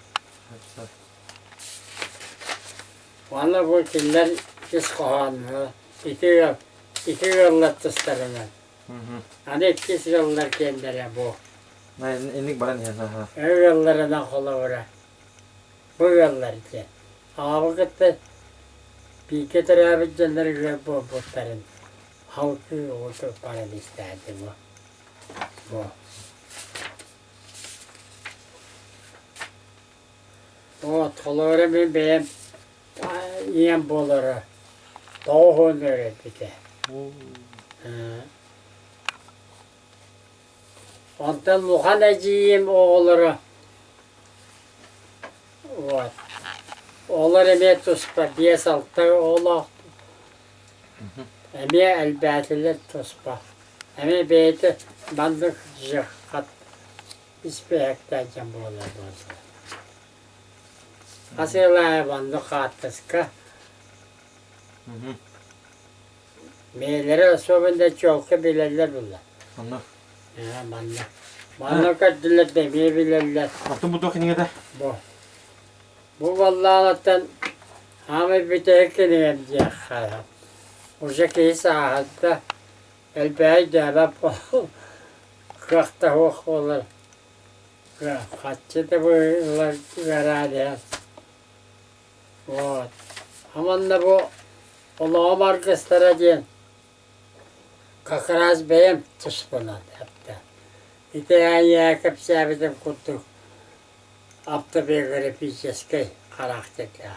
Vallahi bu killer kız kohanıyor. İki yıllar tıstarına. Hani ikisi yıllar kendine bu. Enik baran ya. O yıllarına kolavura. Bu yıllar için. Ama gitti. Bir ketir abi canları göre bu butların. Halkı oldu paran isterdi bu. Bu. O kolavura benim yiyem bolları. Doğun öğretti. Ondan muhaneciyim oğulları. Evet. Oğulları eme tuspa. Diyes altta oğlu. Eme elbetiler tuspa. Eme beyti bandık jıhkat. İspeyekten can boğular bozdu. Asırlaya bandık attıska. Meyleri sobunda çok bilirler bunlar. Anla. Ya bana. Bana kadırlar demeye bilirler. Attım bu dokini de. Bu. Bu vallahi Allah'tan Hamid bir tekini yapacak hayat. O şekilde saatte elbette cevap kırkta hoş olur. Kaççı da bu yıllar veradi. Evet. Aman da bu Allah'ım arkadaşlara diyen Kakraz beyim tuşbuna hepte. İteyen yakıp sebedim kuttuk. Apta bir garip içeski karakterle.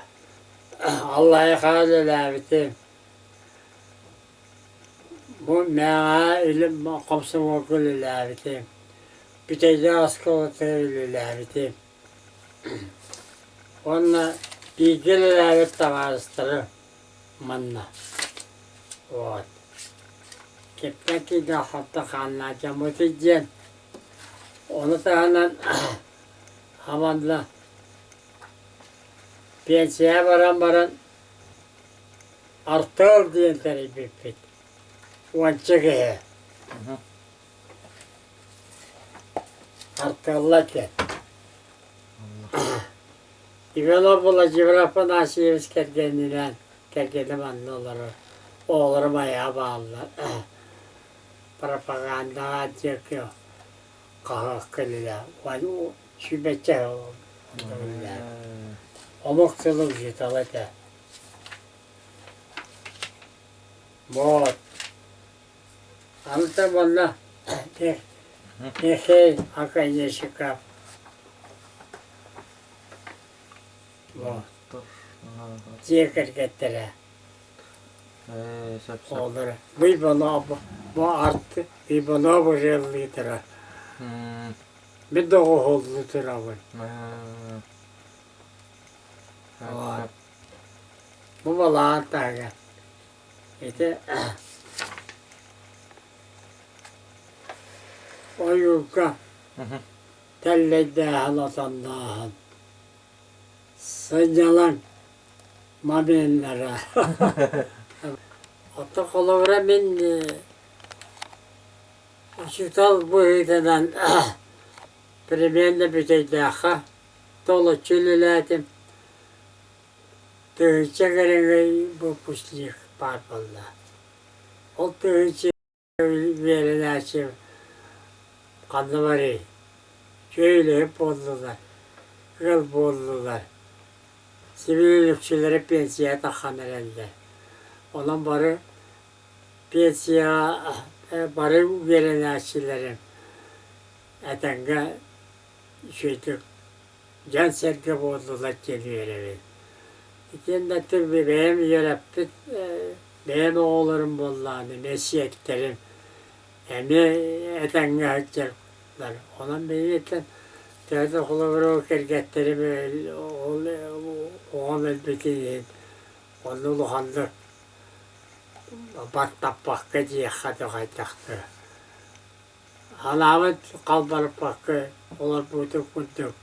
Allah'a kalırlar bitim. Bu mea ilim komşum okulurlar bitim. Bütece askolotörlüler bitim. Onunla bilgiler tavarıştırır manna. Evet. Kepteki de hatta kanlıca mutluyken onu da hemen hamanla pensiyeye varan artıl diye tabi bir pit. Onçı ki artılla ki. İvelo bula civrapı nasibimiz kerkendiler. Kerkenim anlı olur. Oğlurum ayağa bağlılar. Propaganda çekiyor. Kahak kılıyla. O şüphece olur. Omuktuluk jitalıca. Bot. Anıta bana. Ne şey hakayı şıkap. Bot. Çekir getire. Olur. Bu arttı. Bir bana bu jellidir. Bir de o oldudur abi. Bu bala arttı. İşte o yuka tellede halatandan sıcalan mabinlere. Hatta kolavra ben Şutal bu hitadan primerle büteydaha dolu çülüledim. Tığınca gelen bu puslik var valla. O tığınca verilen açım kanı var ya. Şöyle hep oldular. Kıl boldular. Sivil ülkçülere pensiye takan herhalde. Olan barı pensiye barı veren açılarım. Etenge şeydi can sergi boldular geliyor eve. İkinde tür bir benim yarabbit benim oğullarım bollarını mesiyetlerim. Hem etenge haccarlar. Olan beni eten Teyze kulağına kergetlerimi oğlan elbette onu uluhandı. Battap bakka diye hadi kaytaktı. Alamet kalbarıp bakka onlar buyduk buyduk.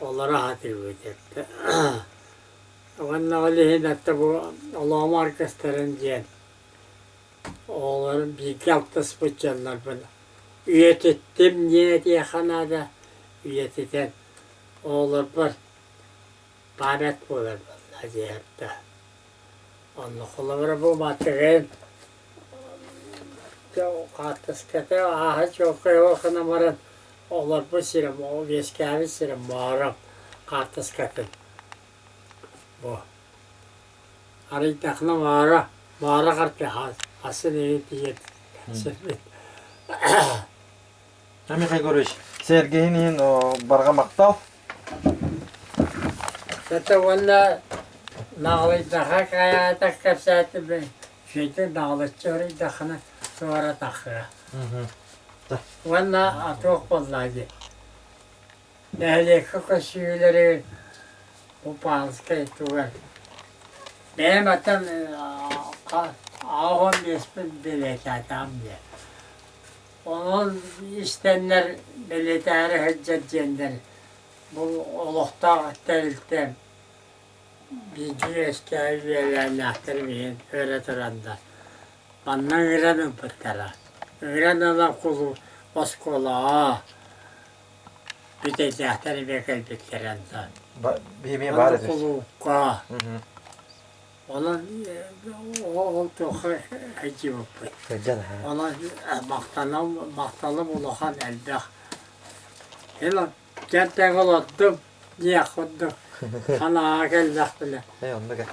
Onlara hadi buyduk. Onunla alihin hatta bu Allah'ım arkasların diyen. Oğlanın bir kalktas bıçanlar bana. Üyet ettim niye diye kanada. Üyetiden oğullar var. Banet bulur vallahi diyette. Onun kulağına bu matığın katıs kete aha çok okuna varın. Oğullar bu sirim, o geskavi sirim, mağaram katıs kete. Bu. Araytakına mağara kartı asıl evi diyet. Sırfet. Mikhail Gorovich, Sergey'nin o barga maktal. Zaten valla nağlı daha kaya da kapsatı ben. Şeyde nağlı çöre dahına sonra takıra. Valla atok vallahi. Değerli kakasıyları bu panskayı tuvar. Benim atam ağam ismi Belet adam diye. Onun istenler militeri hüccetçiler. Bu olukta delildim. Bir eski üyelerine aktarmayın, öğretiranda. Bana öğrenin pıttara. Öğrenin kulu, oskola. Bir de zahteri bekal bitlerinde. Bir var edin. Kulu, ka. Onun o tohu hacı bu. Güzel ha. Ona maktalım ulahan elde. Hele gerçekten oldum. Niye kurdum? Ana gel bile. Hey onda gel.